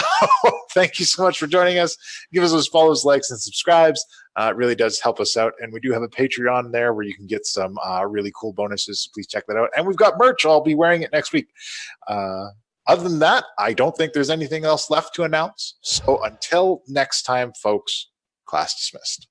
thank you so much for joining us. Give us those follows, likes, and subscribes. It really does help us out. And we do have a Patreon there where you can get some really cool bonuses. So please check that out. And we've got merch. I'll be wearing it next week. Other than that, I don't think there's anything else left to announce. So until next time, folks, class dismissed.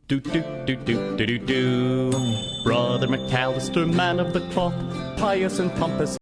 Do do do do do do do. Brother McAllister, man of the cloth, pious and pompous.